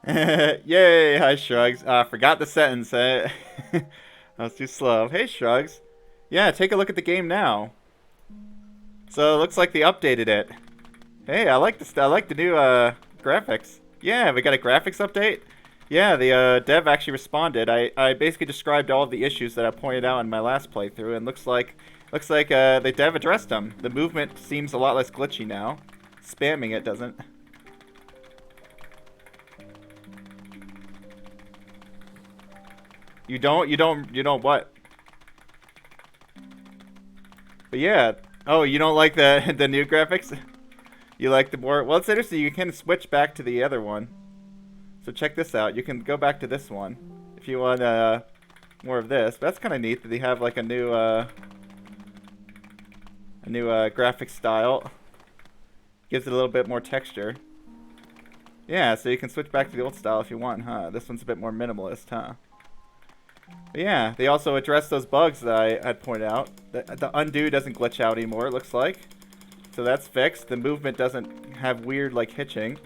Yay! Hi, Shrugs. Forgot the sentence. I was too slow. Hey, Shrugs. Yeah, take a look at the game now. So it looks like they updated it. Hey, I like this. I like the new graphics. Yeah, we got a graphics update. Yeah, the dev actually responded. I basically described all of the issues that I pointed out in my last playthrough, and looks like the dev addressed them. The movement seems a lot less glitchy now. Spamming it doesn't. You don't what? But yeah. Oh, you don't like the the new graphics? You like the more? Well, it's interesting. You can switch back to the other one. So check this out. You can go back to this one if you want more of this. But that's kind of neat that they have like a new graphic style. Gives it a little bit more texture. Yeah, so you can switch back to the old style if you want, huh? This one's a bit more minimalist, huh? But yeah, they also addressed those bugs that I had pointed out. The undo doesn't glitch out anymore, it looks like. So that's fixed. The movement doesn't have weird like hitching.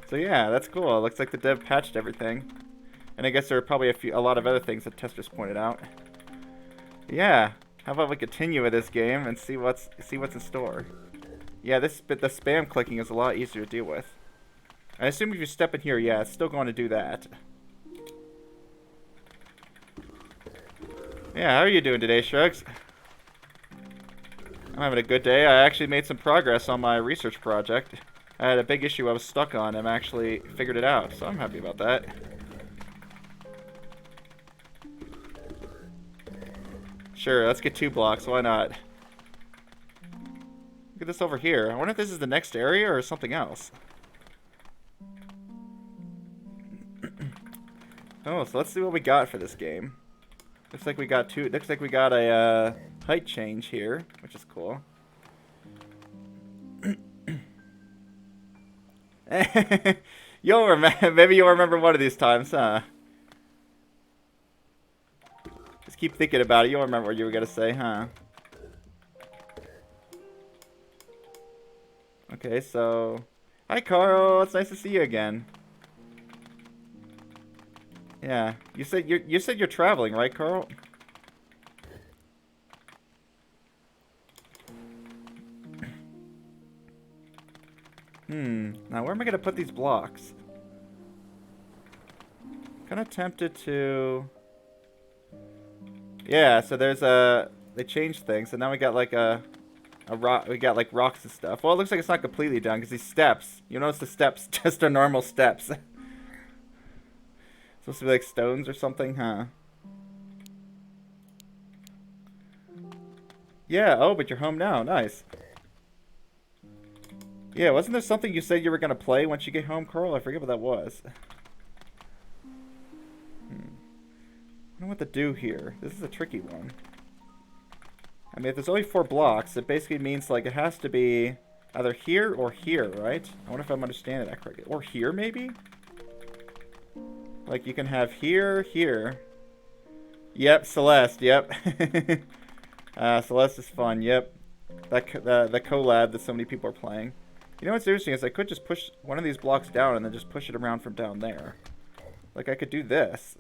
So yeah, that's cool. It looks like the dev patched everything. And I guess there are probably a lot of other things that testers pointed out. Yeah, how about we continue with this game and see what's in store? Yeah, the spam clicking is a lot easier to deal with. I assume if you step in here, yeah, it's still going to do that. Yeah, how are you doing today, Shrugs? I'm having a good day. I actually made some progress on my research project. I had a big issue I was stuck on and I actually figured it out, so I'm happy about that. Sure, let's get 2 blocks, why not? Look at this over here. I wonder if this is the next area or something else. Oh, so let's see what we got for this game. Looks like we got a height change here, which is cool. You'll remember. Maybe you'll remember one of these times, huh? Just keep thinking about it. You'll remember what you were gonna say, huh? Okay, so hi, Carl. It's nice to see you again. Yeah, you said you're traveling, right, Carl? Now where am I gonna put these blocks? Kind of tempted to. Yeah, so there's a. They changed things, so now we got like a rock. We got like rocks and stuff. Well, it looks like it's not completely done because these steps. You notice the steps just are normal steps. Supposed to be like stones or something, huh? Yeah. Oh, but you're home now. Nice. Yeah. Wasn't there something you said you were gonna play once you get home, Carl? I forget what that was. I don't know what to do here. This is a tricky one. I mean, if there's only 4 blocks, it basically means like it has to be either here or here, right? I wonder if I'm understanding that correctly. Or here, maybe? Like you can have here, here. Yep, Celeste. Yep. Celeste is fun. Yep. The collab that so many people are playing. You know what's interesting is I could just push one of these blocks down and then just push it around from down there. Like I could do this.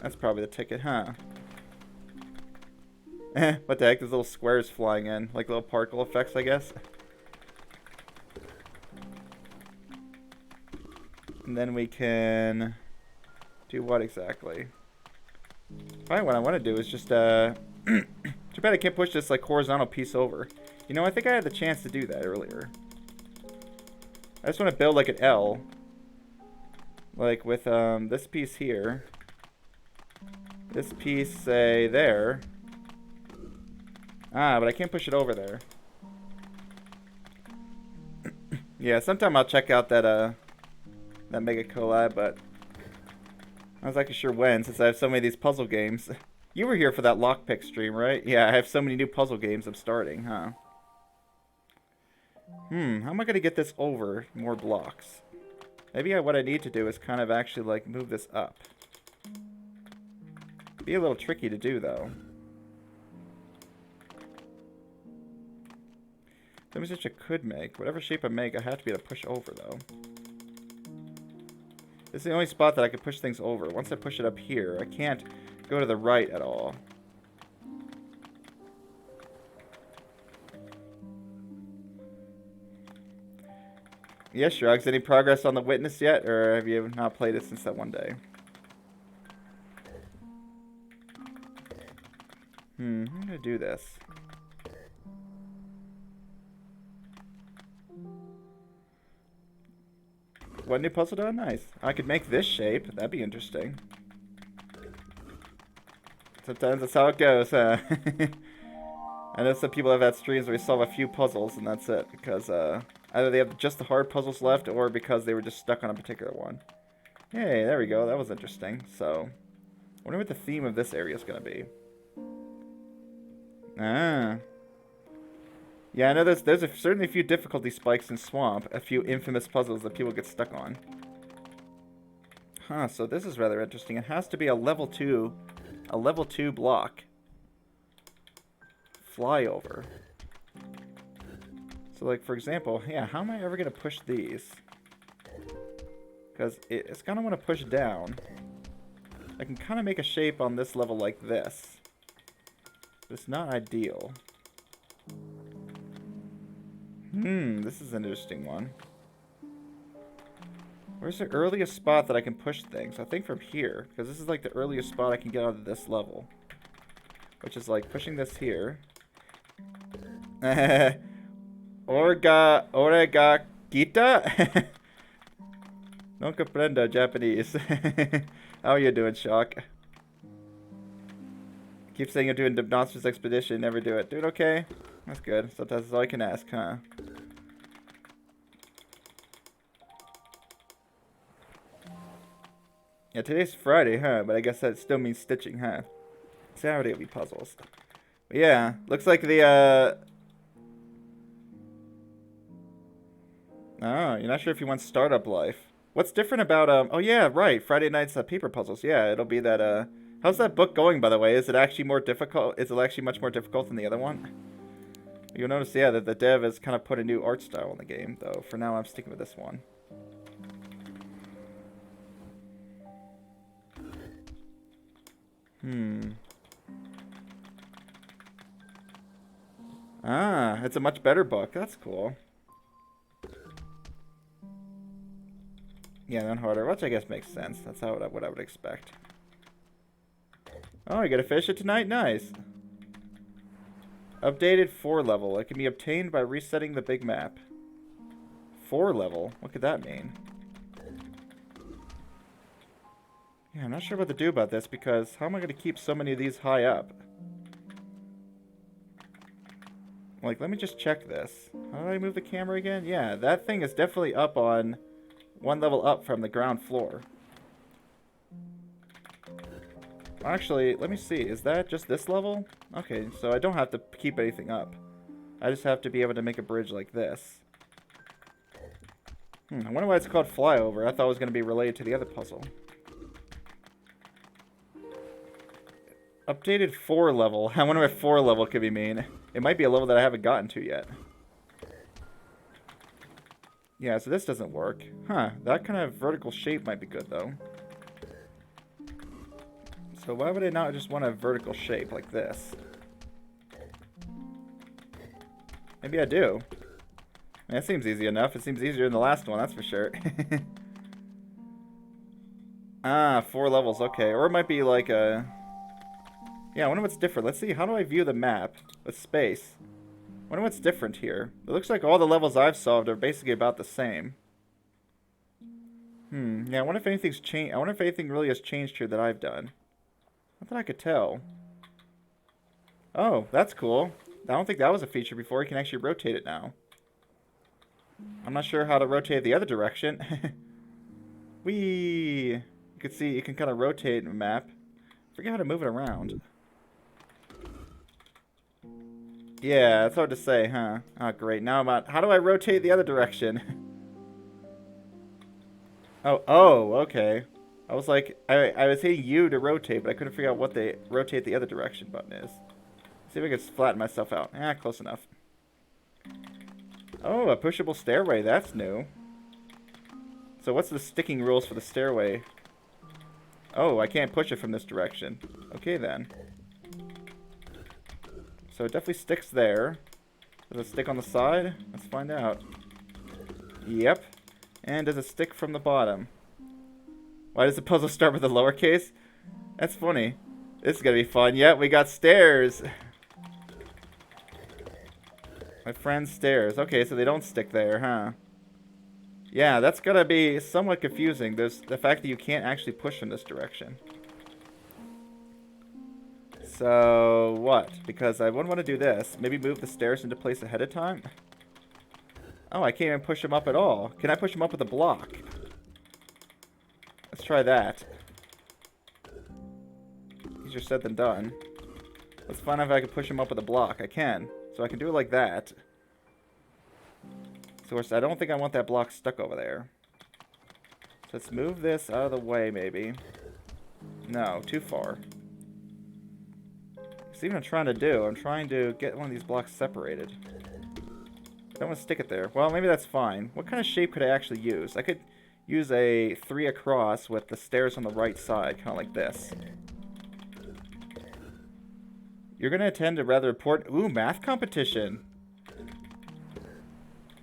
That's probably the ticket, huh? What the heck? There's little squares flying in. Like little particle effects, I guess. And then we can do what exactly? Probably what I want to do is just, too bad I can't push this, like, horizontal piece over. You know, I think I had the chance to do that earlier. I just want to build, like, an L. Like, with, this piece here. This piece, say, there. Ah, but I can't push it over there. Yeah, sometime I'll check out that Mega Collab, but I was actually sure when, since I have so many of these puzzle games. You were here for that lockpick stream, right? Yeah, I have so many new puzzle games I'm starting, huh? How am I gonna get this over more blocks? Maybe what I need to do is kind of actually, like, move this up. Be a little tricky to do, though. Let me see what I could make. Whatever shape I make, I have to be able to push over, though. This is the only spot that I can push things over. Once I push it up here, I can't go to the right at all. Yes, Shrugs. Any progress on The Witness yet? Or have you not played it since that one day? I'm gonna do this. What new puzzle done? Nice. I could make this shape. That'd be interesting. Sometimes that's how it goes, huh? I know some people have had streams where we solve a few puzzles and that's it. Because either they have just the hard puzzles left or because they were just stuck on a particular one. Hey, there we go. That was interesting. So, I wonder what the theme of this area is going to be. Ah. Yeah, I know there's certainly a few difficulty spikes in Swamp. A few infamous puzzles that people get stuck on. Huh, so this is rather interesting. It has to be a level 2 block. Flyover. So, like, for example, yeah, how am I ever going to push these? Because it's going to want to push down. I can kind of make a shape on this level like this. But it's not ideal. This is an interesting one. Where's the earliest spot that I can push things? I think from here, because this is like the earliest spot I can get out of this level. Which is like pushing this here. Orega Gita? No comprendo Japanese. How are you doing, Shock? Keep saying you're doing the Monsters Expedition, never do it. Doing okay? That's good. Sometimes that's all I can ask, huh? Yeah, today's Friday, huh? But I guess that still means stitching, huh? Saturday will be puzzles. But yeah, looks like the, Oh, you're not sure if you want Startup Life. What's different about, oh yeah, right, Friday night's paper puzzles. Yeah, it'll be that, how's that book going, by the way? Is it actually more difficult? Is it actually much more difficult than the other one? You'll notice, yeah, that the dev has kind of put a new art style in the game, though. For now, I'm sticking with this one. Ah, it's a much better book. That's cool. Yeah, then harder, which I guess makes sense. That's what I would expect. Oh, you gotta finish it tonight? Nice. Updated 4 level. It can be obtained by resetting the big map. 4 level? What could that mean? Yeah, I'm not sure what to do about this because how am I going to keep so many of these high up? Like, let me just check this. How do I move the camera again? Yeah, that thing is definitely up on 1 level up from the ground floor. Actually, let me see. Is that just this level? Okay, so I don't have to keep anything up. I just have to be able to make a bridge like this. I wonder why it's called Flyover. I thought it was going to be related to the other puzzle. Updated 4 level. I wonder what 4 level could be mean. It might be a level that I haven't gotten to yet. Yeah, so this doesn't work. Huh, that kind of vertical shape might be good, though. So why would I not just want a vertical shape like this? Maybe I do. I mean, that seems easy enough. It seems easier than the last one, that's for sure. Ah, 4 levels, okay. Or it might be like a... Yeah, I wonder what's different. Let's see, how do I view the map with space? I wonder what's different here. It looks like all the levels I've solved are basically about the same. Yeah, I wonder if anything's changed. I wonder if anything really has changed here that I've done. Not that I could tell. Oh, that's cool. I don't think that was a feature before. You can actually rotate it now. I'm not sure how to rotate the other direction. Whee! You can see, you can kind of rotate the map. Forget how to move it around. Yeah, it's hard to say, huh? Oh, great. Now I'm on. How do I rotate the other direction? Oh, okay. I was like, I was hitting U to rotate, but I couldn't figure out what the rotate the other direction button is. See if I can flatten myself out. Close enough. Oh, a pushable stairway. That's new. So So what's the sticking rules for the stairway? Oh, I can't push it from this direction. Okay, then. So it definitely sticks there. Does it stick on the side? Let's find out. Yep. And does it stick from the bottom? Why does the puzzle start with a lowercase? That's funny. This is gonna be fun. Yep, we got stairs. My friend's stairs. Okay, so they don't stick there, huh? Yeah, that's gonna be somewhat confusing. There's the fact that you can't actually push in this direction. So, what? Because I wouldn't want to do this. Maybe move the stairs into place ahead of time? Oh, I can't even push them up at all. Can I push them up with a block? Let's try that. Easier said than done. Let's find out if I can push them up with a block. I can. So I can do it like that. So I don't think I want that block stuck over there. So let's move this out of the way, maybe. No, too far. See what I'm trying to do? I'm trying to get one of these blocks separated. I don't want to stick it there. Well, maybe that's fine. What kind of shape could I actually use? I could use a 3 across with the stairs on the right side, kind of like this. You're going to attend a rather important... Ooh, math competition.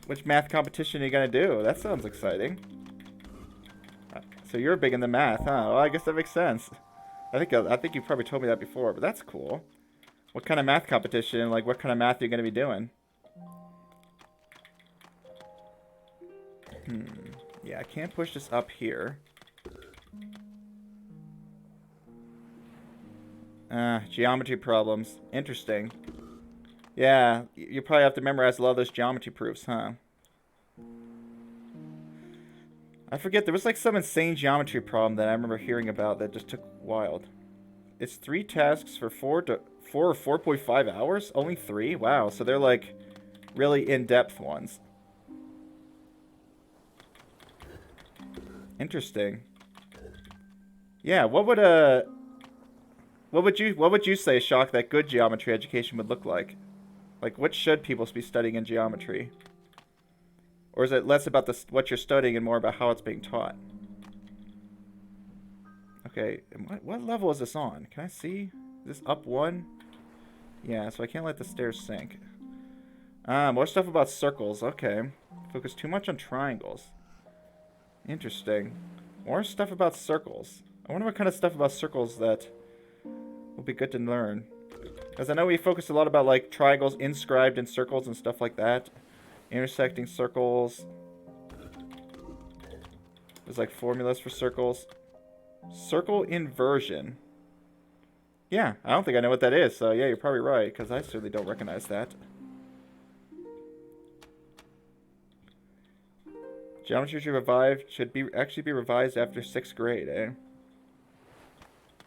Which math competition are you going to do? That sounds exciting. So you're big into math, huh? Well, I guess that makes sense. I think you probably told me that before, but that's cool. What kind of math competition? Like, what kind of math are you going to be doing? Yeah, I can't push this up here. Geometry problems. Interesting. Yeah, you probably have to memorize a lot of those geometry proofs, huh? I forget, there was like some insane geometry problem that I remember hearing about that just took wild. It's 3 tasks for 4 or 4.5 hours? Only 3? Wow, so they're like really in-depth ones. Interesting. Yeah, what would you say, Shock, that good geometry education would look like? Like, what should people be studying in geometry? Or is it less about what you're studying and more about how it's being taught? Okay, what level is this on? Can I see? Is this up 1? Yeah, so I can't let the stairs sink. More stuff about circles. Okay. Focus too much on triangles. Interesting. More stuff about circles. I wonder what kind of stuff about circles that will be good to learn. Because I know we focused a lot about, like, triangles inscribed in circles and stuff like that. Intersecting circles. There's, like, formulas for circles. Circle inversion. Yeah, I don't think I know what that is, so yeah, you're probably right, because I certainly don't recognize that. Geometry should actually be revised after 6th grade, eh?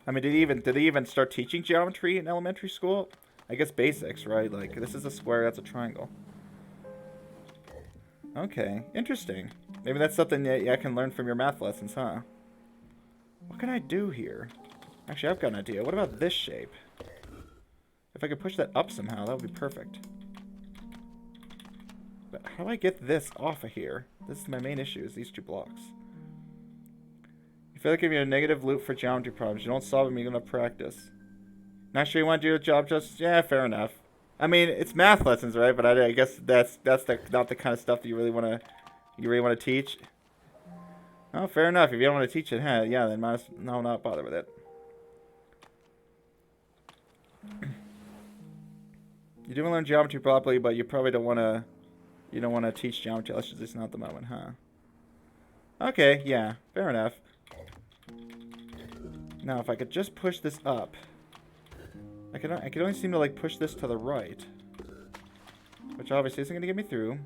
I mean, did they even start teaching geometry in elementary school? I guess basics, right? Like, this is a square, that's a triangle. Okay, interesting. Maybe that's something that I can learn from your math lessons, huh? What can I do here? Actually, I've got an idea. What about this shape? If I could push that up somehow, that would be perfect. But how do I get this off of here? This is my main issue, is these 2 blocks. You feel like if you're a negative loop for geometry problems, you don't solve them, you're going to practice. Not sure you want to do a job just... Yeah, fair enough. I mean, it's math lessons, right? But I guess that's not the kind of stuff that you really want to teach. Oh, fair enough. If you don't want to teach it, huh? Yeah, then not bother with it. You do want to learn geometry properly, but you probably don't want to. You don't want to teach geometry lessons, at least not at the moment, huh? Okay, yeah, fair enough. Now, if I could just push this up, I can only seem to like push this to the right, which obviously isn't going to get me through.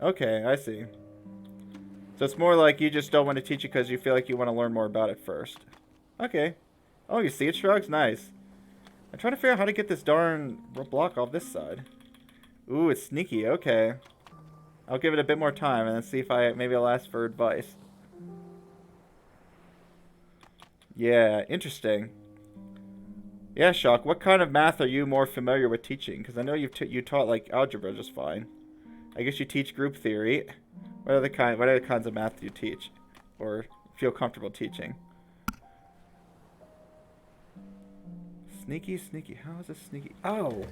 Okay, I see. So it's more like you just don't want to teach it because you feel like you want to learn more about it first. Okay. Oh, you see it shrugs? Nice. I'm trying to figure out how to get this darn block off this side. Ooh, it's sneaky. Okay. I'll give it a bit more time and then see if maybe I'll ask for advice. Yeah, interesting. Yeah, Shock, what kind of math are you more familiar with teaching? Because I know you taught, like, algebra just fine. I guess you teach group theory. What other kinds of math do you teach? or feel comfortable teaching. Sneaky, sneaky. How is this sneaky? Oh! What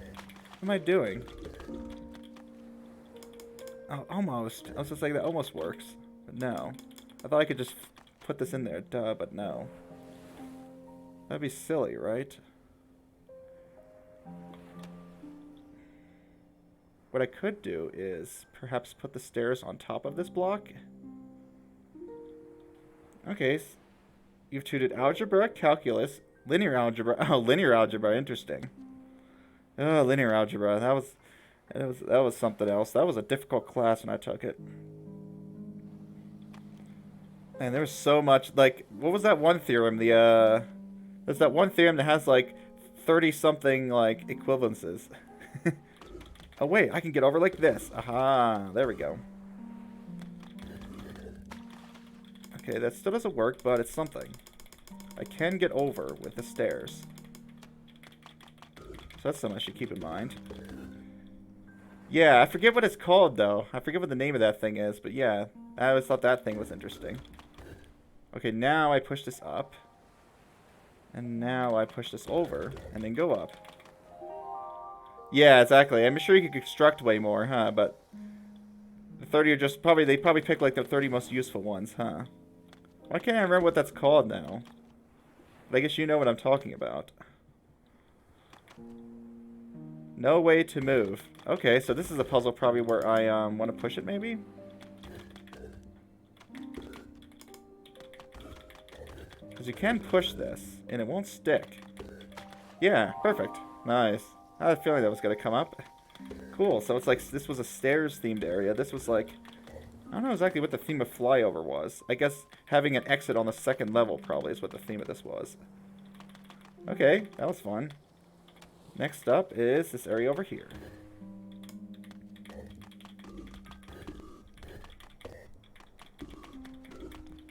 am I doing? Oh, almost. I was just like, that almost works. But no. I thought I could just put this in there. Duh, but no. That'd be silly, right? What I could do is perhaps put the stairs on top of this block. Okay. You've tutored algebra, calculus, linear algebra. Oh, linear algebra. Interesting. Oh, linear algebra. That was something else. That was a difficult class when I took it. And there was so much, like, what was that one theorem? There's that one theorem that has, like, 30-something, like, equivalences. Oh, wait, I can get over like this. Aha, there we go. Okay, that still doesn't work, but it's something. I can get over with the stairs. So that's something I should keep in mind. Yeah, I forget what it's called, though. I forget what the name of that thing is, but yeah. I always thought that thing was interesting. Okay, now I push this up. And now I push this over, and then go up. Yeah, exactly. I'm sure you could construct way more, huh? But the 30 are just probably, they probably pick like the 30 most useful ones, huh? Why can't I remember what that's called now? But I guess you know what I'm talking about. No way to move. Okay, so this is a puzzle probably where I want to push it maybe? Because you can push this, and it won't stick. Yeah, perfect. Nice. I had a feeling that was going to come up. Cool, so it's like this was a stairs-themed area. This was like... I don't know exactly what the theme of Flyover was. I guess having an exit on the second level probably is what the theme of this was. Okay, that was fun. Next up is this area over here.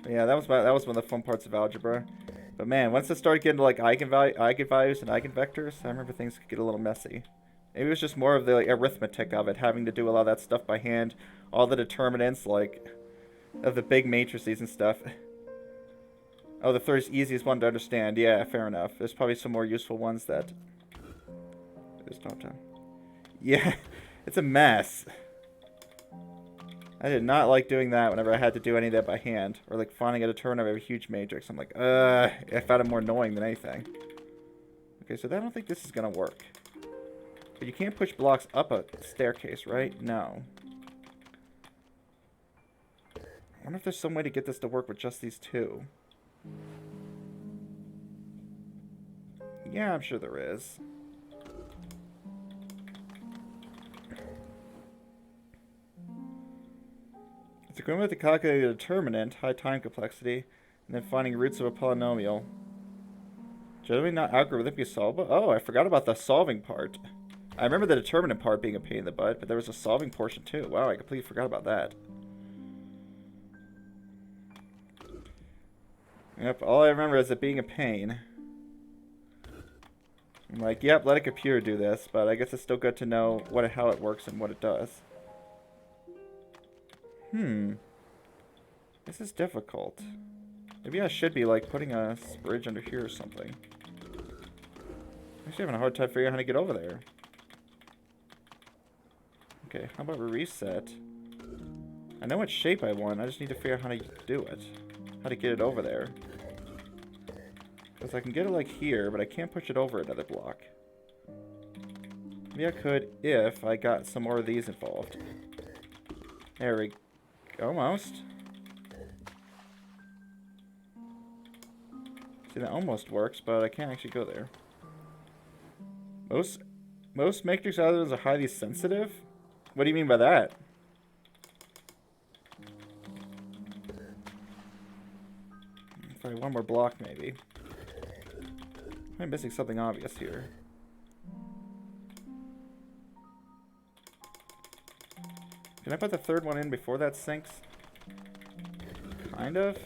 Yeah, that was one of the fun parts of algebra. But man, once it started getting to like eigenvalues and eigenvectors, I remember things could get a little messy. Maybe it was just more of the like, arithmetic of it, having to do a lot of that stuff by hand. All the determinants, like, of the big matrices and stuff. Oh, the third is easiest one to understand. Yeah, fair enough. There's probably some more useful ones that... There's no time. Yeah, it's a mess. I did not like doing that whenever I had to do any of that by hand. Or, like, finding a determinant of a huge matrix. I'm like, I found it more annoying than anything. Okay, so I don't think this is going to work. But you can't push blocks up a staircase, right? No. I wonder if there's some way to get this to work with just these two. Yeah, I'm sure there is. It's equivalent to calculating a determinant, high time complexity, and then finding roots of a polynomial. Generally not algorithmically solvable? Oh, I forgot about the solving part. I remember the determinant part being a pain in the butt, but there was a solving portion too. Wow, I completely forgot about that. Yep, all I remember is it being a pain. I'm like, yep, let a computer do this, but I guess it's still good to know how it works and what it does. This is difficult. Maybe I should be, like, putting a bridge under here or something. I'm actually having a hard time figuring out how to get over there. Okay, how about we reset? I know what shape I want, I just need to figure out how to do it. How to get it over there. Because I can get it, like, here, but I can't push it over another block. Maybe I could if I got some more of these involved. There we go. Almost. See, that almost works, but I can't actually go there. Most matrix algorithms are highly sensitive? What do you mean by that? Probably one more block, maybe. I'm missing something obvious here. Can I put the third one in before that sinks? Kind of.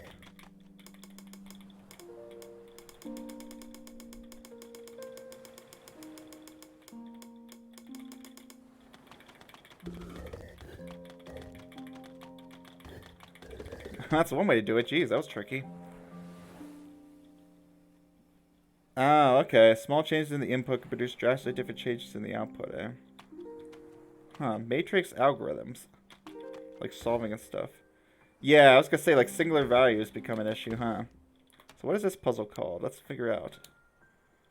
That's one way to do it. Jeez, that was tricky. Oh, okay. Small changes in the input can produce drastically different changes in the output, eh? Huh. Matrix algorithms. Like solving and stuff. Yeah, I was gonna say, like, singular values become an issue, huh? So what is this puzzle called? Let's figure out.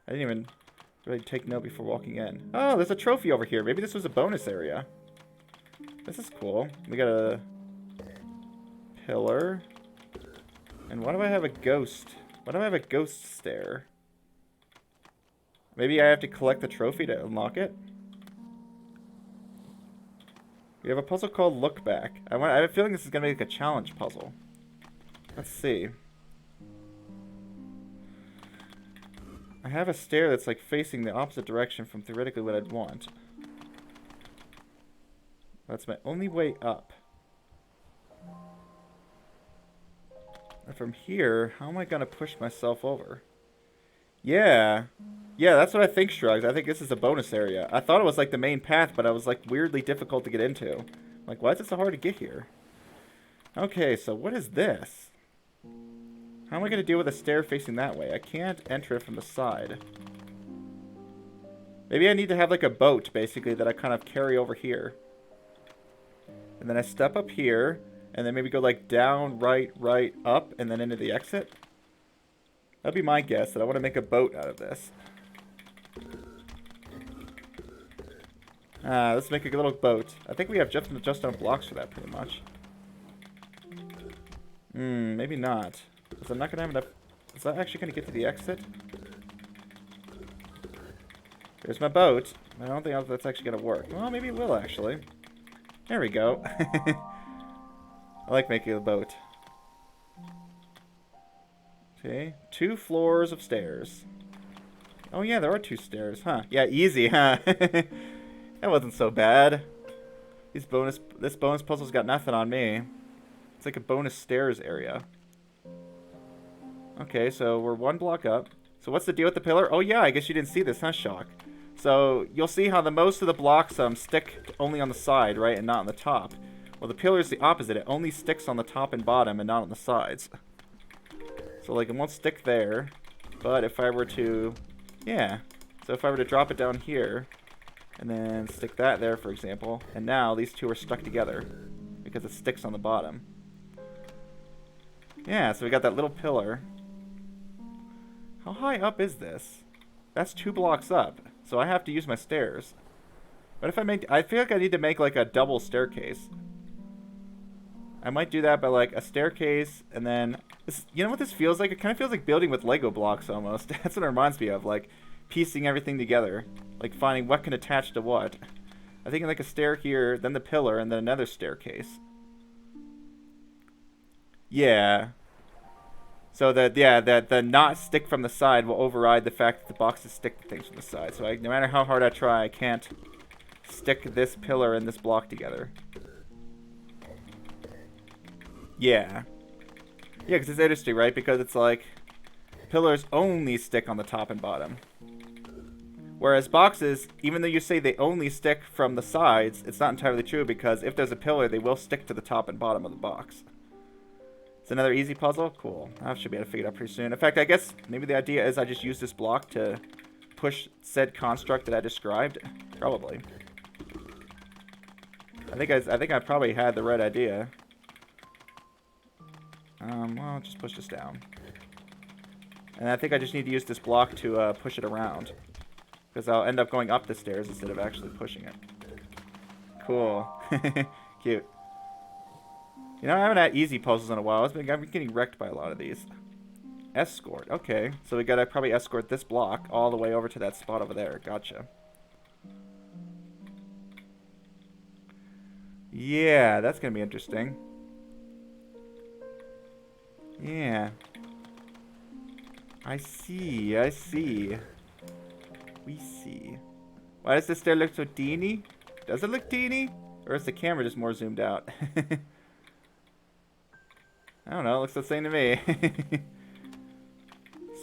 I didn't even really take note before walking in. Oh, there's a trophy over here. Maybe this was a bonus area. This is cool. We got a pillar. And why do I have a ghost? Why do I have a ghost stair? Maybe I have to collect the trophy to unlock it? We have a puzzle called Look Back. I have a feeling this is going to be like a challenge puzzle. Let's see. I have a stair that's like facing the opposite direction from theoretically what I'd want. That's my only way up. And from here, how am I going to push myself over? Yeah. Yeah, that's what I think, Shrugs. I think this is a bonus area. I thought it was like the main path, but I was like weirdly difficult to get into. Like, why is it so hard to get here? Okay, so what is this? How am I going to deal with a stair facing that way? I can't enter it from the side. Maybe I need to have like a boat, basically, that I kind of carry over here. And then I step up here, and then maybe go like down, right, up, and then into the exit. That'd be my guess, that I want to make a boat out of this. Let's make a little boat. I think we have just enough blocks for that, pretty much. Maybe not. Because I'm not going to have enough... Is that actually going to get to the exit? There's my boat. I don't think that's actually going to work. Well, maybe it will, actually. There we go. I like making a boat. Okay, 2 floors of stairs. Oh yeah, there are 2 stairs, huh? Yeah, easy, huh? That wasn't so bad. This bonus puzzle's got nothing on me. It's like a bonus stairs area. Okay, so we're 1 block up. So what's the deal with the pillar? Oh yeah, I guess you didn't see this, huh, Shock? So you'll see how most of the blocks stick only on the side, right, and not on the top. Well, the pillar is the opposite. It only sticks on the top and bottom and not on the sides. So like it won't stick there. But if I were to... Yeah. So if I were to drop it down here, and then stick that there, for example, and now these 2 are stuck together because it sticks on the bottom. Yeah, so we got that little pillar. How high up is this? That's 2 blocks up, so I have to use my stairs. But if I feel like I need to make like a double staircase. I might do that by like a staircase and then... you know what this feels like? It kind of feels like building with Lego blocks almost. That's what it reminds me of, like piecing everything together. Like finding what can attach to what. I think like a stair here, then the pillar, and then another staircase. Yeah. So that the not stick from the side will override the fact that the boxes stick to things from the side. So no matter how hard I try, I can't stick this pillar and this block together. Yeah. Yeah, because it's interesting, right? Because it's like pillars only stick on the top and bottom. Whereas boxes, even though you say they only stick from the sides, it's not entirely true because if there's a pillar, they will stick to the top and bottom of the box. It's another easy puzzle? Cool. I should be able to figure it out pretty soon. In fact, I guess maybe the idea is I just use this block to push said construct that I described. Probably. I think I probably had the right idea. Well, just push this down. And I think I just need to use this block to push it around. Because I'll end up going up the stairs instead of actually pushing it. Cool. Cute. You know, I haven't had easy puzzles in a while. I've been getting wrecked by a lot of these. Escort. Okay. So we gotta probably escort this block all the way over to that spot over there. Gotcha. Yeah, that's gonna be interesting. Yeah. I see. I see. We see. Why does this stair look so teeny? Does it look teeny? Or is the camera just more zoomed out? I don't know. It looks the same to me.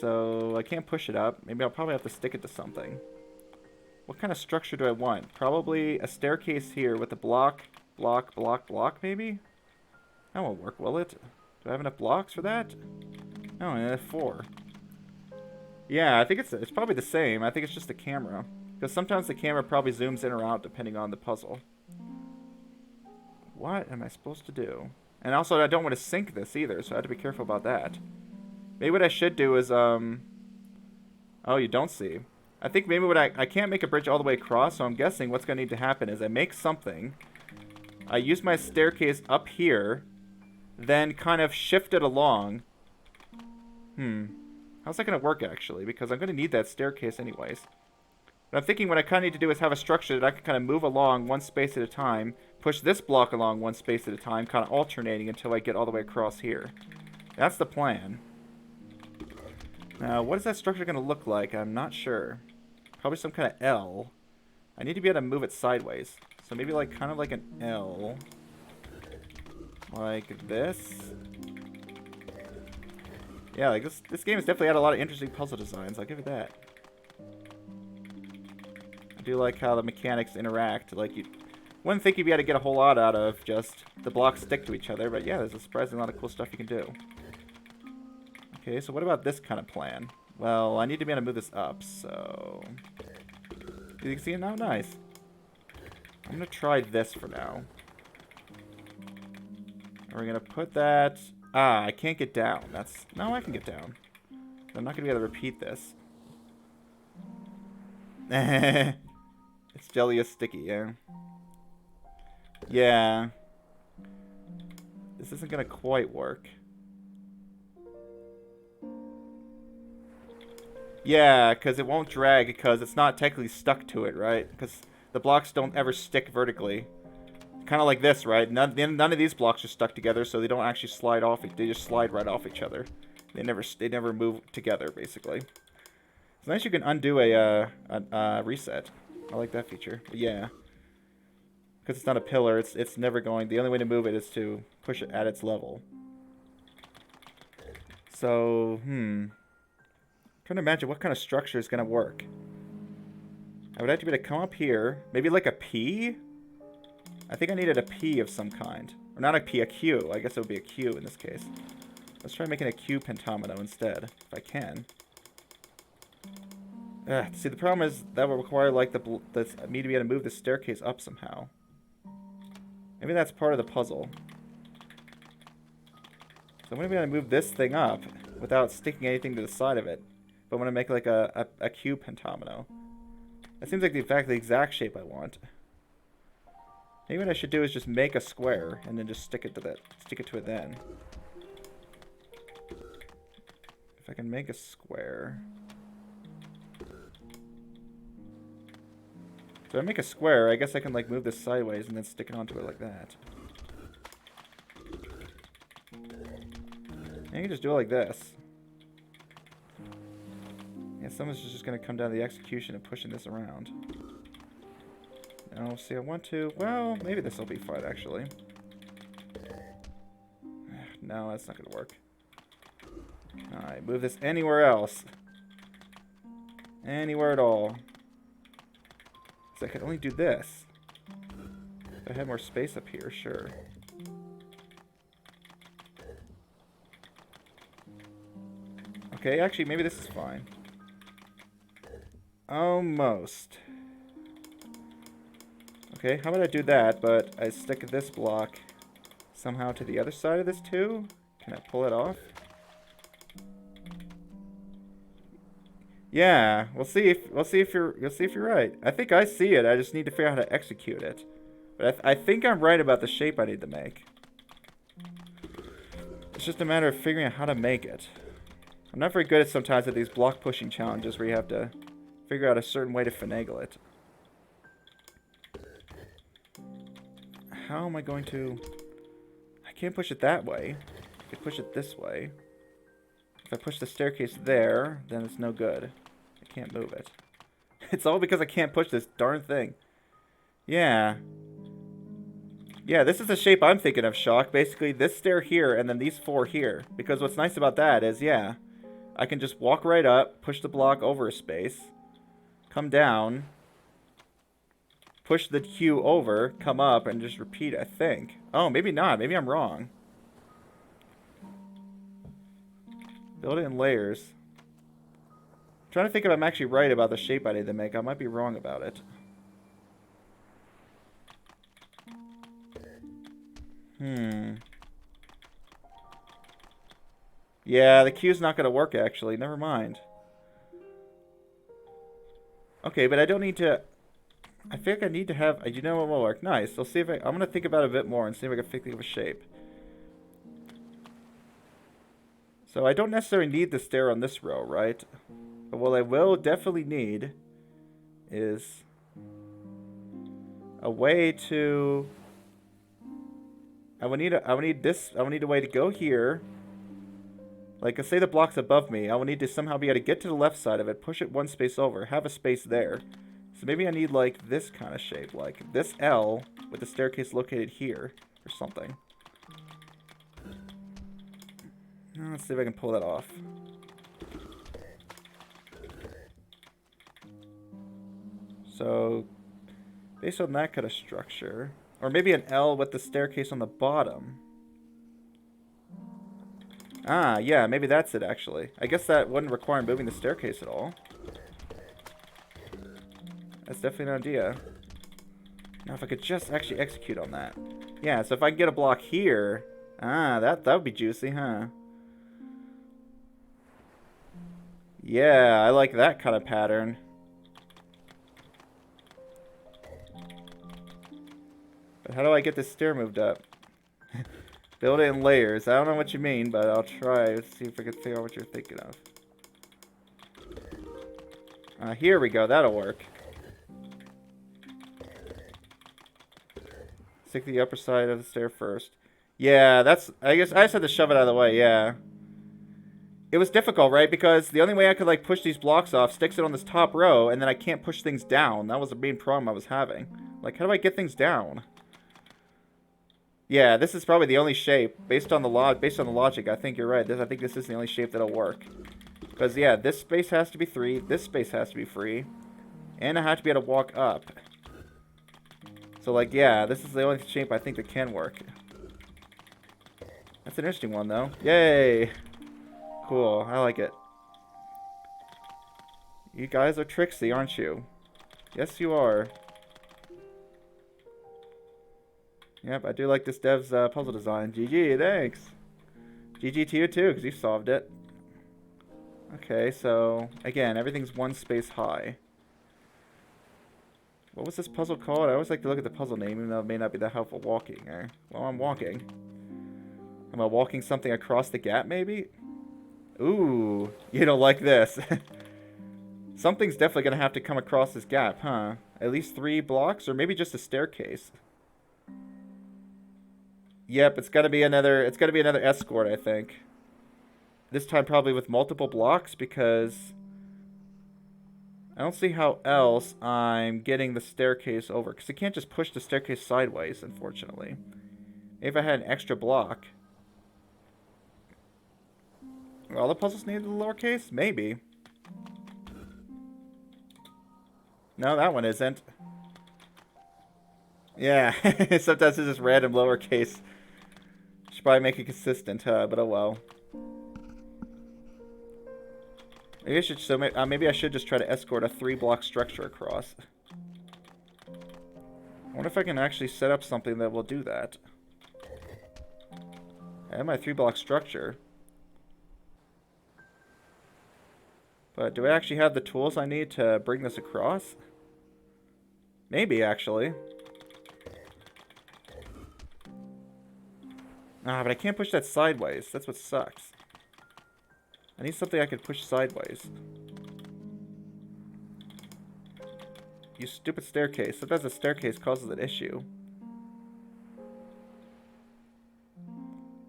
So, I can't push it up. Maybe I'll probably have to stick it to something. What kind of structure do I want? Probably a staircase here with a block, maybe? That won't work, will it? Do I have enough blocks for that? No, I have 4. Yeah, I think it's probably the same. I think it's just the camera. Because sometimes the camera probably zooms in or out depending on the puzzle. What am I supposed to do? And also, I don't want to sink this either, so I have to be careful about that. Maybe what I should do is, Oh, you don't see. I think maybe what I can't make a bridge all the way across, so I'm guessing what's going to need to happen is I make something. I use my staircase up here, then kind of shift it along. How's that going to work, actually? Because I'm going to need that staircase anyways. But I'm thinking what I kind of need to do is have a structure that I can kind of move along one space at a time, push this block along one space at a time, kind of alternating until I get all the way across here. That's the plan. Now, what is that structure going to look like? I'm not sure. Probably some kind of L. I need to be able to move it sideways. So maybe like kind of like an L. Like this. Yeah, like this game has definitely had a lot of interesting puzzle designs. I'll give it that. I do like how the mechanics interact. Like, you wouldn't think you'd be able to get a whole lot out of just the blocks stick to each other, but yeah, there's a surprising lot of cool stuff you can do. Okay, so what about this kind of plan? Well, I need to be able to move this up, so... You can see it now? Nice. I'm going to try this for now. We're going to put that... Ah, I can't get down. That's... No, I can get down. I'm not going to be able to repeat this. It's jelly is sticky, yeah. Yeah. This isn't going to quite work. Yeah, because it won't drag because it's not technically stuck to it, right? Because the blocks don't ever stick vertically. Kind of like this, right? None of these blocks are stuck together, so they don't actually slide off. They just slide right off each other. They never move together, basically. It's nice you can undo a reset. I like that feature. But yeah. Because it's not a pillar, it's never going... The only way to move it is to push it at its level. So, trying to imagine what kind of structure is going to work. I would have to be able to come up here. Maybe like a P? I think I needed a P of some kind. Or not a P, a Q. I guess it would be a Q in this case. Let's try making a Q pentomino instead, if I can. See, the problem is that will require like me to be able to move the staircase up somehow. Maybe that's part of the puzzle. So I'm going to be able to move this thing up without sticking anything to the side of it. But I'm going to make like a Q pentomino. That seems like the exact shape I want. Maybe what I should do is just make a square and then just stick it to it then. If I can make a square. So if I make a square, I guess I can like move this sideways and then stick it onto it like that. And you can just do it like this. Yeah, someone's just going to come down to the execution of pushing this around. Now, see, I want to... Well, maybe this will be fun, actually. No, that's not going to work. Alright, move this anywhere else. Anywhere at all. So I could only do this. If I had more space up here, sure. Okay, actually, maybe this is fine. Almost. Okay, how about I do that, but I stick this block somehow to the other side of this too? Can I pull it off? Yeah, we'll see if you're right. I think I see it. I just need to figure out how to execute it. But I think I'm right about the shape I need to make. It's just a matter of figuring out how to make it. I'm not very good at sometimes at these block pushing challenges where you have to figure out a certain way to finagle it. How am I going to... I can't push it that way. I can push it this way. If I push the staircase there, then it's no good. I can't move it. It's all because I can't push this darn thing. Yeah. Yeah, this is the shape I'm thinking of, Shock. Basically, this stair here, and then these 4 here. Because what's nice about that is, yeah, I can just walk right up, push the block over a space, come down, push the Q over, come up, and just repeat, I think. Oh, maybe not. Maybe I'm wrong. Build it in layers. I'm trying to think if I'm actually right about the shape I need to make. I might be wrong about it. Yeah, the cue's not going to work, actually. Never mind. Okay, but I don't need to... I think I need to have... You know what will work? Nice. I'll see if I'm going to think about it a bit more and see if I can think of a shape. So I don't necessarily need the stair on this row, right? But what I will definitely need is a way to... I would need a way to go here. Like, say the block's above me. I will need to somehow be able to get to the left side of it, push it one space over, have a space there. So maybe I need, like, this kind of shape. Like, this L with the staircase located here or something. Let's see if I can pull that off. So, based on that kind of structure... Or maybe an L with the staircase on the bottom. Ah, yeah, maybe that's it, actually. I guess that wouldn't require moving the staircase at all. That's definitely an idea. Now, if I could just actually execute on that. Yeah, so if I can get a block here... Ah, that would be juicy, huh? Yeah, I like that kind of pattern. But how do I get this stair moved up? Build it in layers. I don't know what you mean, but I'll try to see if I can figure out what you're thinking of. Here we go. That'll work. Stick the upper side of the stair first. Yeah, that's... I guess I just had to shove it out of the way, yeah. It was difficult, right? Because the only way I could, like, push these blocks off sticks it on this top row, and then I can't push things down. That was the main problem I was having. Like, how do I get things down? Yeah, this is probably the only shape. Based on the logic, I think you're right. I think this is the only shape that'll work. Because, yeah, this space has to be 3. This space has to be free. And I have to be able to walk up. So, like, yeah, this is the only shape I think that can work. That's an interesting one, though. Yay! Cool, I like it. You guys are tricksy, aren't you? Yes, you are. Yep, I do like this dev's puzzle design. GG, thanks. GG to you too, because you solved it. Okay, so, again, everything's one space high. What was this puzzle called? I always like to look at the puzzle name, even though it may not be that helpful walking. Well, I'm walking. Am I walking something across the gap, maybe? Ooh, you don't like this. Something's definitely going to have to come across this gap, huh? At least 3 blocks, or maybe just a staircase. Yep, it's got to be another escort, I think. This time probably with multiple blocks, because I don't see how else I'm getting the staircase over. Because I can't just push the staircase sideways, unfortunately. Maybe if I had an extra block. Are all the puzzles needed the lowercase? Maybe. No, that one isn't. Yeah, sometimes it's just random lowercase. Should probably make it consistent, but oh well. Maybe I should. So maybe I should just try to escort a 3-block structure across. I wonder if I can actually set up something that will do that. I have my 3-block structure. But do I actually have the tools I need to bring this across? Maybe, actually. Ah, but I can't push that sideways. That's what sucks. I need something I can push sideways. You stupid staircase. Sometimes the staircase causes an issue.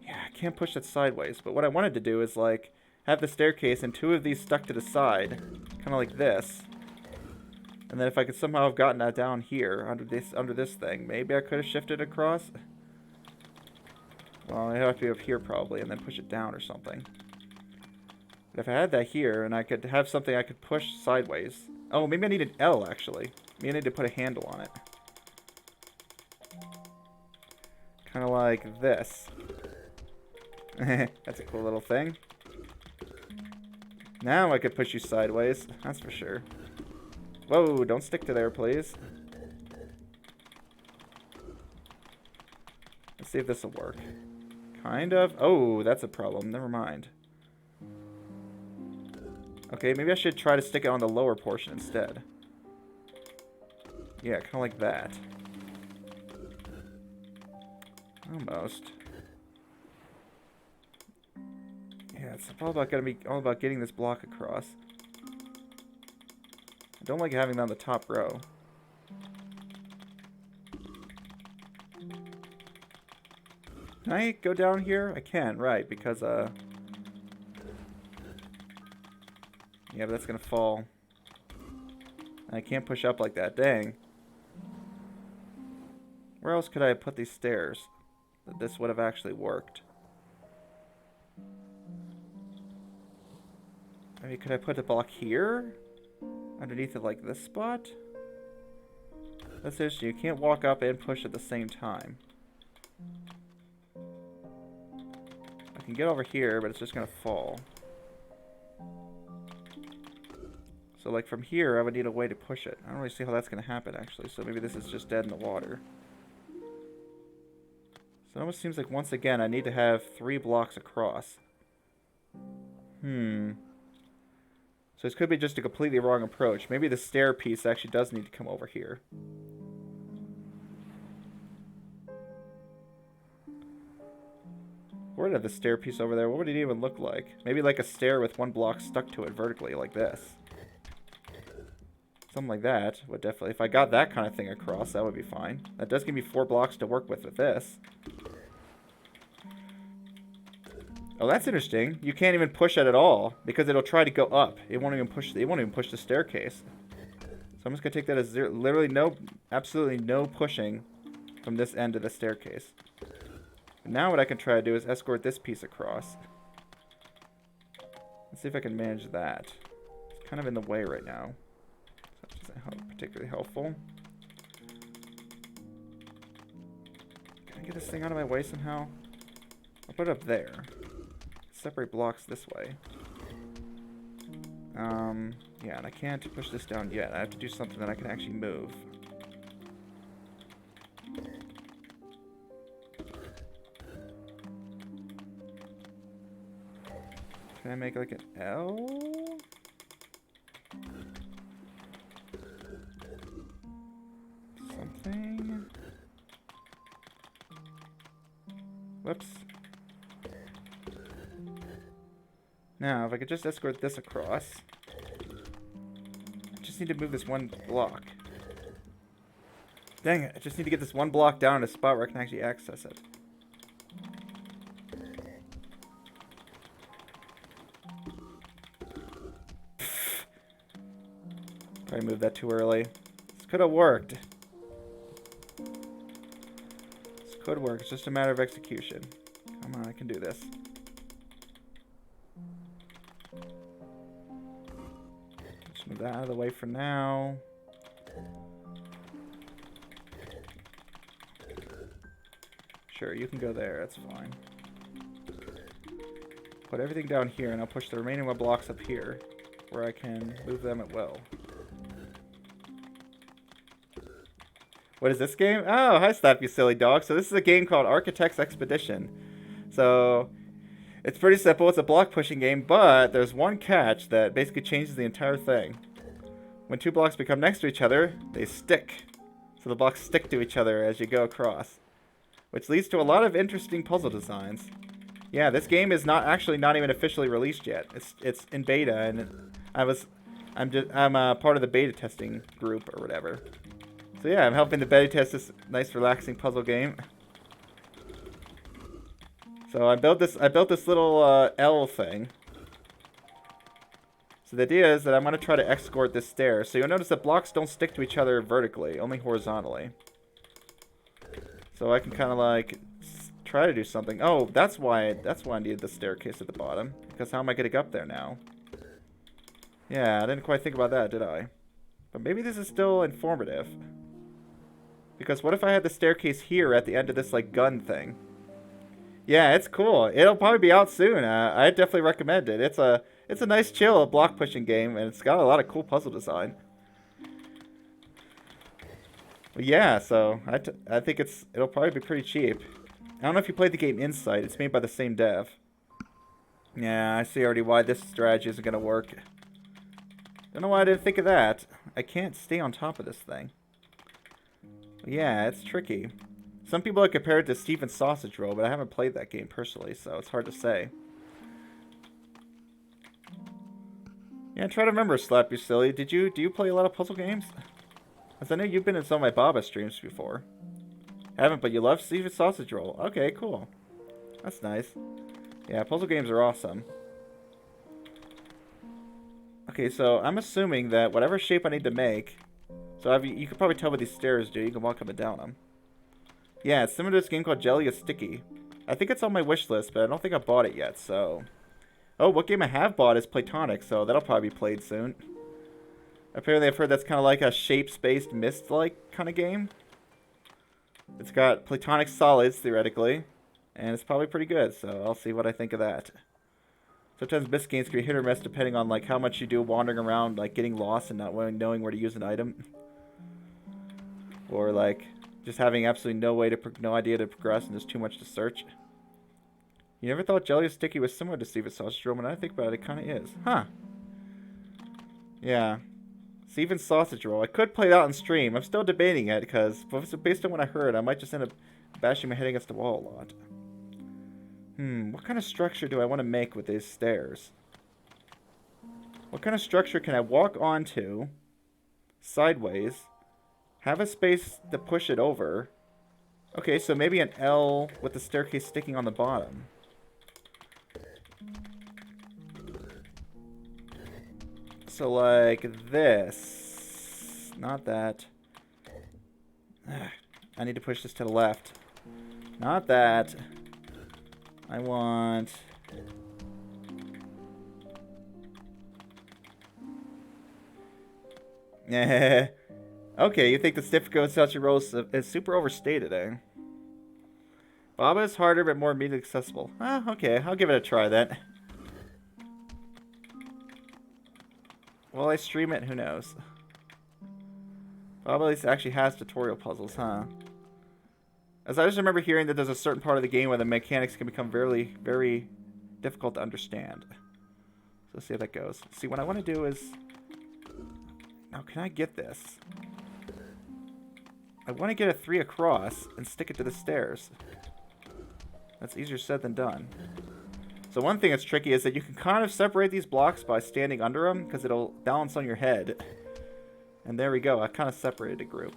Yeah, I can't push that sideways. But what I wanted to do is, like, have the staircase and 2 of these stuck to the side. Kind of like this. And then if I could somehow have gotten that down here, under this thing, maybe I could have shifted across. Well, I have to be up here probably, and then push it down or something. But if I had that here, and I could have something I could push sideways. Oh, maybe I need an L, actually. Maybe I need to put a handle on it. Kind of like this. That's a cool little thing. Now I could push you sideways. That's for sure. Whoa, don't stick to there, please. Let's see if this will work. Kind of. Oh, that's a problem. Never mind. Okay, maybe I should try to stick it on the lower portion instead. Yeah, kind of like that. Almost. Yeah, it's all about getting this block across. I don't like having it on the top row. Can I go down here? I can, right, because, yeah, but that's gonna fall. And I can't push up like that, dang. Where else could I have put these stairs that this would have actually worked? I mean, could I put a block here? Underneath it like this spot? That's interesting, you can't walk up and push at the same time. I can get over here, but it's just gonna fall. So like from here, I would need a way to push it. I don't really see how that's gonna happen actually, so maybe this is just dead in the water. So it almost seems like once again, I need to have 3 blocks across. So this could be just a completely wrong approach. Maybe the stair piece actually does need to come over here. Or I'd have the stair piece over there. What would it even look like? Maybe like a stair with 1 block stuck to it vertically, like this. Something like that would definitely... If I got that kind of thing across, that would be fine. That does give me 4 blocks to work with this. Oh, that's interesting. You can't even push it at all because it'll try to go up. It won't even push. It won't even push the staircase. So I'm just gonna take that as literally absolutely no pushing from this end of the staircase. Now what I can try to do is escort this piece across. Let's see if I can manage that. It's kind of in the way right now. So that isn't particularly helpful. Can I get this thing out of my way somehow? I'll put it up there. Separate blocks this way. Yeah, and I can't push this down yet. I have to do something that I can actually move. Can I make like an L? Something? Whoops. Now, if I could just escort this across. I just need to move this 1 block. Dang it, I just need to get this 1 block down to a spot where I can actually access it. Probably moved that too early. This could have worked. This could work, it's just a matter of execution. Come on, I can do this. Move that out of the way for now. Sure, you can go there, that's fine. Put everything down here and I'll push the remaining 1 blocks up here where I can move them at will. What is this game? Oh, hi Slap, you silly dog. So this is a game called Architect's Expedition. So it's pretty simple. It's a block pushing game, but there's one catch that basically changes the entire thing. When 2 blocks become next to each other, they stick. So the blocks stick to each other as you go across, which leads to a lot of interesting puzzle designs. Yeah, this game is not even officially released yet. It's in beta, and I'm part of the beta testing group or whatever. So yeah, I'm helping the beta test this nice relaxing puzzle game. So I built this little L thing. So the idea is that I'm going to try to escort this stair. So you'll notice that blocks don't stick to each other vertically, only horizontally. So I can kind of like try to do something. Oh, that's why I needed the staircase at the bottom. Because how am I getting up there now? Yeah, I didn't quite think about that, did I? But maybe this is still informative. Because what if I had the staircase here at the end of this like gun thing? Yeah, it's cool. It'll probably be out soon. I definitely recommend it. It's It's a nice, chill block pushing game, and it's got a lot of cool puzzle design. But yeah, so I think it'll probably be pretty cheap. I don't know if you played the game Insight. It's made by the same dev. Yeah, I see already why this strategy isn't gonna work. Don't know why I didn't think of that. I can't stay on top of this thing. But yeah, it's tricky. Some people have compared it to Steven's Sausage Roll, but I haven't played that game personally, so it's hard to say. Yeah, try to remember, Slap You Silly. Do you play a lot of puzzle games? Because I know you've been in some of my Baba streams before. Haven't, but you love Steven's Sausage Roll. Okay, cool. That's nice. Yeah, puzzle games are awesome. Okay, so I'm assuming that whatever shape I need to make... So you can probably tell what these stairs do. You can walk up and down them. Yeah, it's similar to this game called Jelly is Sticky. I think it's on my wish list, but I don't think I bought it yet, so... Oh, what game I have bought is Platonic, so that'll probably be played soon. Apparently I've heard that's kind of like a shapes-based Myst-like kind of game. It's got Platonic solids, theoretically, and it's probably pretty good, so I'll see what I think of that. Sometimes Myst games can be hit or miss depending on like how much you do wandering around, like getting lost and not knowing where to use an item. Or like just having absolutely no idea to progress and there's too much to search. You never thought Jelly is Sticky was similar to Steven's Sausage Roll, and I think about it, it kind of is. Huh. Yeah. Steven's Sausage Roll. I could play that on stream. I'm still debating it, because based on what I heard, I might just end up bashing my head against the wall a lot. What kind of structure do I want to make with these stairs? What kind of structure can I walk onto, sideways, have a space to push it over? Okay, so maybe an L with the staircase sticking on the bottom. So like this. Not that. I need to push this to the left. Not that. I want... Okay, you think the difficult Sausage Roll is super overstated, eh? Baba is harder but more immediately accessible. Okay, I'll give it a try then. Will I stream it? Who knows? Baba at least actually has tutorial puzzles, huh? As I just remember hearing that there's a certain part of the game where the mechanics can become very, very difficult to understand. So let's see how that goes. See, what I want to do is... Now, can I get this? I want to get a 3 across and stick it to the stairs. That's easier said than done. So one thing that's tricky is that you can kind of separate these blocks by standing under them, because it'll balance on your head. And there we go, I kind of separated a group.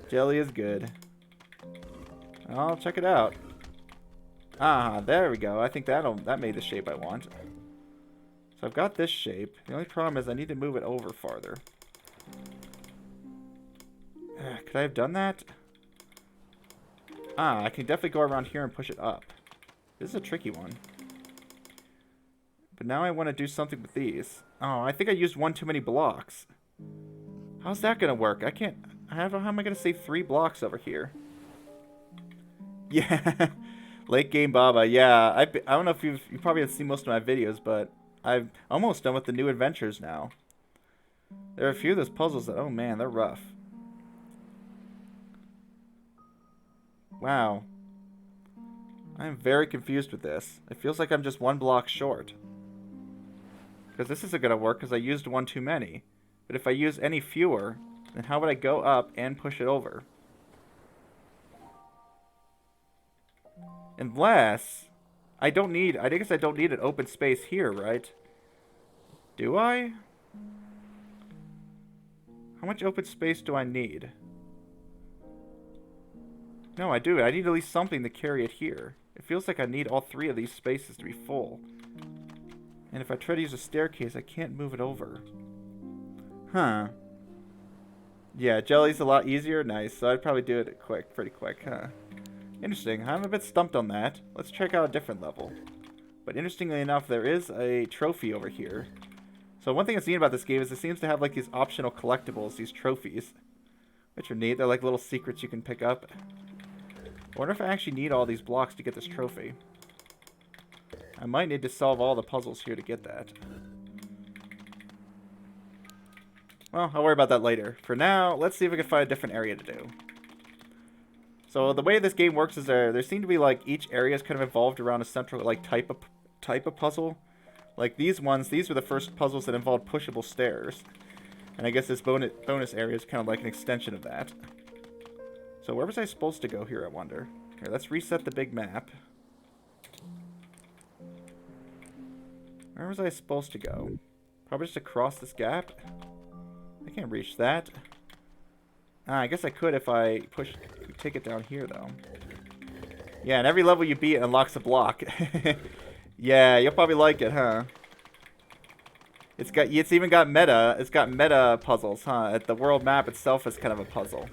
Jelly is good. I'll check it out. Ah, there we go. I think that made the shape I want. So I've got this shape. The only problem is I need to move it over farther. Could I have done that? Ah, I can definitely go around here and push it up. This is a tricky one. But now I want to do something with these. Oh, I think I used one too many blocks. How's that going to work? I can't... How am I going to save 3 blocks over here? Yeah. Late game Baba. Yeah, I don't know if you probably have seen most of my videos, but I've almost done with the new adventures now. There are a few of those puzzles that, oh man, they're rough. Wow. I'm very confused with this. It feels like I'm just 1 block short. Because this isn't going to work because I used one too many. But if I use any fewer, then how would I go up and push it over? Unless... I guess I don't need an open space here, right? Do I? How much open space do I need? No, I do. I need at least something to carry it here. It feels like I need all 3 of these spaces to be full. And if I try to use a staircase, I can't move it over. Huh. Yeah, Jelly's a lot easier. Nice. So I'd probably do it pretty quick, huh? Interesting. I'm a bit stumped on that. Let's check out a different level. But interestingly enough, there is a trophy over here. So one thing that's neat about this game is it seems to have like these optional collectibles, these trophies. Which are neat. They're like little secrets you can pick up. I wonder if I actually need all these blocks to get this trophy. I might need to solve all the puzzles here to get that. Well, I'll worry about that later. For now, let's see if we can find a different area to do. So the way this game works is there seem to be like each area is kind of involved around a central like type of puzzle. Like these ones, these were the first puzzles that involved pushable stairs. And I guess this bonus area is kind of like an extension of that. So where was I supposed to go here, I wonder? Here, let's reset the big map. Where was I supposed to go? Probably just across this gap? I can't reach that. I guess I could if I take it down here, though. Yeah, and every level you beat unlocks a block. Yeah, you'll probably like it, huh? It's even got meta. It's got meta puzzles, huh? The world map itself is kind of a puzzle.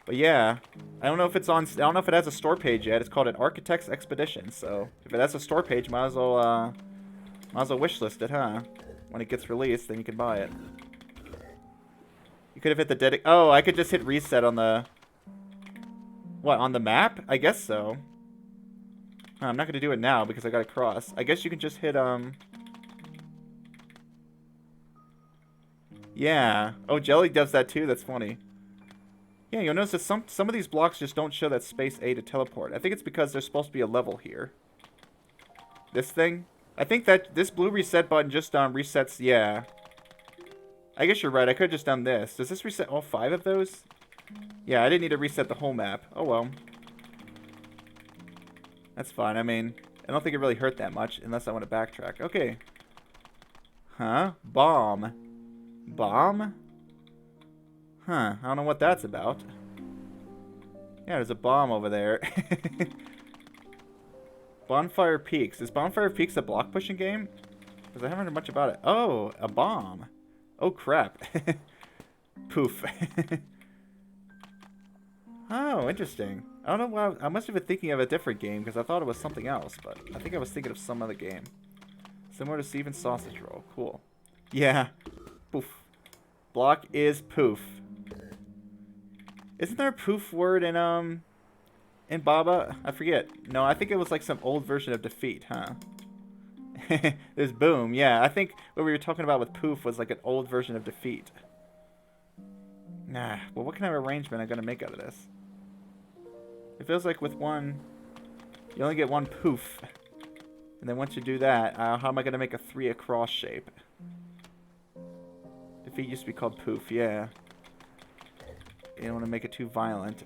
But yeah, I don't know if it's on. I don't know if it has a store page yet. It's called an Architect's Expedition. So if it has a store page, might as well wishlist it, huh? When it gets released, then you can buy it. You could have hit the Oh, I could just hit reset on the. What, on the map? I guess so. I'm not gonna do it now because I gotta cross. I guess you can just hit Yeah. Oh, Jelly does that too. That's funny. Yeah, you'll notice that some of these blocks just don't show that space A to teleport. I think it's because there's supposed to be a level here. This thing? I think that this blue reset button just resets. Yeah. I guess you're right. I could have just done this. Does this reset all 5 of those? Yeah, I didn't need to reset the whole map. Oh well. That's fine. I mean, I don't think it really hurt that much unless I want to backtrack. Okay. Huh? Bomb. Bomb? Huh. I don't know what that's about. Yeah, there's a bomb over there. Bonfire Peaks. Is Bonfire Peaks a block pushing game? Because I haven't heard much about it. Oh, a bomb. Oh, crap. Poof. Oh, interesting. I don't know why. I must have been thinking of a different game because I thought it was something else, but I think I was thinking of some other game. Similar to Steven's Sausage Roll. Cool. Yeah. Poof. Block is poof. Isn't there a poof word in Baba? I forget. No, I think it was like some old version of defeat, huh? There's boom. Yeah, I think what we were talking about with poof was like an old version of defeat. Nah. Well, what kind of arrangement am I going to make out of this? It feels like with one, you only get one poof. And then once you do that, how am I going to make a 3 across shape? Defeat used to be called poof, yeah. You don't want to make it too violent.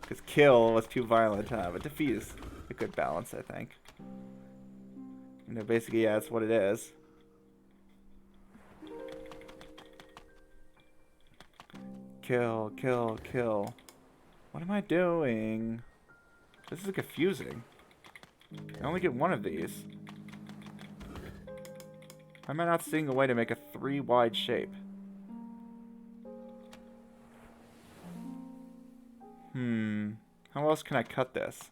Because kill was too violent, huh? But defeat is a good balance, I think. You know, basically, yeah, that's what it is. Kill, kill, kill. What am I doing? This is confusing. I only get one of these. Why am I not seeing a way to make a 3 wide shape? How else can I cut this?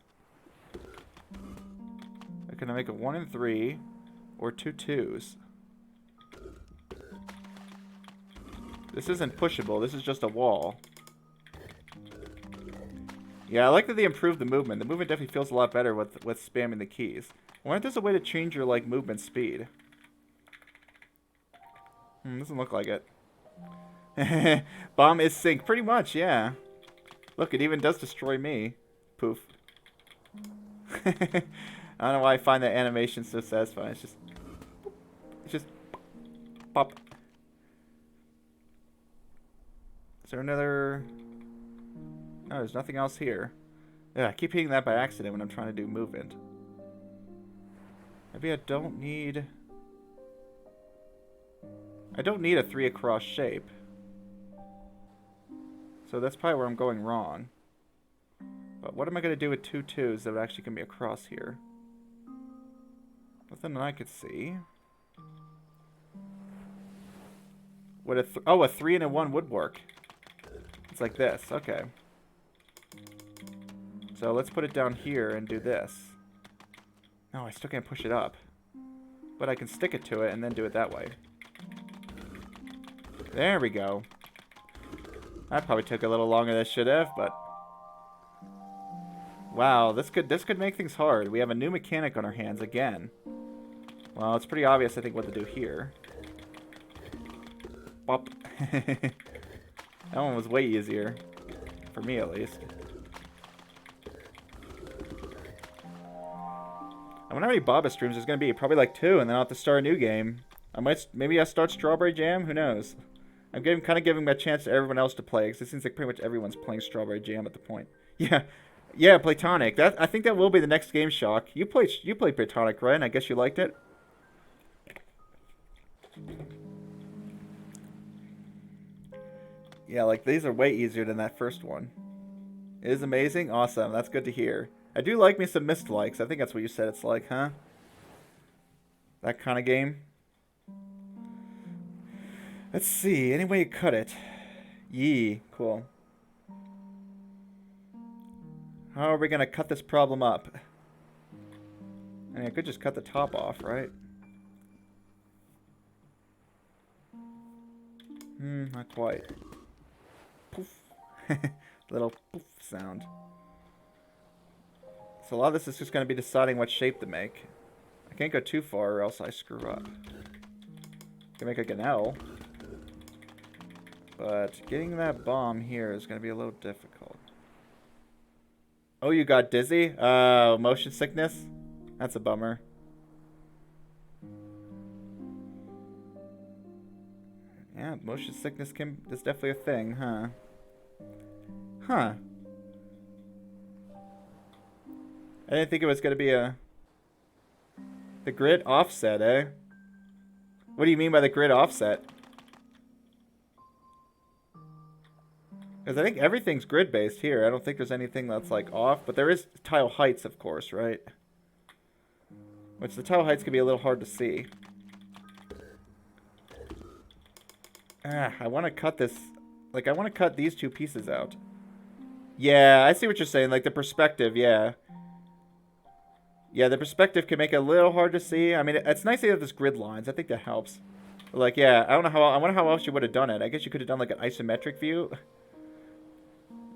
Can I make a 1 and 3 or 2 2s? This isn't pushable. This is just a wall. Yeah, I like that they improved the movement. The movement definitely feels a lot better with spamming the keys. I wonder if there's a way to change your like movement speed. Doesn't look like it. Bomb is sync. Pretty much, yeah. Look, it even does destroy me. Poof. I don't know why I find that animation so satisfying. It's just pop. Is there another? No, there's nothing else here. Yeah, I keep hitting that by accident when I'm trying to do movement. Maybe I don't need a 3 across shape. So that's probably where I'm going wrong. But what am I going to do with 2 2s that actually can be across here? Nothing that I could see. What a 3 and a 1 would work. It's like this. Okay. So let's put it down here and do this. No, I still can't push it up. But I can stick it to it and then do it that way. There we go. That probably took a little longer than it should have, but Wow, this could make things hard. We have a new mechanic on our hands again. Well, it's pretty obvious, I think, what to do here. Bop. That one was way easier. For me, at least. I wonder how many Baba streams there's going to be. Probably like 2, and then I'll have to start a new game. Maybe I'll start Strawberry Jam? Who knows? I'm kind of giving a chance to everyone else to play, because it seems like pretty much everyone's playing Strawberry Jam at the point. Yeah. Yeah, Platonic. I think that will be the next Game Shock. You played Platonic, right? And I guess you liked it? Yeah, like, these are way easier than that first one. It is amazing? Awesome. That's good to hear. I do like me some Myst likes. I think that's what you said it's like, huh? That kind of game. Let's see. Any way you cut it. Yee. Cool. How are we going to cut this problem up? I mean, I could just cut the top off, right? Not quite. Poof. Little poof sound. So a lot of this is just going to be deciding what shape to make. I can't go too far or else I screw up. I can make like an L. But getting that bomb here is going to be a little difficult. Oh, you got dizzy? Motion sickness? That's a bummer. Yeah, motion sickness is definitely a thing, huh? Huh. I didn't think it was going to be the grid offset, eh? What do you mean by the grid offset? Because I think everything's grid-based here. I don't think there's anything that's, like, off. But there is tile heights, of course, right? Which the tile heights can be a little hard to see. I want to cut this. Like, I want to cut these 2 pieces out. Yeah, I see what you're saying. Like, the perspective, yeah. Yeah, the perspective can make it a little hard to see. I mean, it's nice to have this grid lines. I think that helps. But like, yeah, I wonder how else you would have done it. I guess you could have done, like, an isometric view.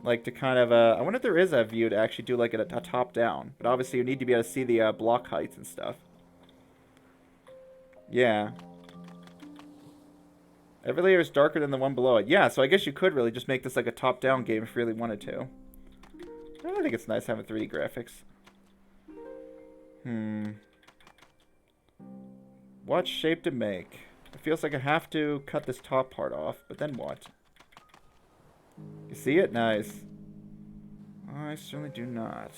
Like, to kind of, I wonder if there is a view to actually do, like, a top-down. But obviously, you need to be able to see the block heights and stuff. Yeah. Every layer is darker than the one below it. Yeah, so I guess you could really just make this, like, a top-down game if you really wanted to. I think it's nice having 3D graphics. What shape to make? It feels like I have to cut this top part off, but then what? You see it? Nice. I certainly do not.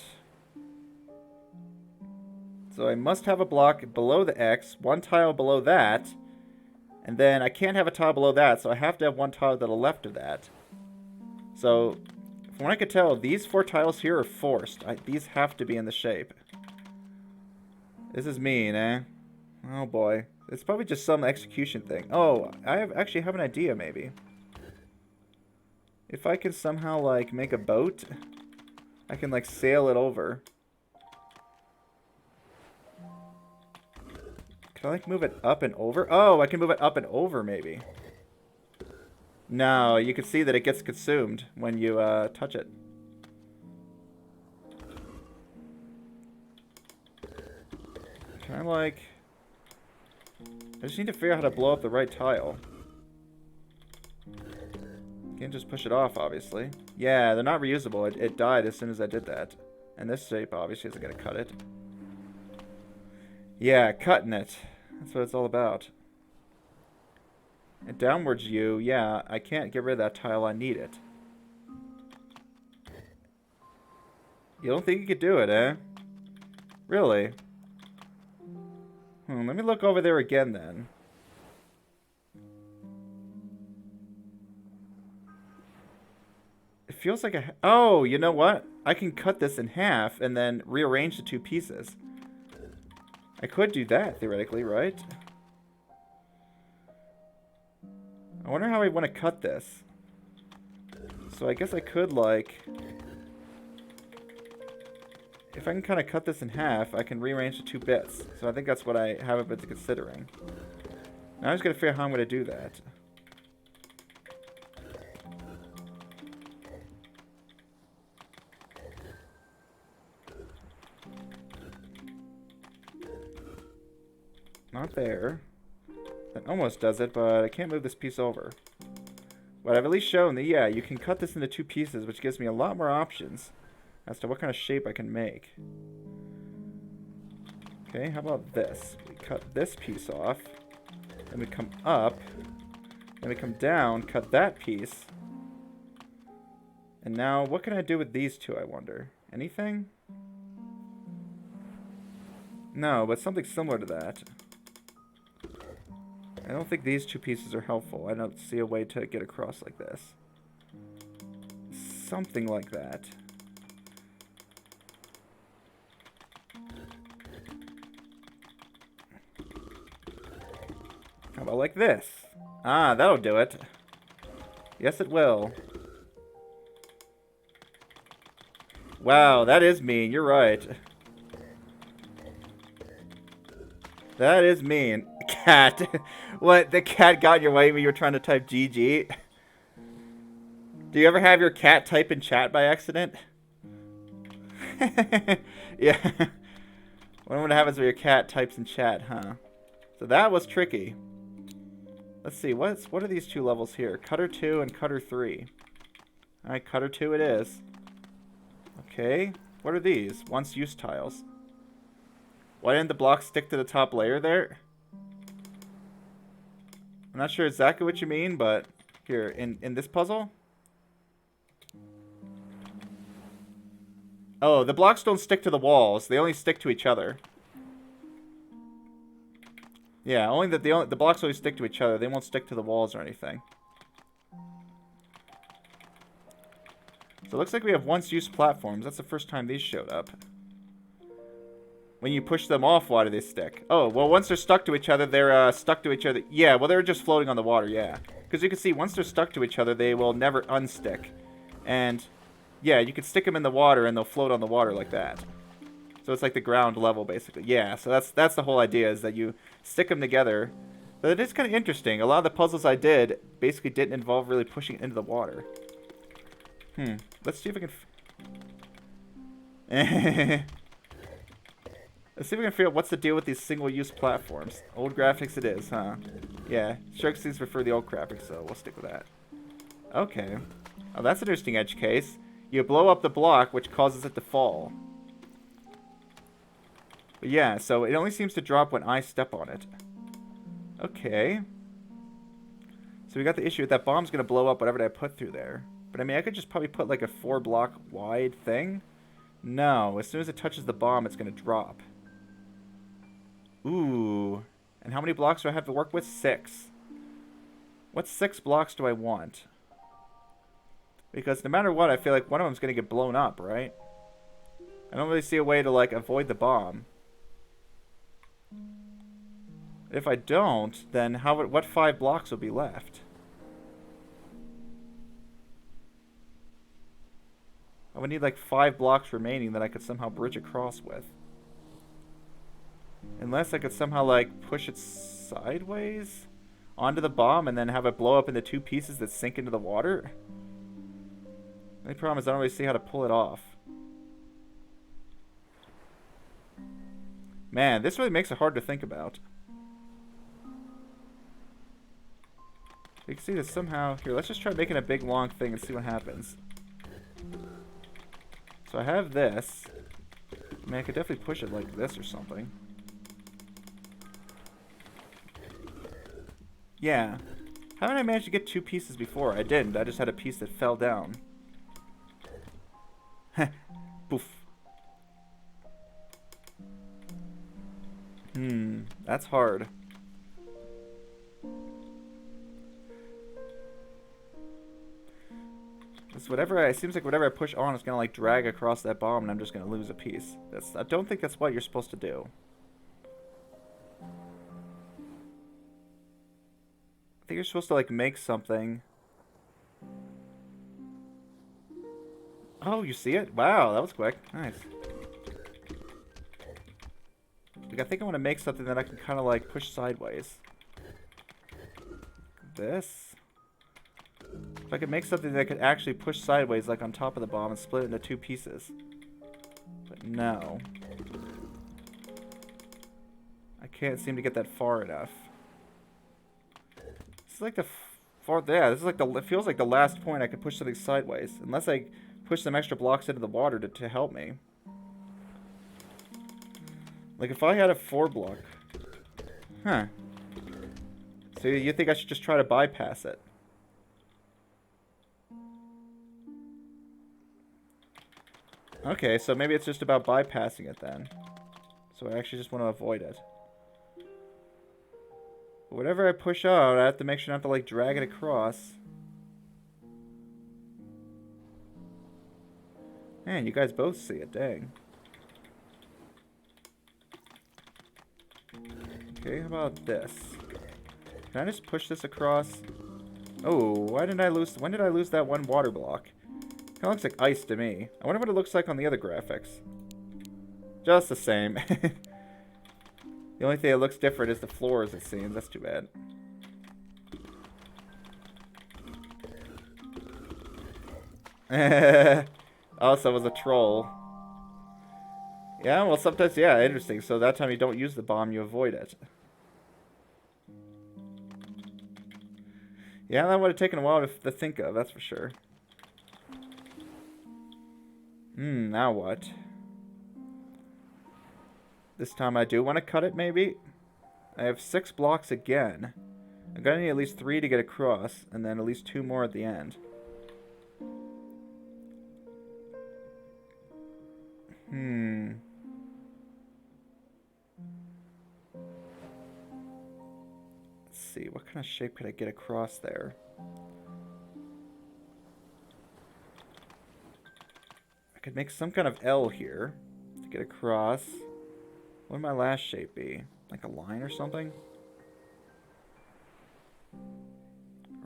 So I must have a block below the X, 1 tile below that, and then I can't have a tile below that, so I have to have 1 tile to the left of that. So, from what I could tell, these 4 tiles here are forced. These have to be in the shape. This is mean, eh? Oh boy. It's probably just some execution thing. Oh, I actually have an idea, maybe. If I can somehow, like, make a boat, I can, like, sail it over. Can I, like, move it up and over? Oh, I can move it up and over, maybe. No, you can see that it gets consumed when you, touch it. Can I, like... I just need to figure out how to blow up the right tile. Can't just push it off, obviously. Yeah, they're not reusable. It died as soon as I did that. And this shape obviously isn't going to cut it. Yeah, cutting it. That's what it's all about. And downwards U, yeah, I can't get rid of that tile. I need it. You don't think you could do it, eh? Really? Let me look over there again, then. It feels like a... Oh, you know what? I can cut this in half and then rearrange the 2 pieces. I could do that, theoretically, right? I wonder how I want to cut this. So I guess I could, like... If I can kind of cut this in half, I can rearrange the 2 bits. So I think that's what I have been considering. Now I'm just going to figure out how I'm going to do that. Not there. That almost does it, but I can't move this piece over. But I've at least shown that, yeah, you can cut this into 2 pieces, which gives me a lot more options as to what kind of shape I can make. Okay, how about this? We cut this piece off, then we come up, then we come down, cut that piece. And now, what can I do with these two, I wonder? Anything? No, but something similar to that. I don't think these 2 pieces are helpful. I don't see a way to get across like this. Something like that. How about like this? Ah, that'll do it. Yes, it will. Wow, that is mean. You're right. That is mean. Cat. What? The cat got in your way when you were trying to type GG? Do you ever have your cat type in chat by accident? Yeah. Wonder what happens when your cat types in chat, huh? So that was tricky. Let's see. What are these 2 levels here? Cutter 2 and Cutter 3. Alright, Cutter 2 it is. Okay. What are these? Once use tiles. Why didn't the block stick to the top layer there? I'm not sure exactly what you mean, but here, in this puzzle? Oh, the blocks don't stick to the walls. They only stick to each other. Yeah, only that the blocks only stick to each other. They won't stick to the walls or anything. So it looks like we have once-use platforms. That's the first time these showed up. When you push them off, why do they stick? Oh, well, once they're stuck to each other, they're stuck to each other. Yeah, well, they're just floating on the water, yeah. Because you can see, once they're stuck to each other, they will never unstick. And, yeah, you can stick them in the water, and they'll float on the water like that. So it's like the ground level, basically. Yeah, so that's the whole idea, is that you stick them together. But it is kind of interesting. A lot of the puzzles I did basically didn't involve really pushing it into the water. Let's see if I can... Let's see if we can figure out what's the deal with these single-use platforms. Old graphics it is, huh? Yeah, Sharksies prefer the old graphics, so we'll stick with that. Okay. Oh, that's an interesting edge case. You blow up the block, which causes it to fall. But yeah, so it only seems to drop when I step on it. Okay. So we got the issue with that bomb's going to blow up whatever I put through there. But I mean, I could just probably put like a 4-block wide thing. No, as soon as it touches the bomb, it's going to drop. Ooh. And how many blocks do I have to work with? 6. What 6 blocks do I want? Because no matter what, I feel like one of them's going to get blown up, right? I don't really see a way to, like, avoid the bomb. If I don't, then what 5 blocks will be left? I would need like 5 blocks remaining that I could somehow bridge across with. Unless I could somehow like push it sideways onto the bomb and then have it blow up into 2 pieces that sink into the water. The only problem is I don't really see how to pull it off. Man, this really makes it hard to think about. You can see this somehow. Here, let's just try making a big long thing and see what happens. So I have this. I mean, I could definitely push it like this or something. Yeah. How did I manage to get 2 pieces before? I didn't. I just had a piece that fell down. Poof. That's hard. It seems like whatever I push on is gonna like drag across that bomb, and I'm just gonna lose a piece. I don't think that's what you're supposed to do. I think you're supposed to like make something. Oh, you see it? Wow, that was quick. Nice. Like, I think I want to make something that I can kind of like push sideways. This. If I could make something that could actually push sideways like on top of the bomb and split it into 2 pieces. But no. I can't seem to get that far enough. It's like the far... Yeah, this is like the... It feels like the last point I could push something sideways. Unless I push some extra blocks into the water to help me. Like, if I had a 4-block... Huh. So you think I should just try to bypass it? Okay, so maybe it's just about bypassing it then. So I actually just want to avoid it. But whatever I push out, I have to make sure not to, like, drag it across. Man, you guys both see it, dang. Okay, how about this? Can I just push this across? Oh, why didn't I lose... When did I lose that one water block? Kind of looks like ice to me. I wonder what it looks like on the other graphics. Just the same. The only thing that looks different is the floors, it seems. That's too bad. Also, it was a troll. Yeah, well, sometimes, yeah, interesting. So that time you don't use the bomb, you avoid it. Yeah, that would have taken a while to think of, that's for sure. Now what? This time I do want to cut it, maybe? I have 6 blocks again. I'm gonna need at least 3 to get across, and then at least 2 more at the end. Let's see, what kind of shape could I get across there? I could make some kind of L here to get across. What would my last shape be? Like a line or something?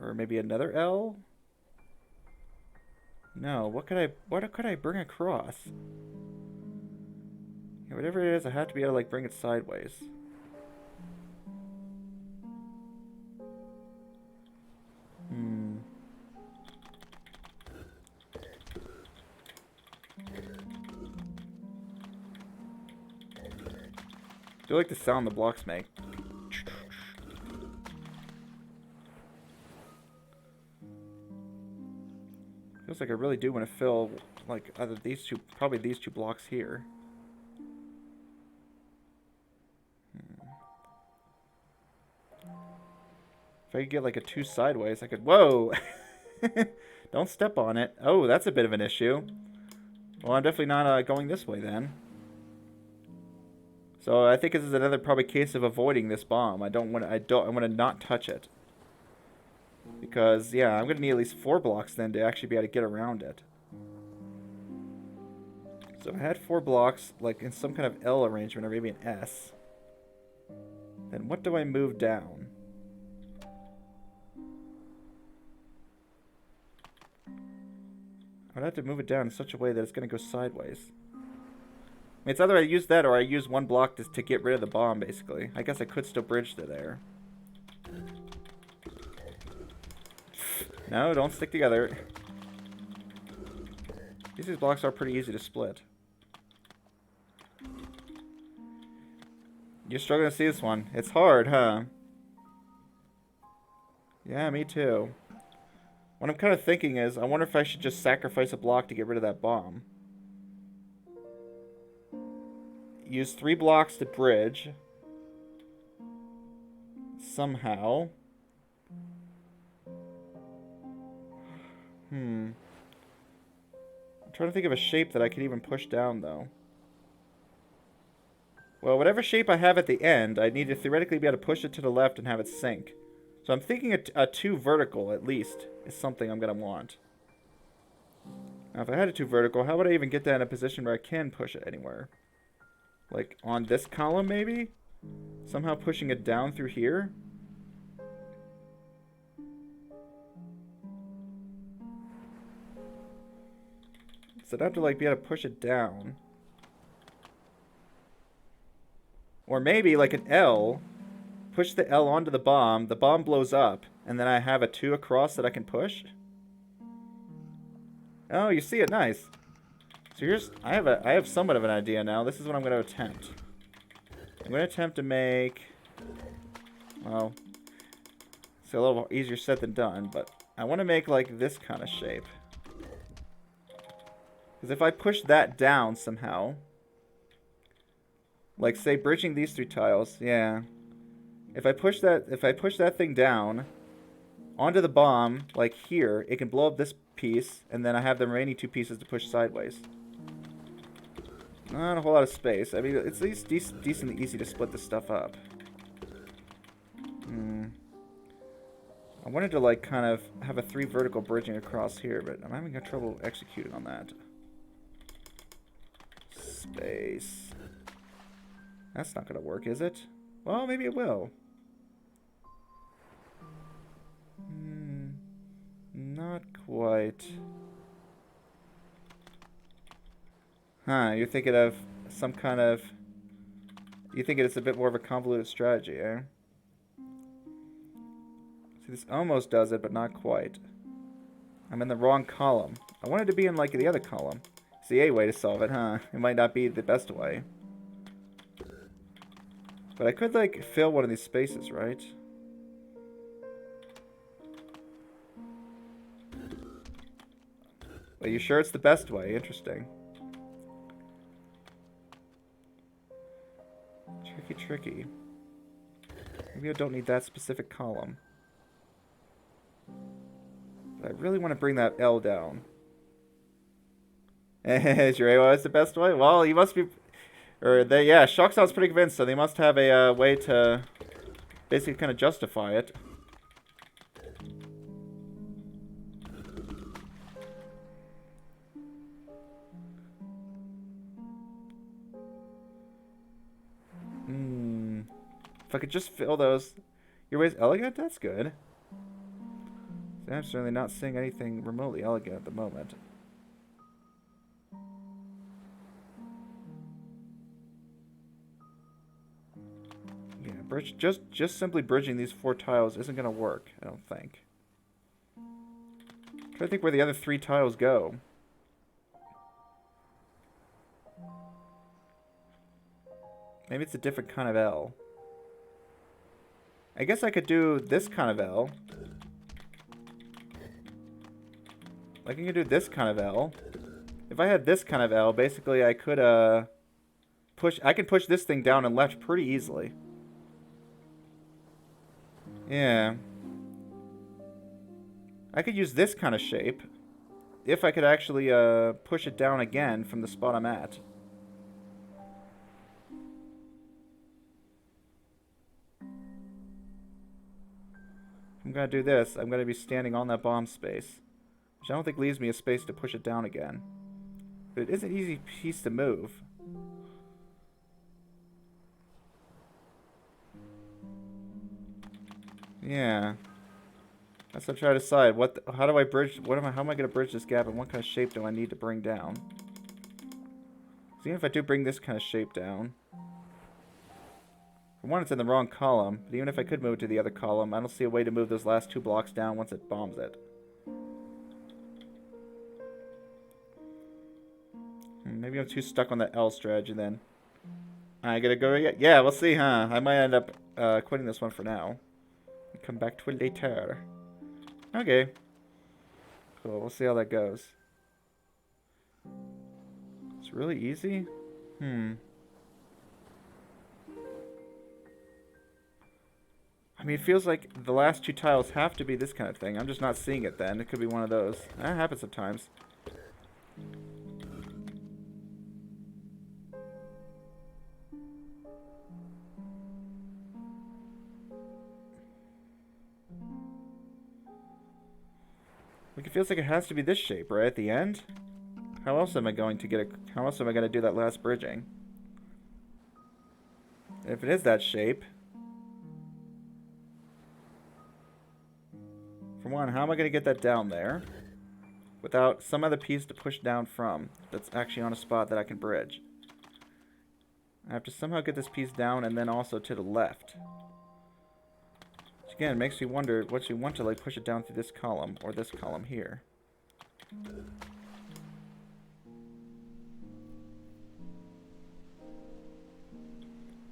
Or maybe another L? No, what could I bring across? Yeah, whatever it is, I have to be able to, like, bring it sideways. I do like the sound the blocks make. Feels like I really do want to fill, like, either these two, probably these 2 blocks here. If I could get, like, a 2 sideways, I could... Whoa! Don't step on it. Oh, that's a bit of an issue. Well, I'm definitely not going this way, then. So I think this is another probably case of avoiding this bomb. I want to not touch it. Because, yeah, I'm going to need at least 4 blocks then to actually be able to get around it. So if I had 4 blocks, like in some kind of L arrangement or maybe an S, then what do I move down? I would have to move it down in such a way that it's going to go sideways. I mean, it's either I use that or I use 1 block to get rid of the bomb, basically. I guess I could still bridge to there. No, don't stick together. These blocks are pretty easy to split. You're struggling to see this one. It's hard, huh? Yeah, me too. What I'm kind of thinking is, I wonder if I should just sacrifice a block to get rid of that bomb. Use 3 blocks to bridge. Somehow. I'm trying to think of a shape that I could even push down, though. Well, whatever shape I have at the end, I need to theoretically be able to push it to the left and have it sink. So I'm thinking a 2 vertical, at least, is something I'm going to want. Now, if I had a 2 vertical, how would I even get that in a position where I can push it anywhere? Like, on this column, maybe? Somehow pushing it down through here? So I'd have to, like, be able to push it down. Or maybe, like, an L. Push the L onto the bomb blows up, and then I have a 2 across that I can push? Oh, you see it, nice. So here's, I have somewhat of an idea now. This is what I'm going to attempt. I'm going to attempt to make, well, it's a little easier said than done, but I want to make like this kind of shape. Because if I push that down somehow, like say bridging these 3 tiles, yeah. If I push that thing down onto the bomb, like here, it can blow up this piece, and then I have the remaining 2 pieces to push sideways. Not a whole lot of space. I mean, it's at least decently easy to split this stuff up. I wanted to like kind of have a 3 vertical bridging across here, but I'm having trouble executing on that. Space. That's not gonna work, is it? Well, maybe it will. Not quite. Huh, you're thinking of some kind of... You think it's a bit more of a convoluted strategy, eh? See, this almost does it, but not quite. I'm in the wrong column. I wanted to be in, like, the other column. It's the A way to solve it, huh? It might not be the best way. But I could, like, fill one of these spaces, right? Are you sure it's the best way? Interesting. Tricky. Maybe I don't need that specific column. But I really want to bring that L down. Is your AOS the best way? Well, you must be... Or they, yeah, Shock sounds pretty convinced, so they must have a way to basically kind of justify it. If I could just fill those... Your way's elegant? That's good. See, I'm certainly not seeing anything remotely elegant at the moment. Yeah, just simply bridging these 4 tiles isn't going to work, I don't think. I'm trying to think where the other 3 tiles go. Maybe it's a different kind of L. I guess I could do this kind of L. Like I could do this kind of L. If I had this kind of L, basically I could push. I could push this thing down and left pretty easily. Yeah. I could use this kind of shape if I could actually push it down again from the spot I'm at. I'm going to do this. I'm going to be standing on that bomb space, which I don't think leaves me a space to push it down again. But it is an easy piece to move. Yeah. That's what I'm trying to decide. How do I bridge? How am I going to bridge this gap, and what kind of shape do I need to bring down? So even if I do bring this kind of shape down, for one, it's in the wrong column, but even if I could move it to the other column, I don't see a way to move those last 2 blocks down once it bombs it. Maybe I'm too stuck on that L strategy then. I gotta go yet? Yeah, we'll see, huh? I might end up quitting this one for now. And come back to it later. Okay. Cool, we'll see how that goes. It's really easy? I mean, it feels like the last 2 tiles have to be this kind of thing. I'm just not seeing it then. It could be one of those. That happens sometimes. Like, it feels like it has to be this shape, right? At the end? How else am I going to get a... How else am I going to do that last bridging? If it is that shape... For one, how am I going to get that down there without some other piece to push down from that's actually on a spot that I can bridge? I have to somehow get this piece down and then also to the left. Which again makes me wonder what you want to like push it down through this column or this column here.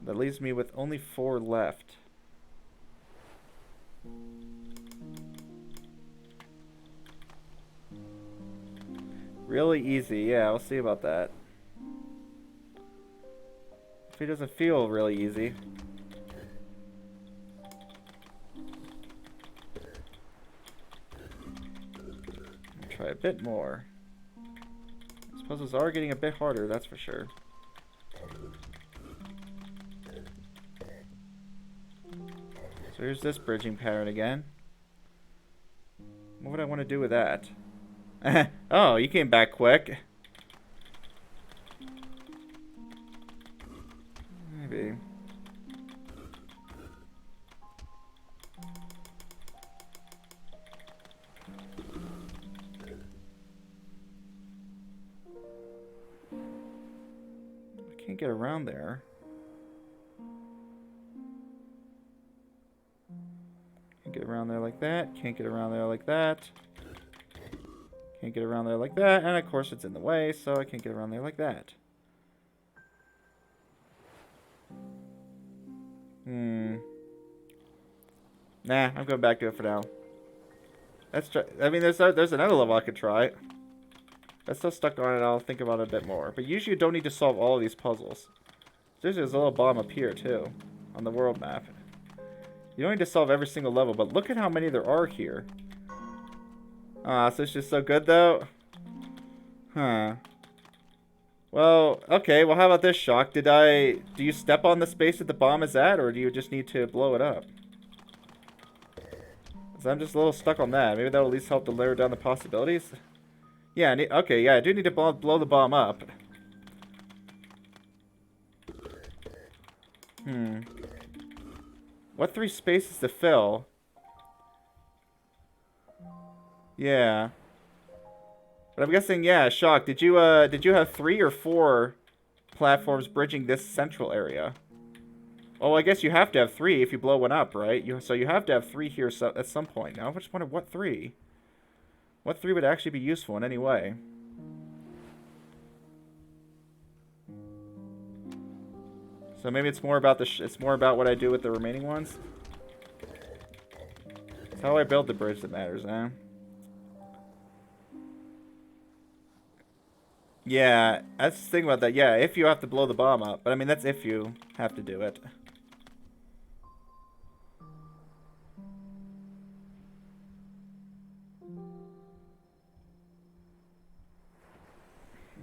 That leaves me with only 4 left. Really easy, yeah, we'll see about that. If it doesn't feel really easy. Try a bit more. These puzzles are getting a bit harder, that's for sure. So here's this bridging pattern again. What would I want to do with that? Oh, you came back quick. Maybe. I can't get around there. Can't get around there like that. Can't get around there like that. Can't get around there like that. And of course it's in the way, so I can't get around there like that. Nah, I'm going back to it for now. Let's try. I mean, there's another level I could try. I'm still stuck on it. I'll think about it a bit more. But usually you don't need to solve all of these puzzles. There's a little bomb up here, too. On the world map. You don't need to solve every single level, but look at how many there are here. Ah, so it's just so good, though? Huh. Well, okay. Well, how about this, Shock? Do you step on the space that the bomb is at, or do you just need to blow it up? So I'm just a little stuck on that. Maybe that'll at least help to lower down the possibilities. Yeah, okay, yeah, I do need to blow the bomb up. What 3 spaces to fill? Yeah. But I'm guessing, yeah, Shock, did you have 3 or 4 platforms bridging this central area? Oh, I guess you have to have 3 if you blow one up, right? So you have to have 3 here at some point. Now, I just wonder what 3? What 3 would actually be useful in any way? So maybe it's more about it's more about what I do with the remaining ones. It's how I build the bridge that matters, eh? Yeah, that's the thing about that. Yeah, if you have to blow the bomb up, but I mean that's if you have to do it.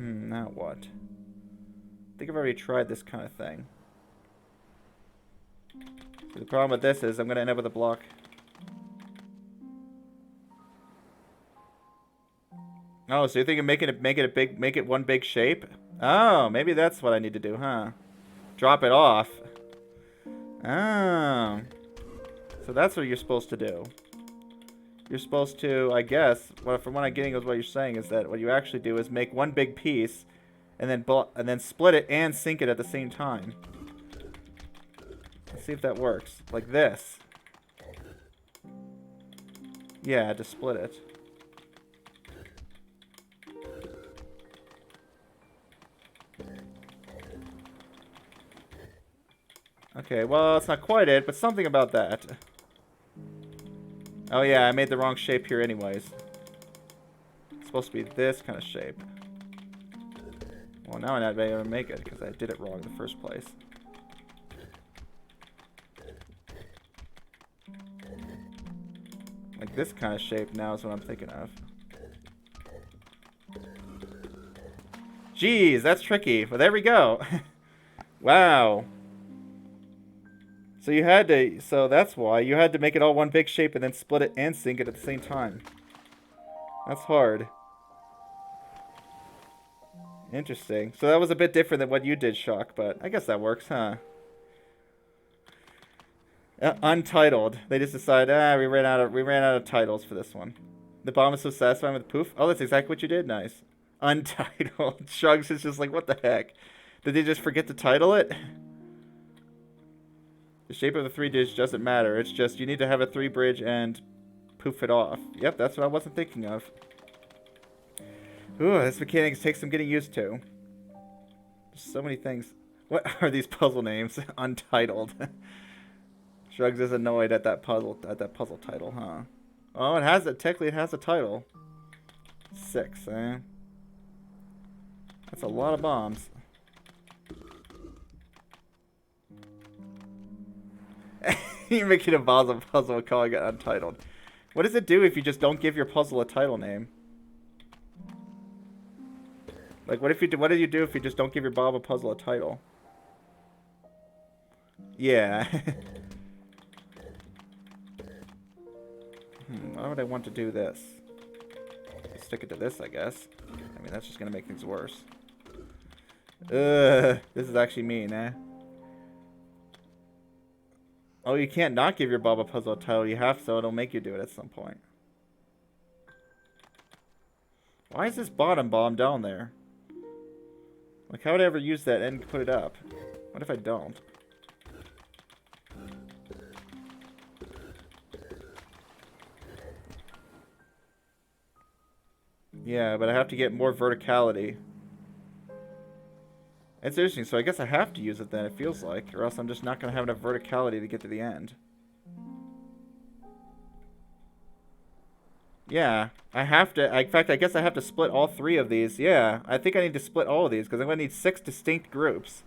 Now what? I think I've already tried this kind of thing. So the problem with this is I'm going to end up with a block. Oh, so you're thinking make it one big shape? Oh, maybe that's what I need to do, huh? Drop it off. Oh. So that's what you're supposed to do. You're supposed to, I guess, from what I'm getting is what you're saying is that what you actually do is make one big piece and then split it and sink it at the same time. Let's see if that works. Like this. Yeah, to split it. Okay, well, it's not quite it, but something about that. Oh yeah, I made the wrong shape here anyways. It's supposed to be this kind of shape. Well, now I'm not able to make it because I did it wrong in the first place. Like this kind of shape now is what I'm thinking of. Jeez, that's tricky, but there we go. Wow. So that's why you had to make it all one big shape and then split it and sink it at the same time. That's hard. Interesting. So that was a bit different than what you did, Shock, but I guess that works, huh? Untitled. They just decided, we ran out of titles for this one. The bomb is so satisfying with poof. Oh, that's exactly what you did. Nice. Untitled. Shrugs is just like, what the heck? Did they just forget to title it? The shape of the 3 dish doesn't matter. It's just you need to have a 3 bridge and poof it off. Yep, that's what I wasn't thinking of. Ooh, this mechanic takes some getting used to. There's so many things. What are these puzzle names? Untitled. Shrugs is annoyed at that puzzle title, huh? Oh, it has it. Technically, it has a title. 6, eh? That's a lot of bombs. You're making a puzzle calling it untitled. What does it do if you just don't give your puzzle a title name? Like, what do you do if you just don't give your Bob a puzzle a title? Yeah. Why would I want to do this? Stick it to this, I guess. I mean, that's just gonna make things worse. Ugh, this is actually mean, eh? Oh, you can't not give your Bob a puzzle a title. You have to, it'll make you do it at some point. Why is this bottom bomb down there? Like, how would I ever use that and put it up? What if I don't? Yeah, but I have to get more verticality. It's interesting, so I guess I have to use it then, it feels like, or else I'm just not going to have enough verticality to get to the end. Yeah, I have to, in fact, I guess I have to split all 3 of these. Yeah, I think I need to split all of these, because I'm going to need 6 distinct groups.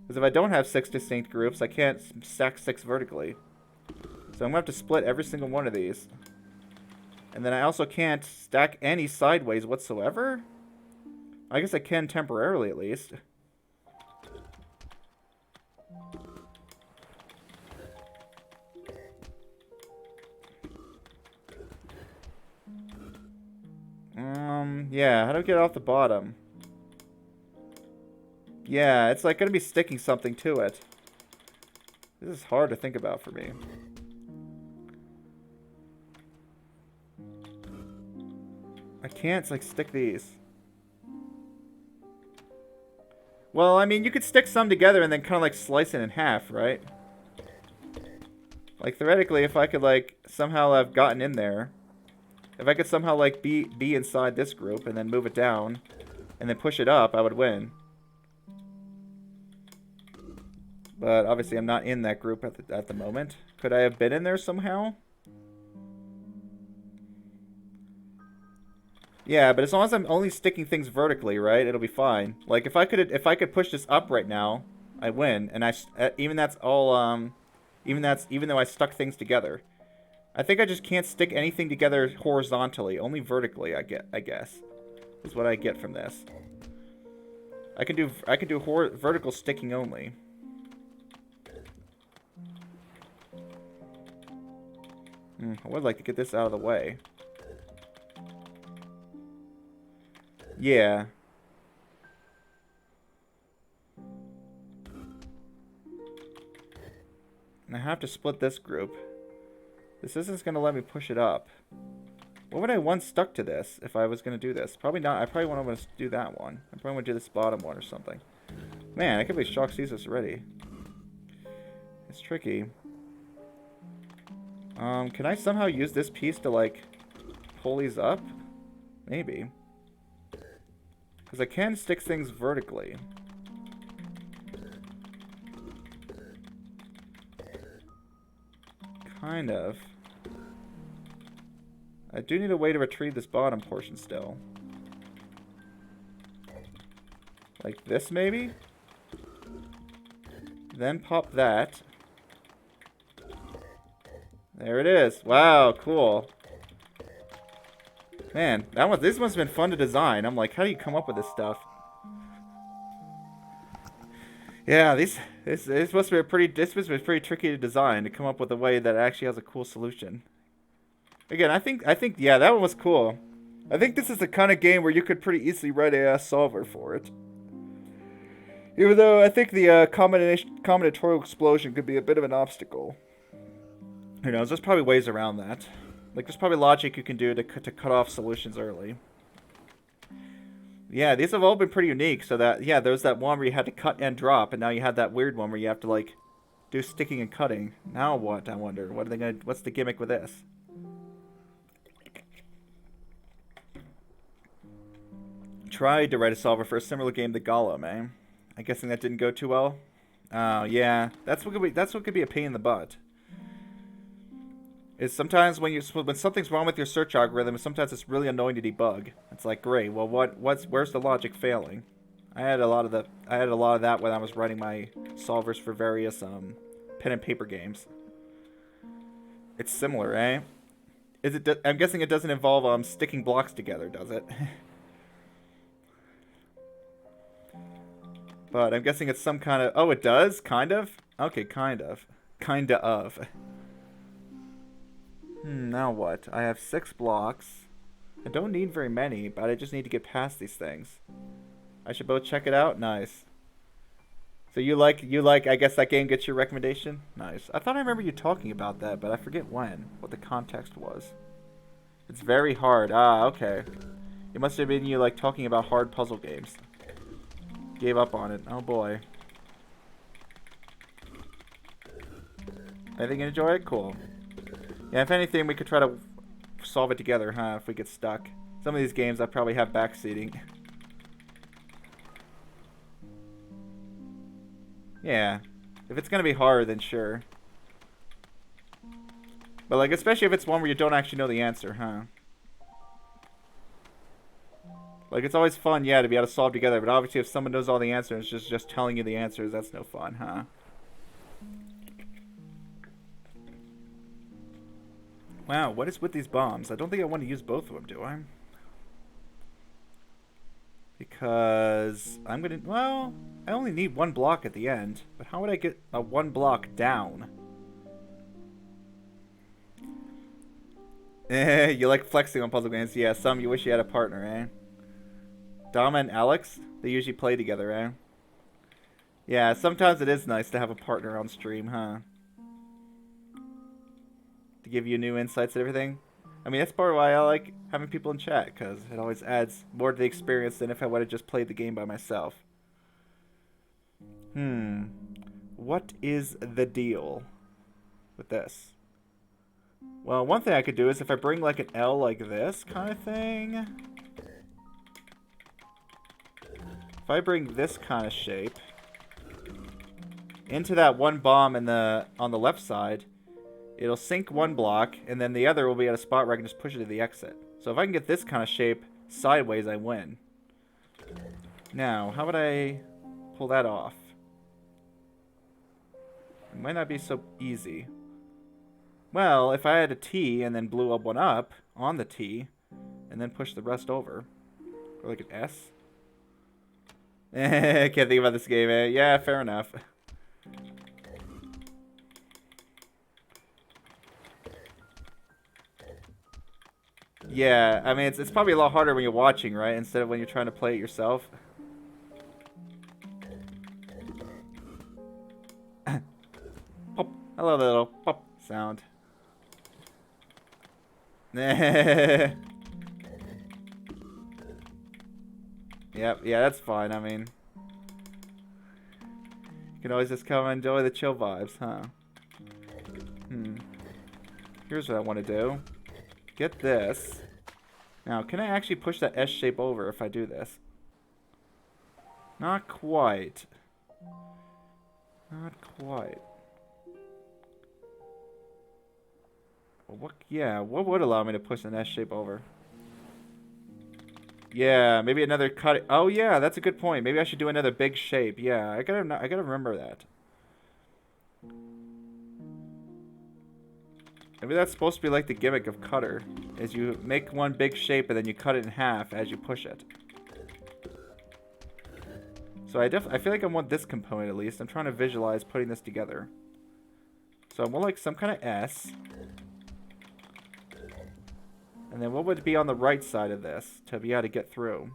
Because if I don't have 6 distinct groups, I can't stack 6 vertically. So I'm going to have to split every single one of these. And then I also can't stack any sideways whatsoever? I guess I can temporarily, at least. Yeah, how do I get off the bottom? Yeah, it's like gonna be sticking something to it. This is hard to think about for me. I can't, like, stick these. Well, I mean, you could stick some together and then kind of, like, slice it in half, right? Like, theoretically, if I could, like, somehow have gotten in there... If I could somehow, like, be inside this group and then move it down and then push it up, I would win. But obviously I'm not in that group at the moment. Could I have been in there somehow? Yeah, but as long as I'm only sticking things vertically, right? It'll be fine. Like, if I could push this up right now, I win. And even that's all even though I stuck things together. I think I just can't stick anything together horizontally, only vertically, I guess. Is what I get from this. I can do vertical sticking only. I would like to get this out of the way. Yeah. And I have to split this group. This isn't going to let me push it up. What would I want stuck to this if I was going to do this? Probably not. I probably want to do that one. I probably want to do this bottom one or something. Man, I could be shocked sees this already. It's tricky. Can I somehow use this piece to, like, pull these up? Maybe. Because I can stick things vertically. Kind of. I do need a way to retrieve this bottom portion still. Like this, maybe? Then pop that. There it is. Wow, cool. Man, this must have been fun to design. I'm like, how do you come up with this stuff? Yeah, this must be pretty tricky to design, to come up with a way that actually has a cool solution. Again, I think yeah, that one was cool. I think this is the kind of game where you could pretty easily write a solver for it. Even though I think the combinatorial explosion could be a bit of an obstacle. Who knows? There's probably ways around that. Like, there's probably logic you can do to cut off solutions early. Yeah, these have all been pretty unique. So that, yeah, there's that one where you had to cut and drop, and now you have that weird one where you have to, like, do sticking and cutting. Now what, I wonder? What's the gimmick with this? Tried to write a solver for a similar game to Gollum, eh? I'm guessing that didn't go too well. Oh, yeah. That's what could be a pain in the butt. Is sometimes when something's wrong with your search algorithm, sometimes it's really annoying to debug. It's like, great, well where's the logic failing? I had a lot of that when I was writing my solvers for various pen and paper games. It's similar, eh? I'm guessing it doesn't involve sticking blocks together, does it? But I'm guessing it's some kind of... Oh, it does? Kind of? Okay, kind of. Kinda of. Now what? I have 6 blocks. I don't need very many, but I just need to get past these things. I should both check it out? Nice. So you like, I guess that game gets your recommendation? Nice. I thought I remember you talking about that, but I forget when. What the context was. It's very hard. Ah, okay. It must have been you, like, talking about hard puzzle games. Gave up on it. Oh, boy. I think you enjoy it? Cool. Yeah, if anything, we could try to solve it together, huh, if we get stuck. Some of these games I probably have backseating. Yeah. If it's gonna be hard, then sure. But, like, especially if it's one where you don't actually know the answer, huh? Like, it's always fun, yeah, to be able to solve together, but obviously if someone knows all the answers, just telling you the answers, that's no fun, huh? Wow, what is with these bombs? I don't think I want to use both of them, do I? Because I'm gonna... Well, I only need 1 block at the end. But how would I get a 1 block down? You like flexing on puzzle games? Yeah, some you wish you had a partner, eh? Dama and Alex? They usually play together, eh? Yeah, sometimes it is nice to have a partner on stream, huh? To give you new insights and everything. I mean, that's part of why I like having people in chat, because it always adds more to the experience than if I would have just played the game by myself. What is the deal with this? Well, one thing I could do is if I bring like an L like this kind of thing. If I bring this kind of shape into that 1 bomb on the left side, it'll sink 1 block, and then the other will be at a spot where I can just push it to the exit. So if I can get this kind of shape sideways, I win. Now, how would I pull that off? It might not be so easy. Well, if I had a T and then blew up 1 up on the T, and then push the rest over. Or like an S. I can't think about this game, eh? Yeah, fair enough. Yeah, I mean, it's probably a lot harder when you're watching, right? Instead of when you're trying to play it yourself. Pop. Hello, little pop sound. Yep, yeah, that's fine. I mean, you can always just come and enjoy the chill vibes, huh? Here's what I want to do. Get this. Now, can I actually push that S shape over if I do this? Not quite. Not quite. Well, what would allow me to push an S shape over? Yeah, maybe another cut. Oh yeah, that's a good point. Maybe I should do another big shape. Yeah, I gotta remember that. Maybe that's supposed to be like the gimmick of Cutter, is you make 1 big shape and then you cut it in half as you push it. So I feel like I want this component at least. I'm trying to visualize putting this together. So I want like some kind of S. And then what would be on the right side of this to be able to get through?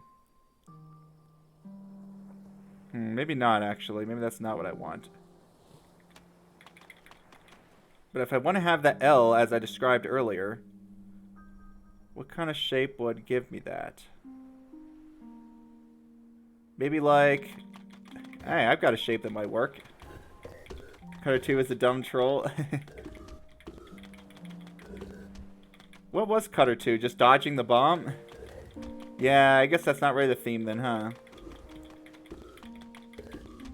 Maybe not actually. Maybe that's not what I want. But if I want to have that L as I described earlier, what kind of shape would give me that? Maybe like... Hey, I've got a shape that might work. Cutter 2 is a dumb troll. What was Cutter 2? Just dodging the bomb? Yeah, I guess that's not really the theme then, huh?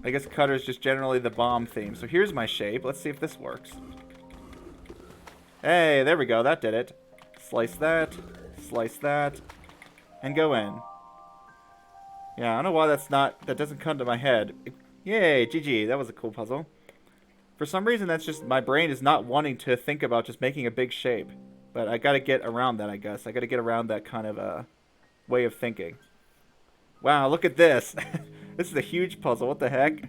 I guess cutter is just generally the bomb theme. So here's my shape. Let's see if this works. Hey, there we go. That did it. Slice that, and go in. Yeah, I don't know why that doesn't come to my head. Yay, GG. That was a cool puzzle. For some reason, that's just, my brain is not wanting to think about just making a big shape. But I gotta get around that, I guess. I gotta get around that kind of way of thinking. Wow, look at this. This is a huge puzzle. What the heck?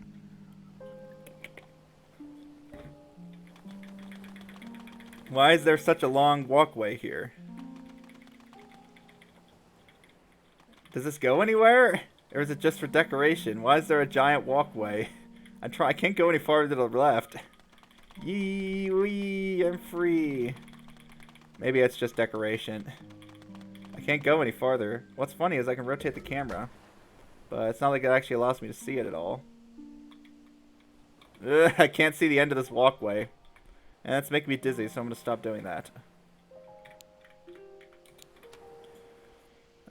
Why is there such a long walkway here? Does this go anywhere? Or is it just for decoration? Why is there a giant walkway? I can't go any farther to the left. Yee wee, I'm free. Maybe it's just decoration. I can't go any farther. What's funny is I can rotate the camera, but it's not like it actually allows me to see it at all. Ugh, I can't see the end of this walkway. And that's making me dizzy, so I'm going to stop doing that.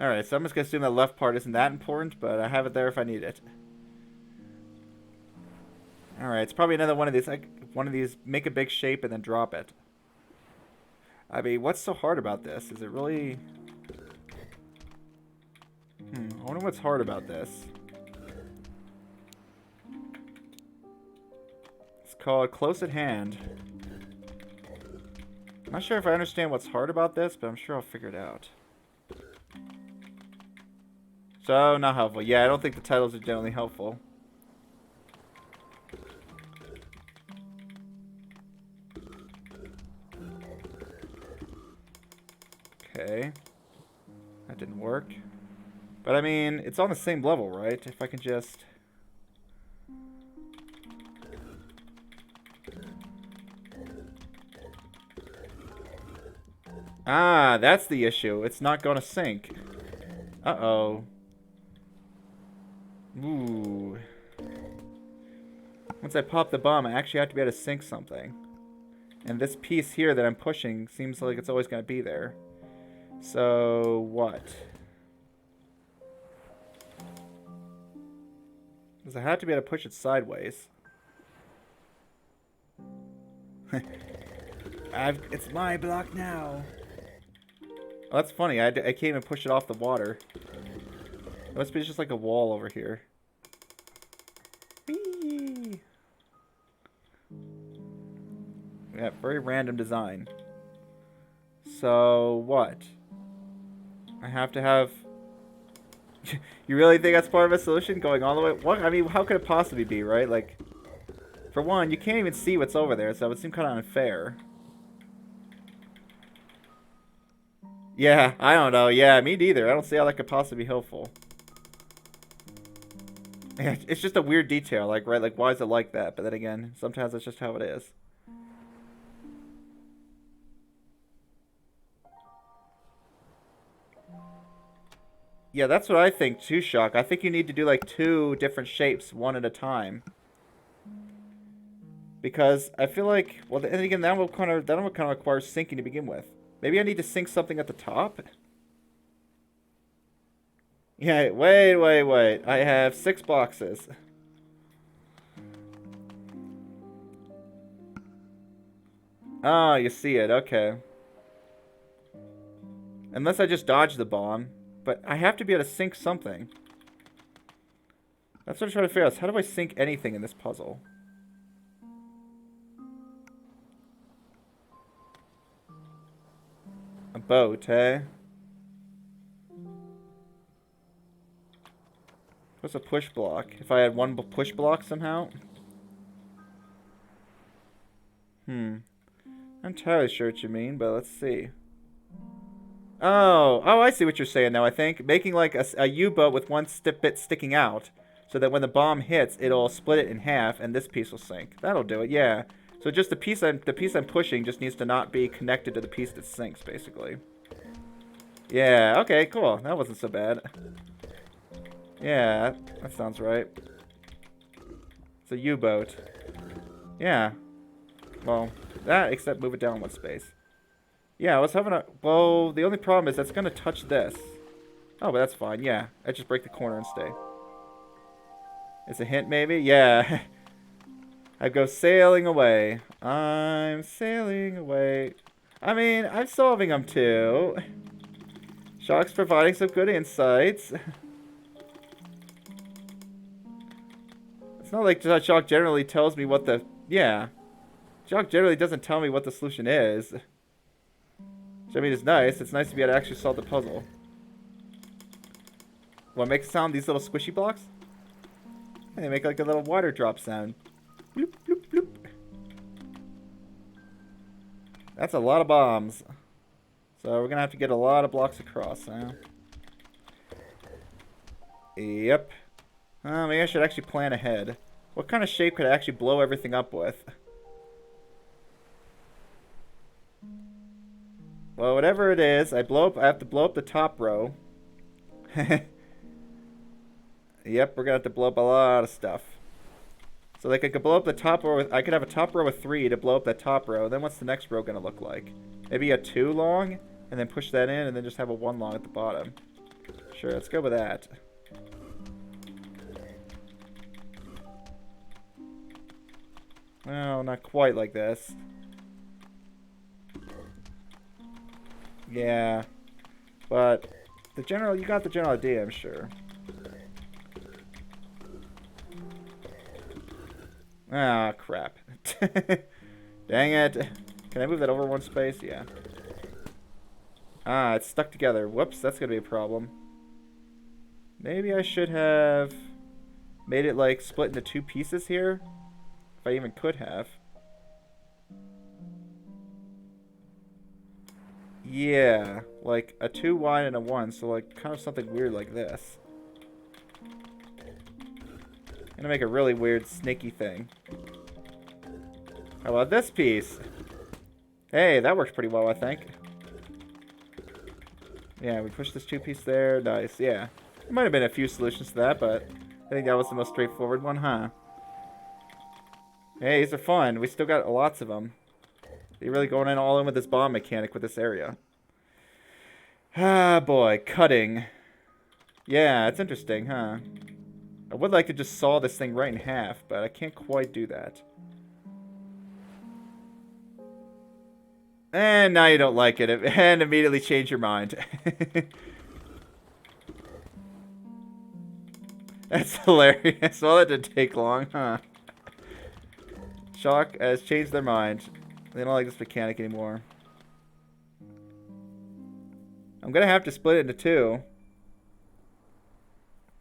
Alright, so I'm just going to assume that left part isn't that important, but I have it there if I need it. Alright, it's probably another one of these, like, make a big shape and then drop it. I mean, what's so hard about this? Is it really... I wonder what's hard about this. It's called Close at Hand. I'm not sure if I understand what's hard about this, but I'm sure I'll figure it out. So, not helpful. Yeah, I don't think the titles are generally helpful. Okay. That didn't work. But I mean, it's on the same level, right? If I can just... Ah, that's the issue. It's not gonna sink. Uh-oh. Ooh. Once I pop the bomb, I actually have to be able to sink something. And this piece here that I'm pushing seems like it's always gonna be there. So, what? Because I have to be able to push it sideways. It's my block now. Oh, that's funny. I can't even push it off the water. It must be just like a wall over here. Whee! Yeah, very random design. So, what? I have to have... You really think that's part of a solution? Going all the way... What? I mean, how could it possibly be, right? Like, for one, you can't even see what's over there, so it would seem kind of unfair. Yeah, I don't know. Yeah, me neither. I don't see how that could possibly be helpful. Yeah, it's just a weird detail, like, right? Like, why is it like that? But then again, sometimes that's just how it is. Yeah, that's what I think too, Shock. I think you need to do like 2 different shapes, one at a time. Because I feel like, well, then again, that will kind of require sinking to begin with. Maybe I need to sink something at the top? Yeah, wait. I have 6 boxes. Ah, you see it, okay. Unless I just dodge the bomb. But I have to be able to sink something. That's what I'm trying to figure out. How do I sink anything in this puzzle? A boat, eh? What's a push block? If I had 1 push block somehow? I'm not entirely sure what you mean, but let's see. Oh, I see what you're saying now, I think. Making like a U-boat with 1 bit sticking out, so that when the bomb hits, it'll split it in half, and this piece will sink. That'll do it, yeah. So just the piece I'm pushing just needs to not be connected to the piece that sinks, basically. Yeah, okay, cool. That wasn't so bad. Yeah, that sounds right. It's a U-boat. Yeah. Well, that, except move it down 1 space. Yeah, I was having a... Well, the only problem is that's going to touch this. Oh, but that's fine. Yeah, I just break the corner and stay. It's a hint, maybe? Yeah. I go sailing away. I'm sailing away. I mean, I'm solving them too. Shock's providing some good insights. It's not like Shock generally tells me what the... Yeah. Shock generally doesn't tell me what the solution is. Which, I mean, it's nice. It's nice to be able to actually solve the puzzle. What makes it sound? These little squishy blocks? They make like a little water drop sound. Bloop, bloop, bloop. That's a lot of bombs. So we're going to have to get a lot of blocks across, huh? Yep. Maybe I should actually plan ahead. What kind of shape could I actually blow everything up with? Well, whatever it is, I have to blow up the top row. Yep, we're going to have to blow up a lot of stuff. So like I could blow up the top row I could have a top row of 3 to blow up that top row. Then what's the next row going to look like? Maybe a 2 long, and then push that in, and then just have a 1 long at the bottom. Sure, let's go with that. Well, not quite like this. Yeah. But you got the general idea, I'm sure. Ah, crap. Dang it. Can I move that over 1 space? Yeah. Ah, it's stuck together. Whoops, that's going to be a problem. Maybe I should have made it, like, split into 2 pieces here. If I even could have. Yeah, like a 2 wide and a 1, so like kind of something weird like this. Gonna make a really weird snaky thing. How about this piece? Hey, that works pretty well, I think. Yeah, we push this 2 piece there. Nice, yeah. There might have been a few solutions to that, but I think that was the most straightforward one, huh? Hey, these are fun. We still got lots of them. You're really going in all in with this bomb mechanic with this area. Ah, boy. Cutting. Yeah, it's interesting, huh? I would like to just saw this thing right in half, but I can't quite do that. And now you don't like it, and immediately change your mind. That's hilarious. Well, that didn't take long, huh? Shock has changed their mind. They don't like this mechanic anymore. I'm gonna have to split it into 2.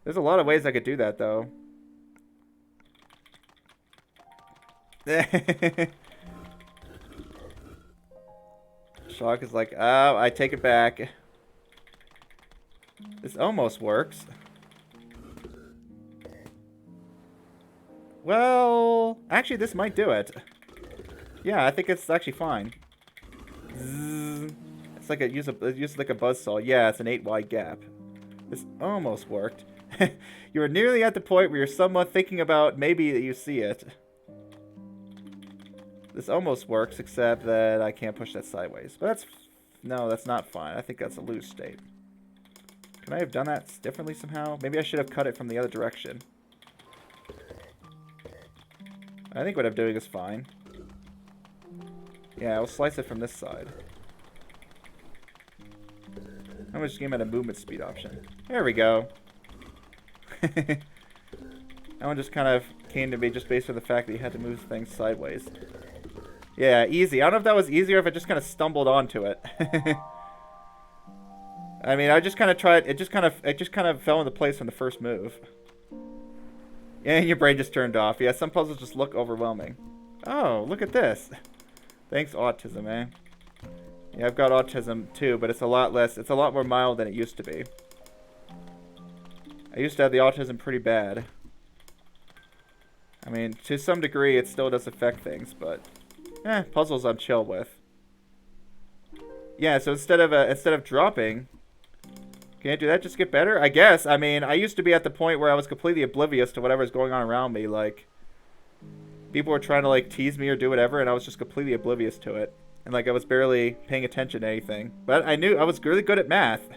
There's a lot of ways I could do that, though. Shock is like, oh, I take it back. This almost works. Well, actually, this might do it. Yeah, I think it's actually fine. Zzz. It's like it uses like a buzzsaw. Yeah, it's an 8 wide gap. This almost worked. You are nearly at the point where you're somewhat thinking about maybe that you see it. This almost works, except that I can't push that sideways. But that's... No, that's not fine. I think that's a loose state. Can I have done that differently somehow? Maybe I should have cut it from the other direction. I think what I'm doing is fine. Yeah, I'll slice it from this side. I'm just giving it a movement speed option. There we go. That one just kind of came to me just based on the fact that you had to move things sideways. Yeah, easy. I don't know if that was easier if I just kind of stumbled onto it. I mean, I just kind of tried. It just kind of fell into place from the first move. And your brain just turned off. Yeah, some puzzles just look overwhelming. Oh, look at this. Thanks, autism, eh? Yeah, I've got autism too, but it's a lot less. It's a lot more mild than it used to be. I used to have the autism pretty bad. I mean, to some degree, it still does affect things, but puzzles I'm chill with. Yeah, so instead of dropping, can I do that? Just get better? I guess. I mean, I used to be at the point where I was completely oblivious to whatever's going on around me. Like, people were trying to like tease me or do whatever, and I was just completely oblivious to it. And like I was barely paying attention to anything. But I knew I was really good at math.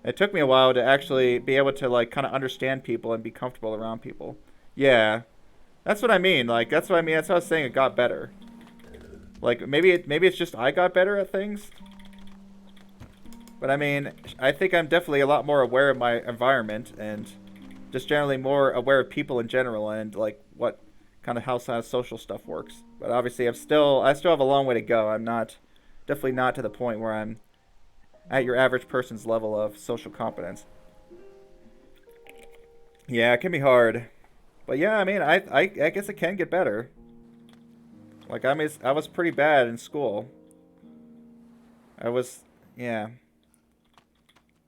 It took me a while to actually be able to like kind of understand people and be comfortable around people. Yeah. That's what I mean. Like, that's what I mean. That's what I was saying. It got better. Like, maybe it's just I got better at things. But I mean, I think I'm definitely a lot more aware of my environment and just generally more aware of people in general and like what kind of how social stuff works. But obviously, I still have a long way to go. I'm not definitely not to the point where I'm at your average person's level of social competence. Yeah, it can be hard. But yeah, I mean, I guess it can get better. Like I was pretty bad in school. I was yeah,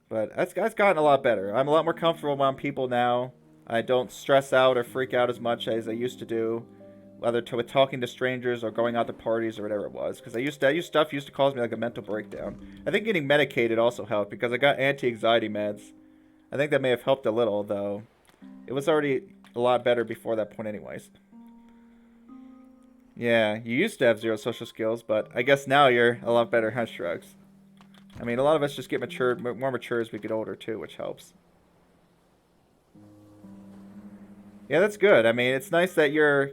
but it's gotten a lot better. I'm a lot more comfortable around people now. I don't stress out or freak out as much as I used to do, whether with talking to strangers or going out to parties or whatever it was. Because stuff used to cause me like a mental breakdown. I think getting medicated also helped because I got anti-anxiety meds. I think that may have helped a little, though. It was already a lot better before that point, anyways. Yeah, you used to have zero social skills, but I guess now you're a lot better, huh, Shrugs? I mean, a lot of us just get more mature as we get older too, which helps. Yeah, that's good. I mean, it's nice that you're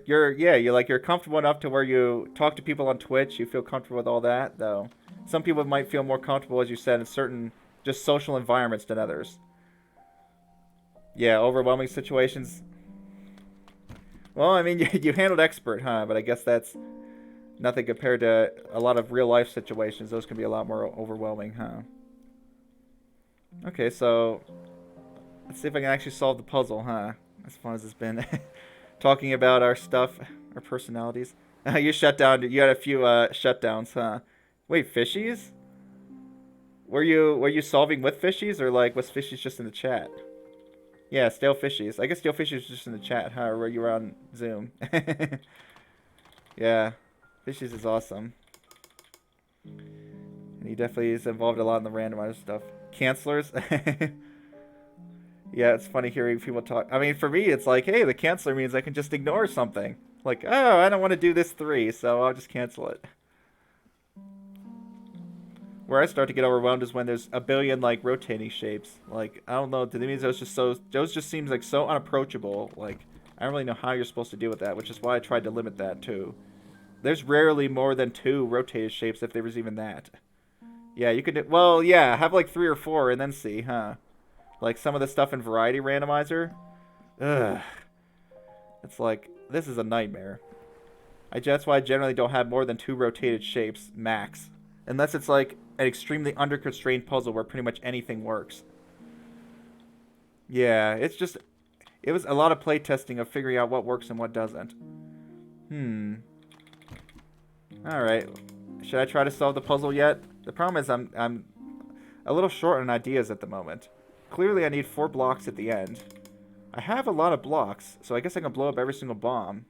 comfortable enough to where you talk to people on Twitch. You feel comfortable with all that, though. Some people might feel more comfortable, as you said, in certain just social environments than others. Yeah, overwhelming situations. Well, I mean, you handled expert, huh? But I guess that's nothing compared to a lot of real life situations. Those can be a lot more overwhelming, huh? Okay, so let's see if I can actually solve the puzzle, huh? As fun as it's been talking about our stuff, our personalities. You shut down. You had a few shutdowns, huh? Wait, fishies? Were you solving with fishies or like was fishies just in the chat? Yeah, stale fishies. I guess stale fishies was just in the chat, huh? Or you were on Zoom. Yeah, fishies is awesome. And he definitely is involved a lot in the randomizer stuff. Cancelers. Yeah, it's funny hearing people talk. I mean, for me, it's like, hey, the canceler means I can just ignore something. Like, oh, I don't want to do this 3, so I'll just cancel it. Where I start to get overwhelmed is when there's a billion like rotating shapes. Like, I don't know, to me those just seems like so unapproachable. Like, I don't really know how you're supposed to deal with that, which is why I tried to limit that too. There's rarely more than 2 rotated shapes if there was even that. Yeah, you could. Well, yeah, have like 3 or 4 and then see, huh? Like some of the stuff in Variety Randomizer. Ugh. It's like, this is a nightmare. That's why I generally don't have more than 2 rotated shapes, max. Unless it's like an extremely under-constrained puzzle where pretty much anything works. Yeah, it was a lot of playtesting of figuring out what works and what doesn't. Alright. Should I try to solve the puzzle yet? The problem is I'm a little short on ideas at the moment. Clearly I need 4 blocks at the end. I have a lot of blocks, so I guess I can blow up every single bomb.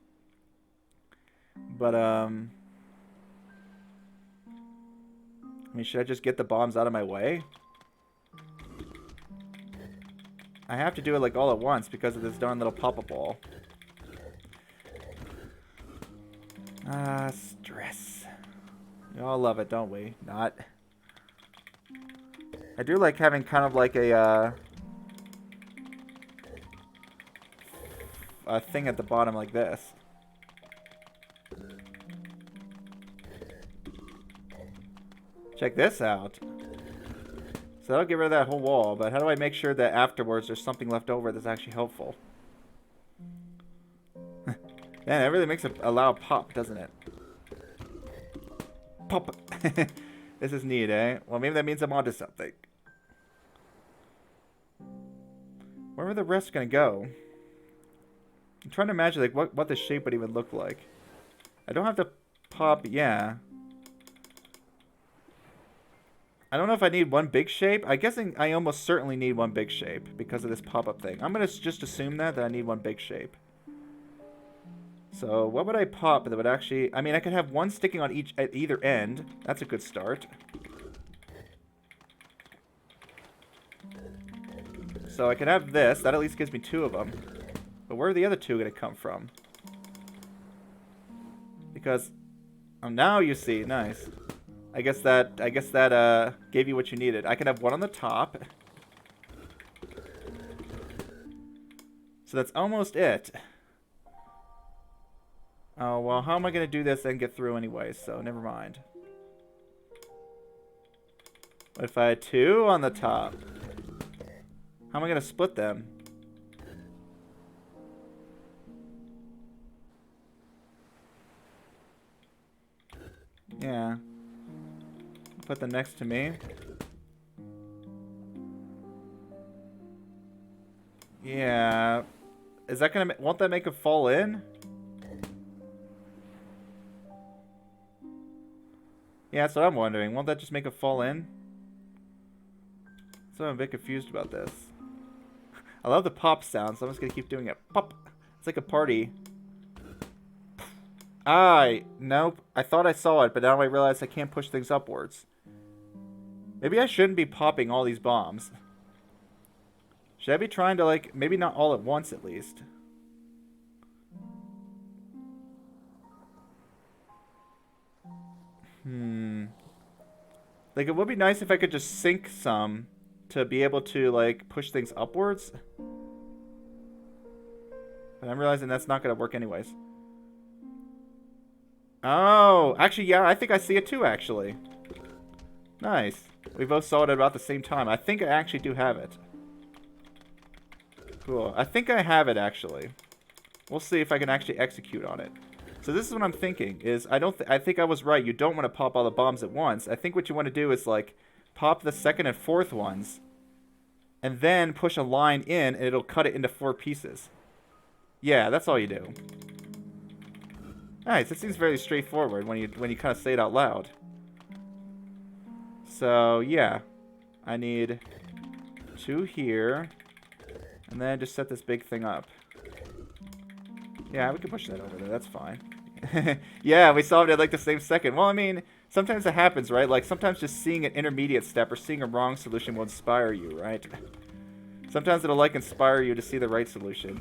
But, I mean, should I just get the bombs out of my way? I have to do it, like, all at once because of this darn little pop-up ball. Stress. We all love it, don't we? Not. I do like having kind of like a thing at the bottom like this. Check this out. So that'll get rid of that whole wall, but how do I make sure that afterwards there's something left over that's actually helpful? Man, it really makes a loud pop, doesn't it? Pop! This is neat, eh? Well, maybe that means I'm onto something. Where are the rest gonna go? I'm trying to imagine like what the shape would even look like. I don't have to pop, yeah. I don't know if I need one big shape. I'm guessing I almost certainly need one big shape because of this pop-up thing. I'm gonna just assume that I need one big shape. So what would I pop that would actually... I mean, I could have one sticking on at either end. That's a good start. So I could have this. That at least gives me 2 of them. But where are the other 2 going to come from? Because now you see. Nice. I guess that gave you what you needed. I can have one on the top. So that's almost it. Oh, well, how am I going to do this and get through anyway? So, never mind. What if I had 2 on the top? How am I going to split them? Yeah. Put them next to me. Yeah. Is that gonna... Won't that make it fall in? Yeah, that's what I'm wondering. Won't that just make it fall in? So I'm a bit confused about this. I love the pop sound, so I'm just gonna keep doing it. Pop! It's like a party. Nope. I thought I saw it, but now I realize I can't push things upwards. Maybe I shouldn't be popping all these bombs. Should I be trying to, like, maybe not all at once at least? Like, it would be nice if I could just sink some to be able to, like, push things upwards. But I'm realizing that's not going to work anyways. Oh, actually, yeah, I think I see it too, actually. Nice. We both saw it at about the same time. I think I actually do have it. Cool. I think I have it, actually. We'll see if I can actually execute on it. So this is what I'm thinking, is I think I was right. You don't want to pop all the bombs at once. I think what you want to do is, like, pop the second and fourth ones, and then push a line in, and it'll cut it into 4 pieces. Yeah, that's all you do. Nice. It seems very straightforward when you kind of say it out loud. So, yeah. I need 2 here. And then just set this big thing up. Yeah, we can push that over there. That's fine. Yeah, we solved it like the same second. Well, I mean, sometimes it happens, right? Like, sometimes just seeing an intermediate step or seeing a wrong solution will inspire you, right? Sometimes it'll, like, inspire you to see the right solution.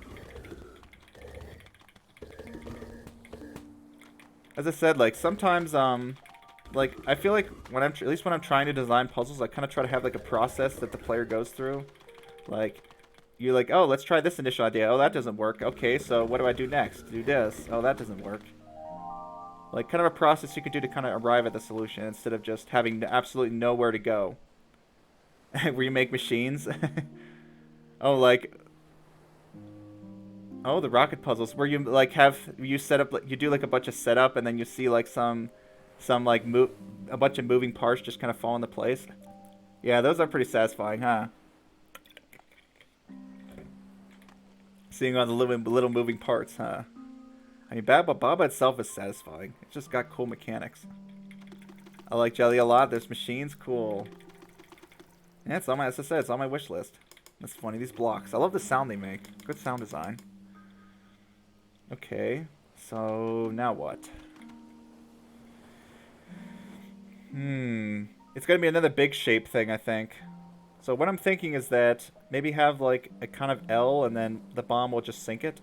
As I said, like, sometimes, like, I feel like when at least when I'm trying to design puzzles, I kind of try to have, like, a process that the player goes through. Like, you're like, oh, let's try this initial idea. Oh, that doesn't work. Okay, so what do I do next? Do this. Oh, that doesn't work. Like, kind of a process you could do to kind of arrive at the solution instead of just having absolutely nowhere to go. Remake machines. Oh, like... Oh, the rocket puzzles, where you, like, you set up, you do, like, a bunch of setup, and then you see, like, like, a bunch of moving parts just kind of fall into place. Yeah, those are pretty satisfying, huh? Seeing all the little moving parts, huh? I mean, Baba itself is satisfying. It's just got cool mechanics. I like Jelly a lot. There's machines, cool. Yeah, it's on my, as I said, it's on my wish list. That's funny, these blocks. I love the sound they make. Good sound design. Okay, so now what? It's gonna be another big shape thing, I think. So what I'm thinking is that maybe have like a kind of L and then the bomb will just sink it.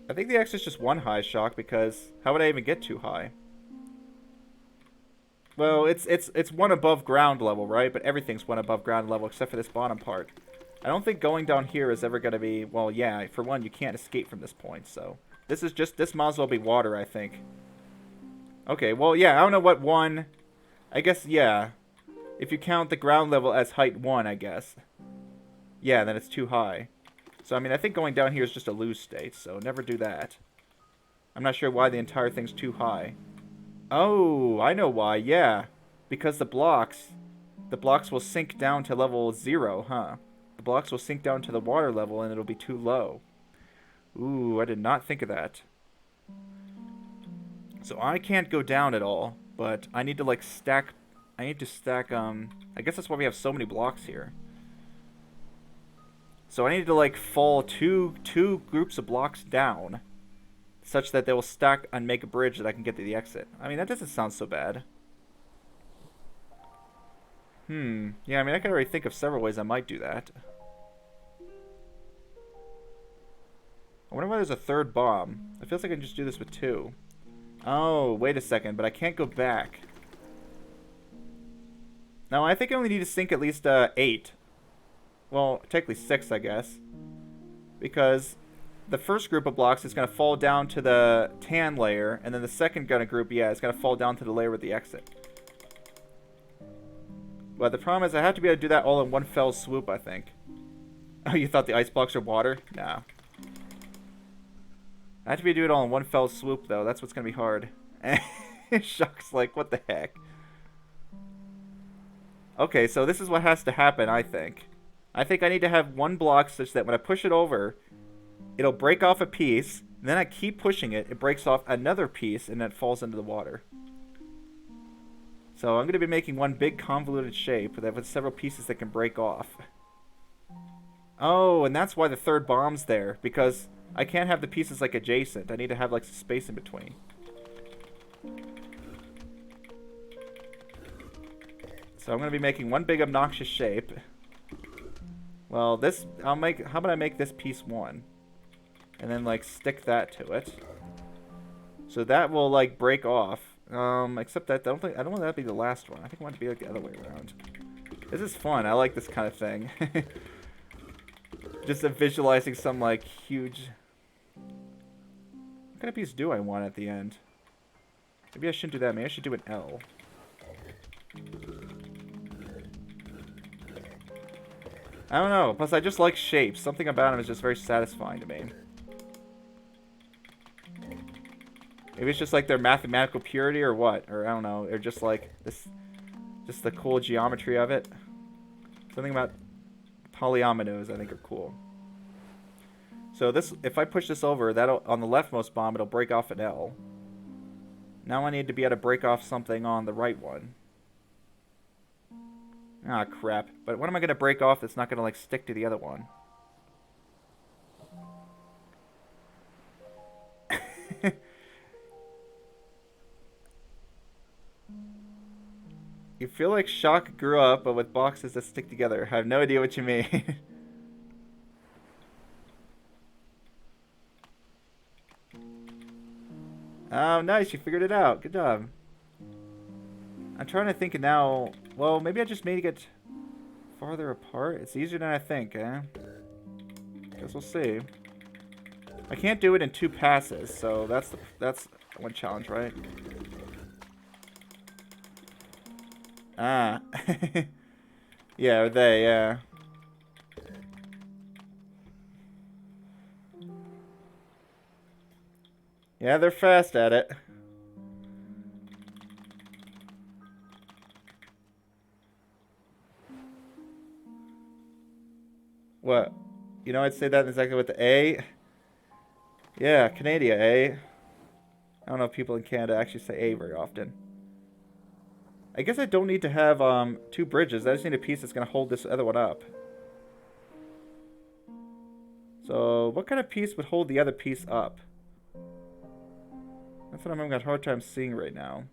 I think the X is just one high shock because how would I even get too high? Well, it's one above ground level, right? But everything's one above ground level except for this bottom part. I don't think going down here is ever going to be... Well, yeah, for one, you can't escape from this point, so... This might as well be water, I think. Okay, well, yeah, I don't know what one... I guess, yeah. If you count the ground level as height 1, I guess. Yeah, then it's too high. So, I mean, I think going down here is just a lose state, so never do that. I'm not sure why the entire thing's too high. Oh, I know why, yeah. Because the blocks will sink down to level 0, huh? The blocks will sink down to the water level and it'll be too low. Ooh, I did not think of that. So I can't go down at all, but I need to like stack... I need to stack, I guess that's why we have so many blocks here. So I need to like fall two groups of blocks down, such that they will stack and make a bridge that I can get to the exit. I mean, that doesn't sound so bad. Yeah, I mean, I can already think of several ways I might do that. I wonder why there's a third bomb. It feels like I can just do this with 2. Oh, wait a second, but I can't go back. Now, I think I only need to sink at least 8. Well, technically 6, I guess. Because the first group of blocks is going to fall down to the tan layer, and then the second group, yeah, is going to fall down to the layer with the exit. But the problem is I have to be able to do that all in one fell swoop, I think. Oh, you thought the ice blocks are water? Nah. I have to be able to do it all in one fell swoop, though. That's what's going to be hard. Shucks, like, what the heck? Okay, so this is what has to happen, I think. I think I need to have one block such that when I push it over, it'll break off a piece, and then I keep pushing it, it breaks off another piece, and then it falls into the water. So I'm going to be making one big convoluted shape with several pieces that can break off. Oh, and that's why the third bomb's there, because I can't have the pieces like adjacent. I need to have like some space in between. So I'm going to be making one big obnoxious shape. Well, this, how about I make this piece 1? And then, like, stick that to it. So that will, like, break off. Except that, I don't want that to be the last one. I think I want it to be, like, the other way around. This is fun. I like this kind of thing. Just visualizing some, like, huge... What kind of piece do I want at the end? Maybe I shouldn't do that. Maybe I should do an L. I don't know. Plus, I just like shapes. Something about them is just very satisfying to me. Maybe it's just like their mathematical purity or what. Or I don't know. They're just like this. Just the cool geometry of it. Something about polyominoes I think are cool. So this, if I push this over, that'll on the leftmost bomb, it'll break off an L. Now I need to be able to break off something on the right one. Ah, crap. But what am I going to break off that's not going to, like, stick to the other one? You feel like Shock grew up, but with boxes that stick together. I have no idea what you mean. Oh, nice. You figured it out. Good job. I'm trying to think now. Well, maybe I just made it farther apart. It's easier than I think, eh? Guess we'll see. I can't do it in 2 passes, so that's one challenge, right? Ah. Yeah, yeah. Yeah, they're fast at it. What? You know, I'd say that exactly with the A. Yeah, Canada, A. I don't know if people in Canada actually say A very often. I guess I don't need to have 2 bridges. I just need a piece that's going to hold this other one up. So, what kind of piece would hold the other piece up? That's what I'm having a hard time seeing right now.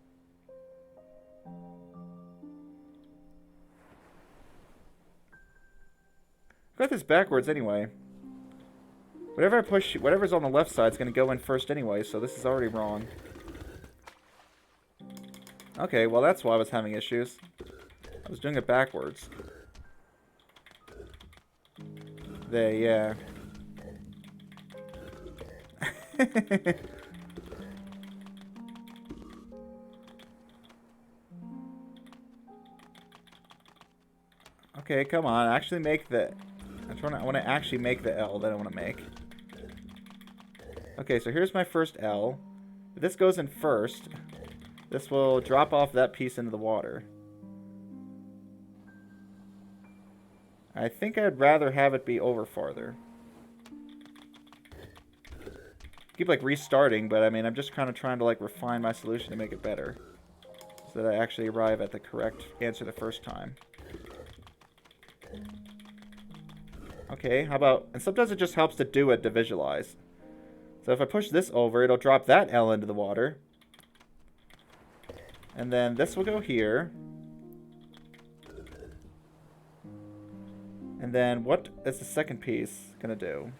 I got this backwards anyway. Whatever I push, whatever's on the left side is going to go in first anyway, so this is already wrong. Okay, well that's why I was having issues. I was doing it backwards. There, yeah. Okay, come on. Actually make the... I want to actually make the L that I want to make. Okay, so here's my first L. If this goes in first, this will drop off that piece into the water. I think I'd rather have it be over farther. Keep, like, restarting, but, I mean, I'm just kind of trying to, like, refine my solution to make it better. So that I actually arrive at the correct answer the first time. Okay, how about... And sometimes it just helps to do it to visualize. So if I push this over, it'll drop that L into the water. And then this will go here. And then what is the second piece going to do?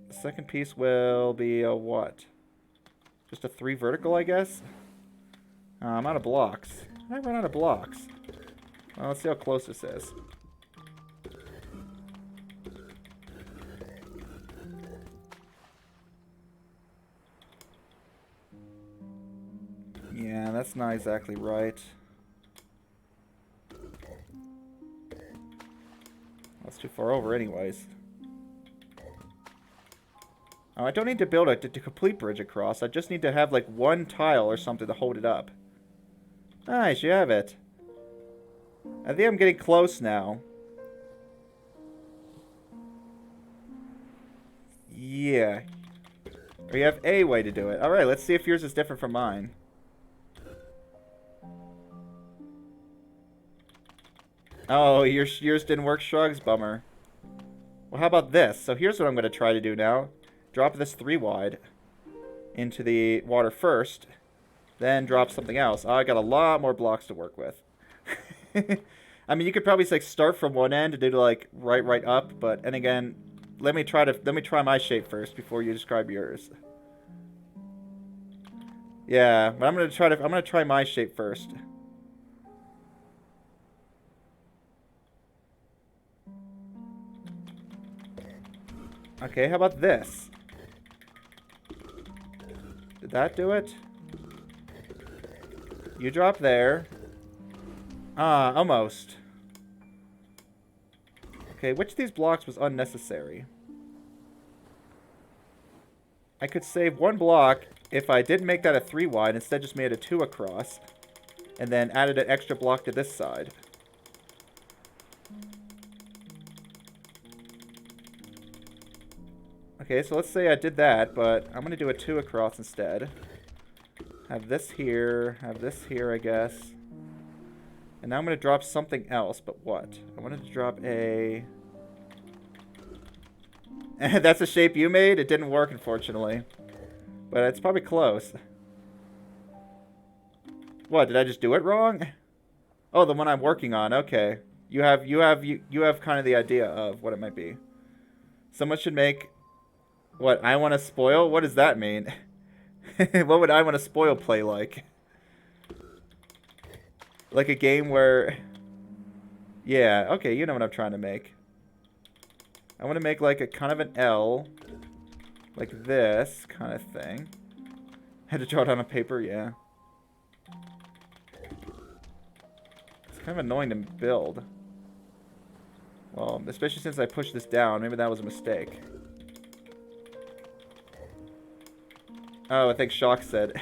The second piece will be a what? Just a 3 vertical, I guess? I'm out of blocks. I run out of blocks. Well, let's see how close this is. that's not exactly right. That's too far over anyways. Oh, I don't need to build a complete bridge across. I just need to have like one tile or something to hold it up. Nice, you have it. I think I'm getting close now. Yeah. Or you have a way to do it. Alright, let's see if yours is different from mine. Oh, yours didn't work, Shrugs? Bummer. Well, how about this? So here's what I'm going to try to do now. Drop this 3 wide into the water first. Then drop something else. Oh, I got a lot more blocks to work with. I mean, you could probably like start from one end and do like right up, but and again, let me try my shape first before you describe yours. Yeah, but I'm gonna try my shape first. Okay, how about this? Did that do it? You drop there. Ah, almost. Okay, which of these blocks was unnecessary? I could save 1 block if I didn't make that a 3 wide, instead just made a 2 across, and then added an extra block to this side. Okay, so let's say I did that, but I'm going to do a 2 across instead. Have this here, I guess. And now I'm going to drop something else, but what? I wanted to drop a... That's a shape you made? It didn't work, unfortunately. But it's probably close. What, did I just do it wrong? Oh, the one I'm working on, okay. You have kind of the idea of what it might be. Someone should make... What, I want to spoil? What does that mean? What would I want to spoil play like? Like a game where... Yeah, okay, you know what I'm trying to make. I want to make like a kind of an L. Like this kind of thing. Had to draw it on a paper, yeah. It's kind of annoying to build. Well, especially since I pushed this down. Maybe that was a mistake. Oh, I think Shock said.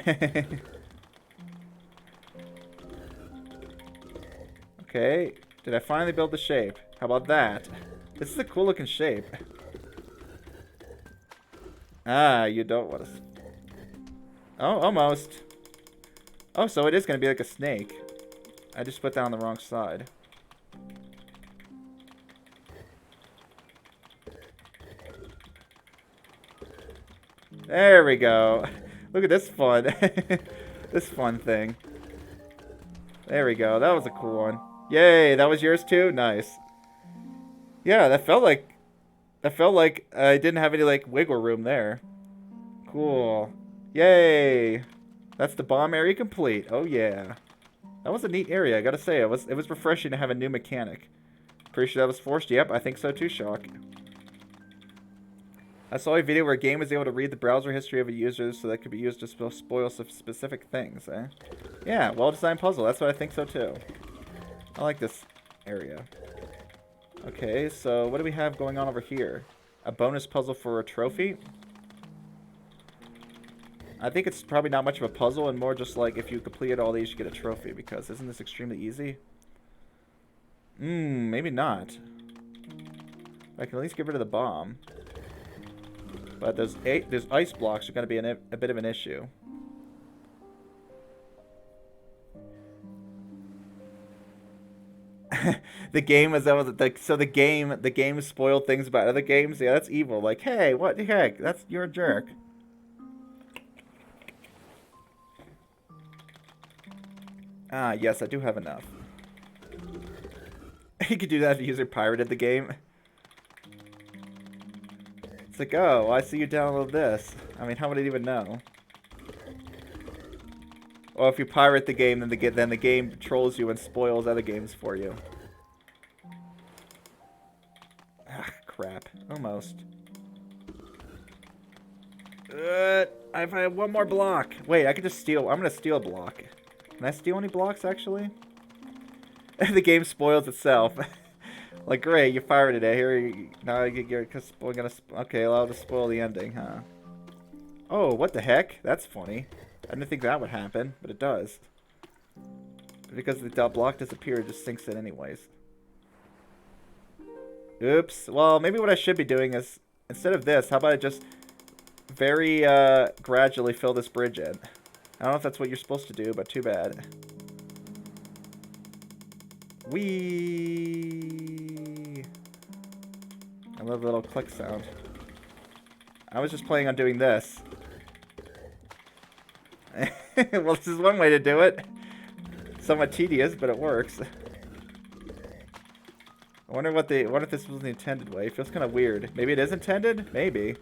Okay, did I finally build the shape? How about that? This is a cool looking shape. Ah, you don't want to... Oh, almost. Oh, so it is going to be like a snake. I just put that on the wrong side. There we go. Look at this fun. This fun thing. There we go. That was a cool one. Yay, that was yours too? Nice. Yeah, that felt like I didn't have any like wiggle room there. Cool. Yay. That's the bomb area complete. Oh yeah. That was a neat area, I gotta say. It was refreshing to have a new mechanic. Pretty sure that was forced. Yep, I think so too, Shock. I saw a video where a game was able to read the browser history of a user so that could be used to spoil some specific things, eh? Yeah, well-designed puzzle. That's what I think so too. I like this area. Okay, so what do we have going on over here? A bonus puzzle for a trophy? I think it's probably not much of a puzzle and more just like if you completed all these you get a trophy, because isn't this extremely easy? Maybe not. I can at least get rid of the bomb. But those ice blocks are going to be a bit of an issue. The game is so the game spoiled things about other games. Yeah, that's evil. Like, hey, what the heck? You're a jerk. Ah, yes, I do have enough. You could do that if the user pirated the game. It's like, oh, I see you download this. I mean, how would it even know? Or if you pirate the game, then the game trolls you and spoils other games for you. Ah, crap. Almost. I've had one more block. Wait, I could just steal. I'm gonna steal a block. Can I steal any blocks, actually? The game spoils itself. Like, great, you fired today. Now you're gonna... Okay, well, I'll just spoil the ending, huh? Oh, what the heck? That's funny. I didn't think that would happen, but it does. Because the block disappeared, it just sinks in anyways. Oops. Well, maybe what I should be doing is, instead of this, how about I just very gradually fill this bridge in. I don't know if that's what you're supposed to do, but too bad. Whee! I love the little click sound. I was just planning on doing this. Well, this is one way to do it. Somewhat tedious, but it works. I wonder what if this was the intended way. It feels kind of weird. Maybe it is intended? Maybe.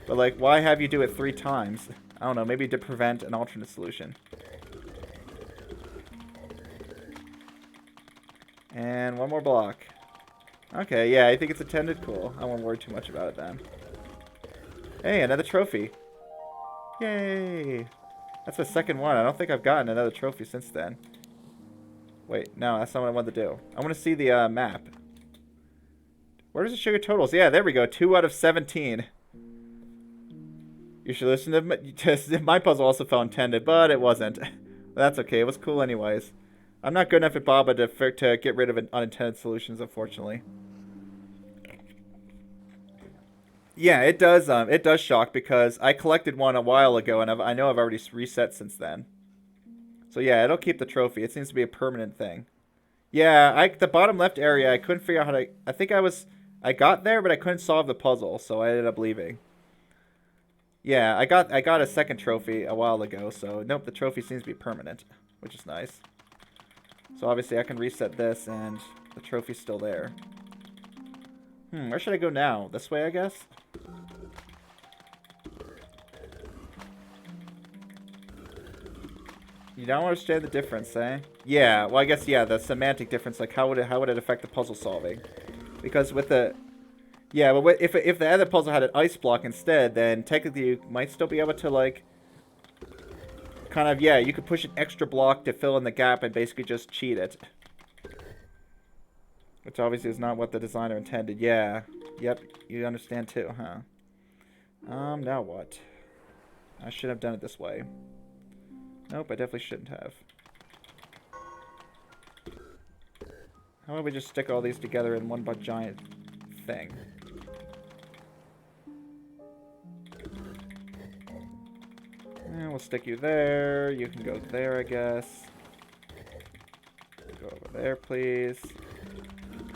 But like, why have you do it 3 times? I don't know, maybe to prevent an alternate solution. And one more block. Okay, yeah, I think it's intended. Cool. I won't worry too much about it then. Hey, another trophy. Yay! That's the second one. I don't think I've gotten another trophy since then. Wait, no, that's not what I wanted to do. I want to see the map. Where's the sugar totals? Yeah, there we go. 2 out of 17. You should listen to my puzzle also felt intended, but it wasn't. That's okay. It was cool anyways. I'm not good enough at Baba to get rid of unintended solutions, unfortunately. Yeah, it does shock because I collected one a while ago and I know I've already reset since then. So yeah, it'll keep the trophy. It seems to be a permanent thing. Yeah, the bottom left area, I couldn't figure out how to... I got there, but I couldn't solve the puzzle, so I ended up leaving. Yeah, I got a second trophy a while ago, so nope, the trophy seems to be permanent, which is nice. So obviously I can reset this, and the trophy's still there. Where should I go now? This way, I guess? You don't understand the difference, eh? Yeah, well, I guess, yeah, the semantic difference, like, how would it affect the puzzle solving? Because with the... Yeah, but if the other puzzle had an ice block instead, then technically you might still be able to, like... Kind of, yeah, you could push an extra block to fill in the gap and basically just cheat it. Which obviously is not what the designer intended. Yeah. Yep, you understand too, huh? Now what? I should have done it this way. Nope, I definitely shouldn't have. How about we just stick all these together in one giant thing? And we'll stick you there. You can go there, I guess. Go over there, please.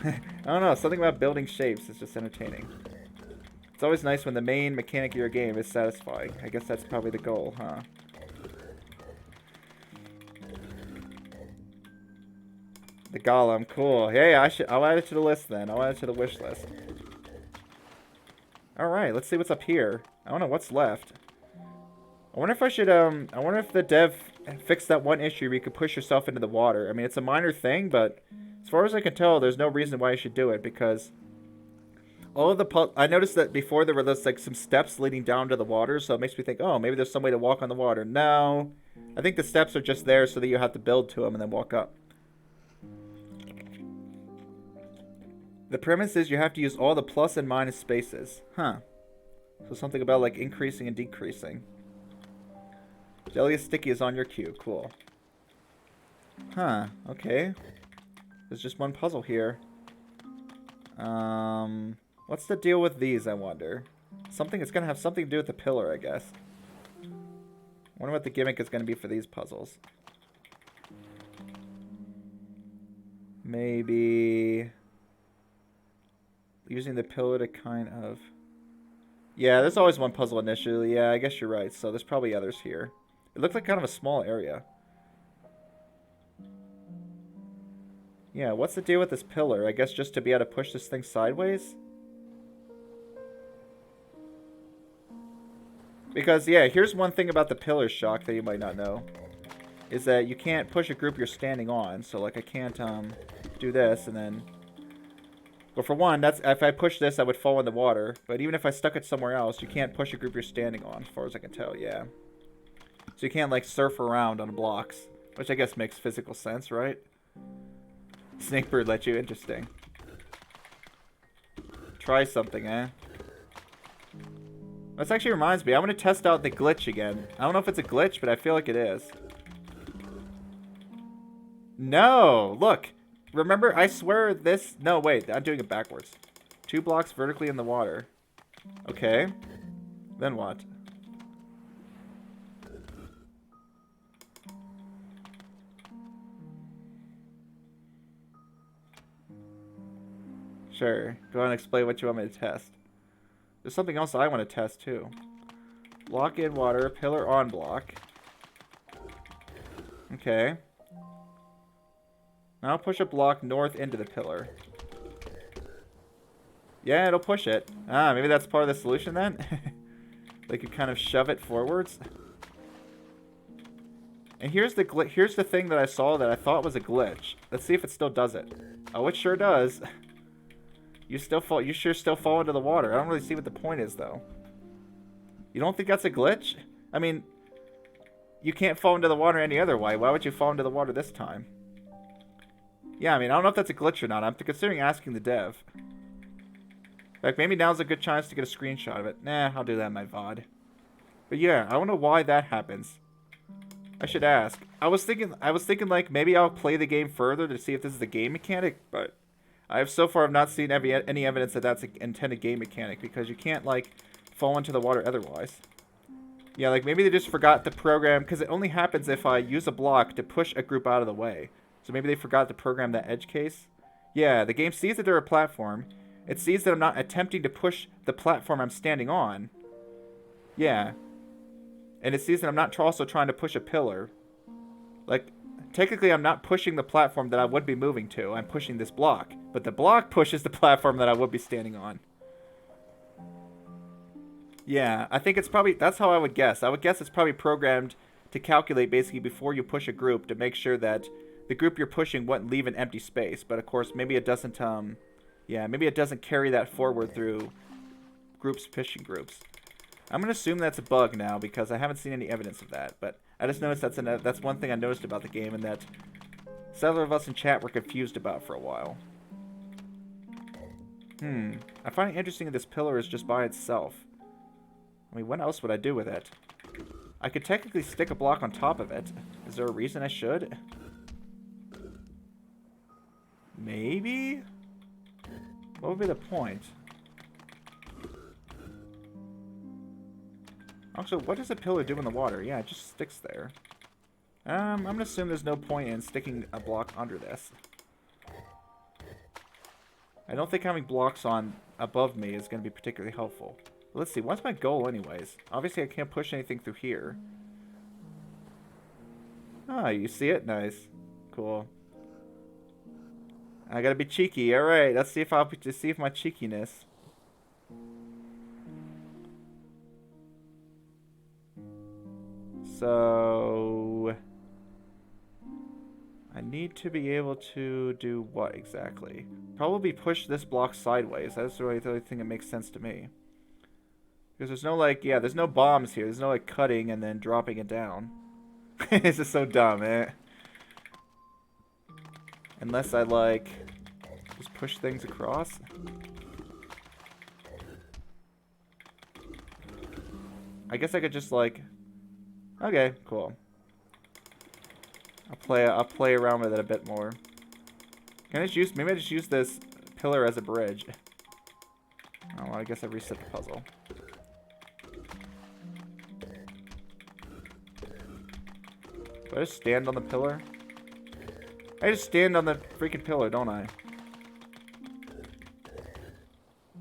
I don't know, something about building shapes is just entertaining. It's always nice when the main mechanic of your game is satisfying. I guess that's probably the goal, huh? The golem, cool. Yeah, I'll add it to the list then. I'll add it to the wish list. Alright, let's see what's up here. I don't know what's left. I wonder if I should, I wonder if the dev fixed that one issue where you could push yourself into the water. I mean, it's a minor thing, but as far as I can tell, there's no reason why you should do it, because all of the I noticed that before there were like some steps leading down to the water, so it makes me think, oh, maybe there's some way to walk on the water. No, I think the steps are just there so that you have to build to them and then walk up. The premise is you have to use all the plus and minus spaces. Huh. So something about like increasing and decreasing. Jelly Sticky is on your queue. Cool. Huh. Okay. There's just one puzzle here. What's the deal with these, I wonder? It's gonna have something to do with the pillar, I guess. I wonder what the gimmick is gonna be for these puzzles. Maybe... using the pillar to kind of... Yeah, there's always one puzzle initially. Yeah, I guess you're right. So there's probably others here. It looks like kind of a small area. Yeah, what's the deal with this pillar? I guess just to be able to push this thing sideways? Because, yeah, here's one thing about the pillar shock that you might not know. Is that you can't push a group you're standing on. So, like, I can't do this and then... Well, for one, if I push this, I would fall in the water. But even if I stuck it somewhere else, you can't push a group you're standing on, as far as I can tell, yeah. So you can't, like, surf around on blocks. Which I guess makes physical sense, right? Snakebird let you. Interesting. Try something, eh? This actually reminds me. I'm going to test out the glitch again. I don't know if it's a glitch, but I feel like it is. No! Look! Remember, I swear this... No, wait. I'm doing it backwards. 2 blocks vertically in the water. Okay. Then what? Sure. Go ahead and explain what you want me to test. There's something else I want to test, too. Block in water, pillar on block. Okay. Now push a block north into the pillar. Yeah, it'll push it. Ah, maybe that's part of the solution then? They could kind of shove it forwards. And here's the thing that I saw that I thought was a glitch. Let's see if it still does it. Oh, it sure does. You sure still fall into the water. I don't really see what the point is though. You don't think that's a glitch? I mean, you can't fall into the water any other way. Why would you fall into the water this time? Yeah, I mean, I don't know if that's a glitch or not. I'm considering asking the dev. Like, maybe now's a good chance to get a screenshot of it. Nah, I'll do that in my VOD. But yeah, I don't know why that happens. I should ask. I was thinking like, maybe I'll play the game further to see if this is the game mechanic, but I have so far not seen any evidence that that's an intended game mechanic, because you can't, like, fall into the water otherwise. Yeah, like, maybe they just forgot the program, because it only happens if I use a block to push a group out of the way. So maybe they forgot to program that edge case. Yeah, the game sees that they're a platform. It sees that I'm not attempting to push the platform I'm standing on. Yeah. And it sees that I'm not also trying to push a pillar. Like, technically I'm not pushing the platform that I would be moving to. I'm pushing this block. But the block pushes the platform that I would be standing on. Yeah, I think it's probably... That's how I would guess. I would guess it's probably programmed to calculate basically before you push a group to make sure that the group you're pushing wouldn't leave an empty space. But of course, maybe it doesn't... Yeah, maybe it doesn't carry that forward through pushing groups. I'm going to assume that's a bug now because I haven't seen any evidence of that. But I just noticed that's one thing I noticed about the game and that several of us in chat were confused about for a while. I find it interesting that this pillar is just by itself. I mean, what else would I do with it? I could technically stick a block on top of it. Is there a reason I should? Maybe? What would be the point? Also, what does a pillar do in the water? Yeah, it just sticks there. I'm gonna assume there's no point in sticking a block under this. I don't think having blocks on above me is gonna be particularly helpful. But let's see, what's my goal anyways? Obviously I can't push anything through here. Ah, you see it? Nice. Cool. I gotta be cheeky. Alright, let's see if my cheekiness. So I need to be able to do what exactly? Probably push this block sideways. That's really the only thing that makes sense to me. Because there's no, like, yeah, there's no bombs here. There's no, like, cutting and then dropping it down. This is so dumb, eh? Unless I, like, just push things across. I guess I could just, like... Okay, cool. I'll play around with it a bit more. Can I just use... Maybe I just use this pillar as a bridge. Oh, well, I guess I reset the puzzle. Do I just stand on the pillar? I just stand on the freaking pillar, don't I?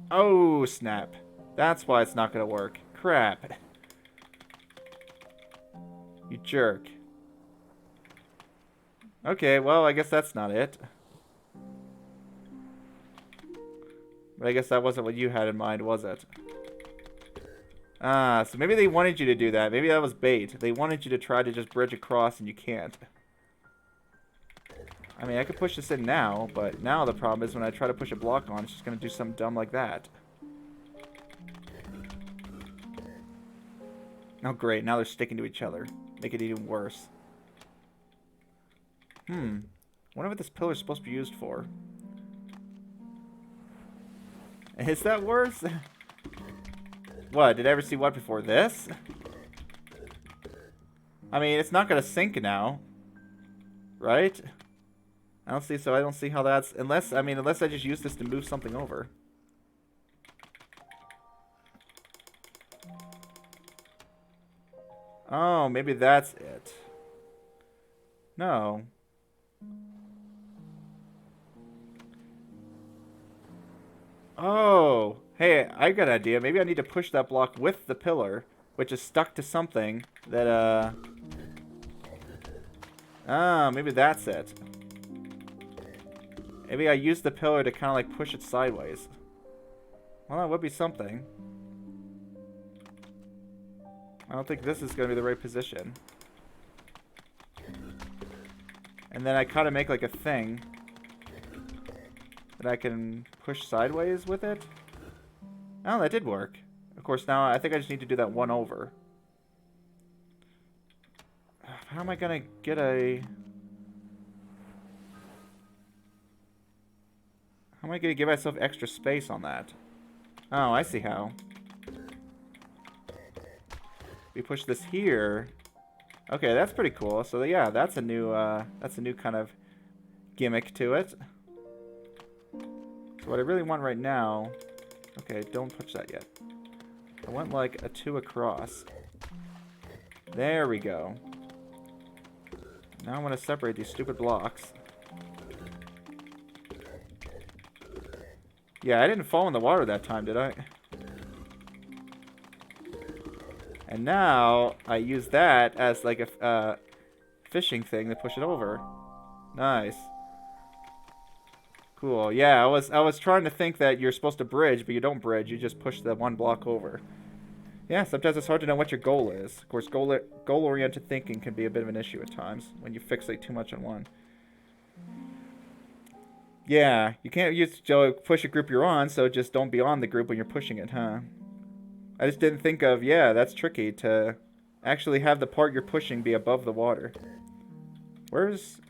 Oh, snap. That's why it's not gonna work. Crap. You jerk. Okay, well, I guess that's not it. But I guess that wasn't what you had in mind, was it? Ah, so maybe they wanted you to do that. Maybe that was bait. They wanted you to try to just bridge across and you can't. I mean, I could push this in now, but now the problem is when I try to push a block on, it's just going to do something dumb like that. Oh, great. Now they're sticking to each other. Make it even worse. Wonder what this pillar's supposed to be used for. Is that worse? What? Did I ever see what before this? I mean, it's not gonna sink now. Right? I don't see, so I don't see how that's... Unless I just use this to move something over. Oh, maybe that's it. No. Oh. Hey, I got an idea. Maybe I need to push that block with the pillar, which is stuck to something that, Ah, maybe that's it. Maybe I use the pillar to kind of like push it sideways. Well, that would be something. I don't think this is going to be the right position. And then I kind of make like a thing that I can push sideways with it. Oh, that did work. Of course, now I think I just need to do that one over. How am I going to get a... How am I going to give myself extra space on that? Oh, I see how. We push this here. Okay, that's pretty cool. So yeah, that's a new kind of gimmick to it. So what I really want right now... Okay, don't push that yet. I want like a 2 across. There we go. Now I want to separate these stupid blocks. Yeah, I didn't fall in the water that time, did I? And now I use that as like a fishing thing to push it over. Nice. Cool. Yeah, I was trying to think that you're supposed to bridge, but you don't bridge. You just push the one block over. Yeah, sometimes it's hard to know what your goal is. Of course, goal-oriented thinking can be a bit of an issue at times when you fixate too much on one. Yeah, you can't push a group you're on, so just don't be on the group when you're pushing it, huh? I just didn't think of, yeah, that's tricky to actually have the part you're pushing be above the water. Where's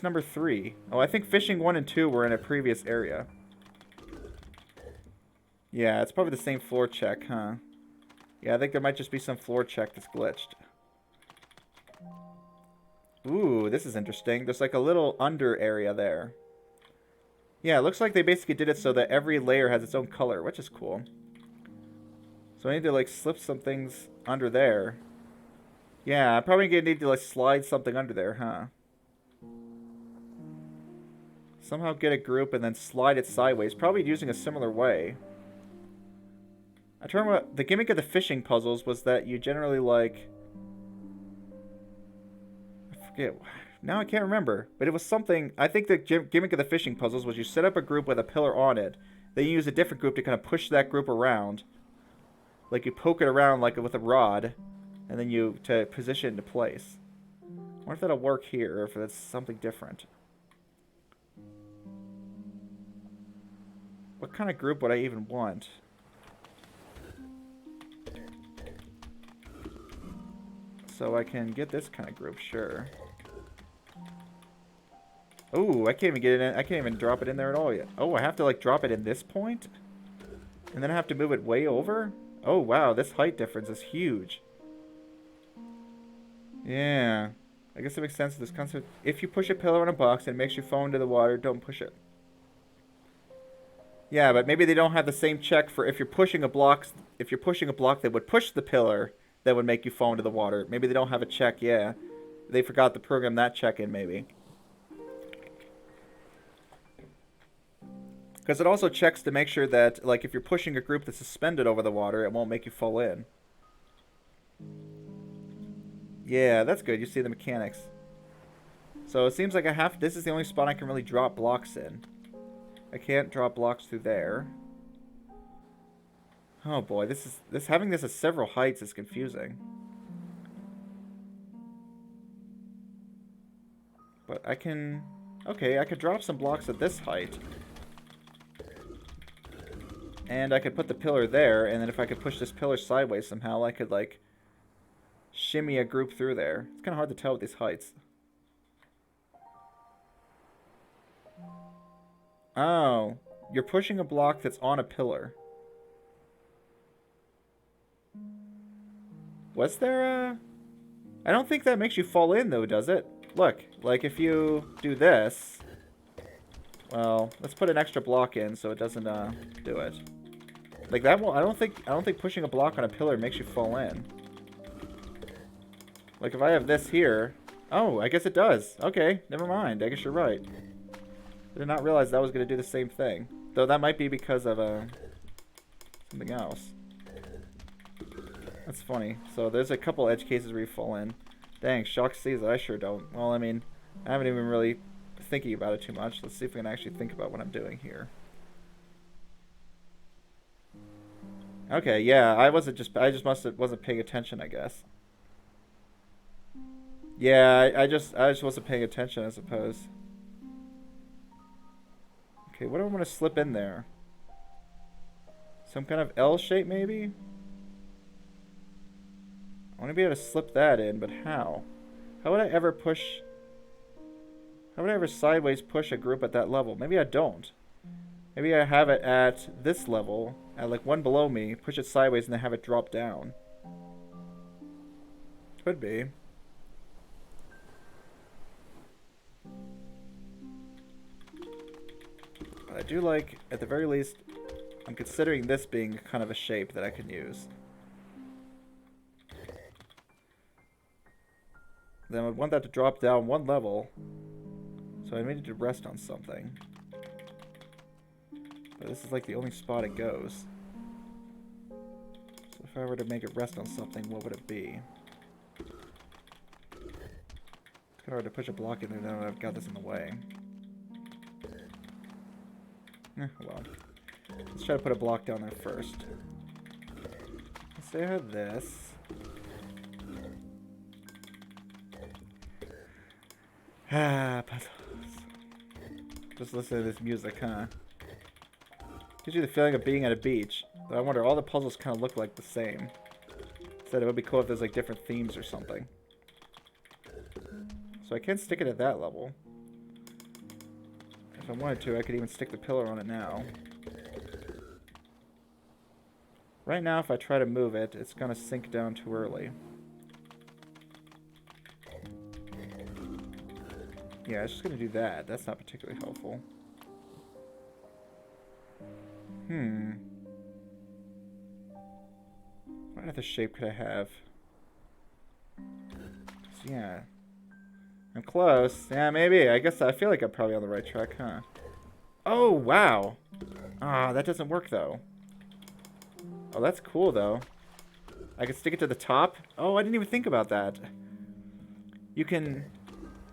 number 3? Oh, I think fishing 1 and 2 were in a previous area. Yeah, it's probably the same floor check, huh? Yeah, I think there might just be some floor check that's glitched. Ooh, this is interesting. There's like a little under area there. Yeah, it looks like they basically did it so that every layer has its own color, which is cool. So I need to like slip some things under there. Yeah, I'm probably gonna need to like slide something under there, huh? Somehow get a group and then slide it sideways, probably using a similar way. I remember the gimmick of the fishing puzzles was that you generally like... I forget. Now I can't remember. But it was something... I think the gimmick of the fishing puzzles was you set up a group with a pillar on it. Then you use a different group to kind of push that group around. Like you poke it around like with a rod. And then to position it into place. I wonder if that'll work here or if it's something different. What kind of group would I even want? So I can get this kind of group, sure. Oh, I can't even get it in. I can't even drop it in there at all yet. Oh, I have to like drop it in this point? And then I have to move it way over? Oh, wow, this height difference is huge. Yeah. I guess it makes sense this concept. If you push a pillar in a box and it makes you fall into the water, don't push it. Yeah, but maybe they don't have the same check for if you're pushing a block that would push the pillar that would make you fall into the water. Maybe they don't have a check, yeah. They forgot to program that check in, maybe. Because it also checks to make sure that, like, if you're pushing a group that's suspended over the water, it won't make you fall in. Yeah, that's good. You see the mechanics. So it seems like this is the only spot I can really drop blocks in. I can't drop blocks through there. Oh boy, having this at several heights is confusing. But I can... Okay, I could drop some blocks at this height. And I could put the pillar there, and then if I could push this pillar sideways somehow, I could, like, shimmy a group through there. It's kind of hard to tell with these heights. Oh, you're pushing a block that's on a pillar. Was there a... I don't think that makes you fall in, though, does it? Look, like if you do this... Well, let's put an extra block in so it doesn't do it. Like that will I don't think pushing a block on a pillar makes you fall in. Like if I have this here, oh, I guess it does. Okay, never mind. I guess you're right. I did not realize that was going to do the same thing. Though that might be because of something else. That's funny. So there's a couple edge cases where you fall in. Dang, shock sees it. I sure don't. Well, I mean, I haven't even really thinking about it too much. Let's see if we can actually think about what I'm doing here. Okay, yeah, I wasn't paying attention, I guess. Yeah, I just wasn't paying attention, I suppose. Okay, what do I want to slip in there? Some kind of L shape, maybe? I want to be able to slip that in, but how? How would I ever sideways push a group at that level? Maybe I don't. Maybe I have it at this level, at like one below me, push it sideways, and then have it drop down. Could be. But I do like, at the very least, I'm considering this being kind of a shape that I can use. Then I would want that to drop down one level, so I need it to rest on something. But this is like the only spot it goes. So if I were to make it rest on something, what would it be? It's kind of hard to push a block in there now that I've got this in the way. Well. Let's try to put a block down there first. Let's say I had this. Puzzles. Just listen to this music, huh? Gives you the feeling of being at a beach. But I wonder, all the puzzles kind of look like the same. Said it would be cool if there's like different themes or something. So I can stick it at that level. If I wanted to, I could even stick the pillar on it now. Right now, if I try to move it, it's going to sink down too early. Yeah, it's just going to do that. That's not particularly helpful. What other shape could I have? So, yeah. I'm close. Yeah, maybe. I guess I feel like I'm probably on the right track, huh? Oh, wow. Ah, that doesn't work, though. Oh, that's cool, though. I can stick it to the top? Oh, I didn't even think about that. You can...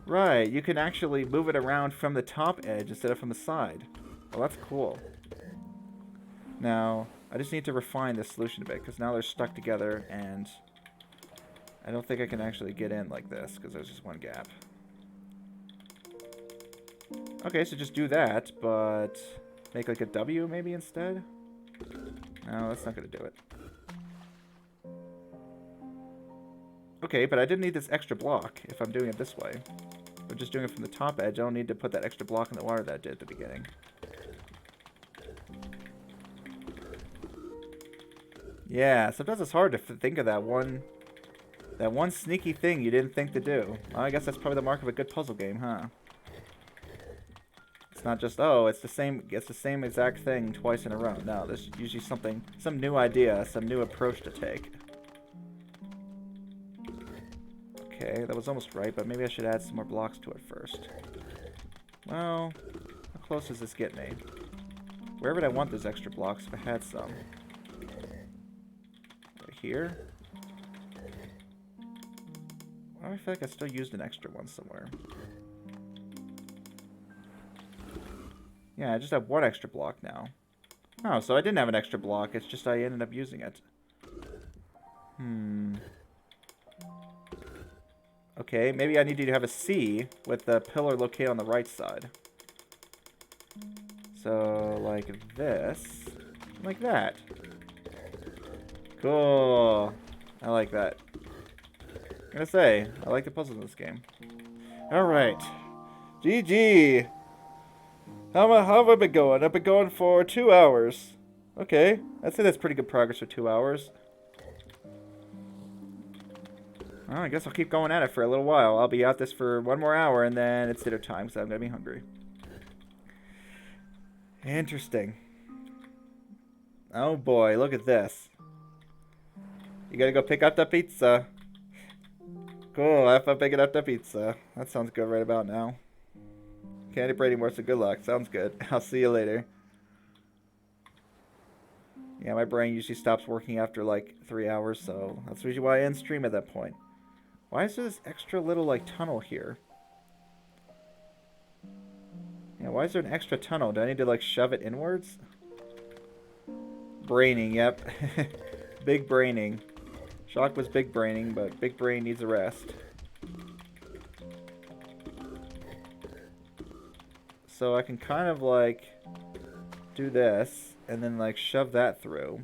Right, you can actually move it around from the top edge instead of from the side. Well, that's cool. Now, I just need to refine this solution a bit, because now they're stuck together, and I don't think I can actually get in like this, because there's just one gap. Okay, so just do that, but make like a W maybe instead? No, that's not going to do it. Okay, but I didn't need this extra block if I'm doing it this way. If I'm just doing it from the top edge, I don't need to put that extra block in the water that I did at the beginning. Yeah, sometimes it's hard to think of that one sneaky thing you didn't think to do. Well, I guess that's probably the mark of a good puzzle game, huh? It's not just, oh, it's the same exact thing twice in a row. No, there's usually some new idea, some new approach to take. Okay, that was almost right, but maybe I should add some more blocks to it first. Well, how close does this get me? Where would I want those extra blocks if I had some? Right here? Why do I feel like I still used an extra one somewhere? Yeah, I just have one extra block now. Oh, so I didn't have an extra block, it's just I ended up using it. Okay, maybe I need to have a C with the pillar located on the right side. So, like this. Like that. Cool. I like that. I'm gonna say, I like the puzzles in this game. Alright. GG! How have I been going? I've been going for 2 hours. Okay, I'd say that's pretty good progress for 2 hours. Well, I guess I'll keep going at it for a little while. I'll be at this for 1 more hour, and then it's dinner time, so I'm going to be hungry. Interesting. Oh boy, look at this. You gotta go pick up the pizza. Cool, have fun picking up the pizza. That sounds good right about now. Can't eat anymore, so good luck. Sounds good. I'll see you later. Yeah, my brain usually stops working after like 3 hours, so that's usually why I end stream at that point. Why is there this extra little like tunnel here? Yeah, why is there an extra tunnel? Do I need to like shove it inwards? Braining, yep. Big braining. Shock was big braining, but big brain needs a rest. So I can kind of like do this and then like shove that through.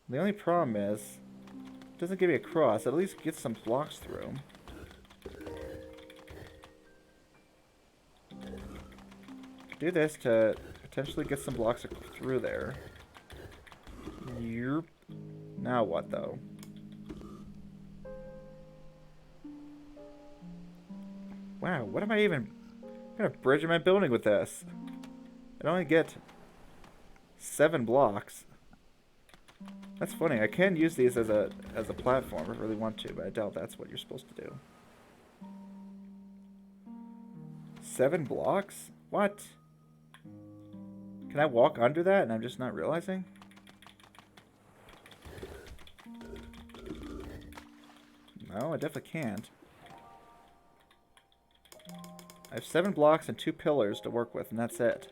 The only problem is it doesn't give me a cross. It at least gets some blocks through. Do this to potentially get some blocks through there. Yep. Now what though? Wow, what am I even... What kind of bridge am I building with this? I only get 7 blocks. That's funny. I can use these as a platform if I really want to, but I doubt that's what you're supposed to do. 7 blocks? What? Can I walk under that and I'm just not realizing? No, I definitely can't. I have 7 blocks and 2 pillars to work with, and that's it.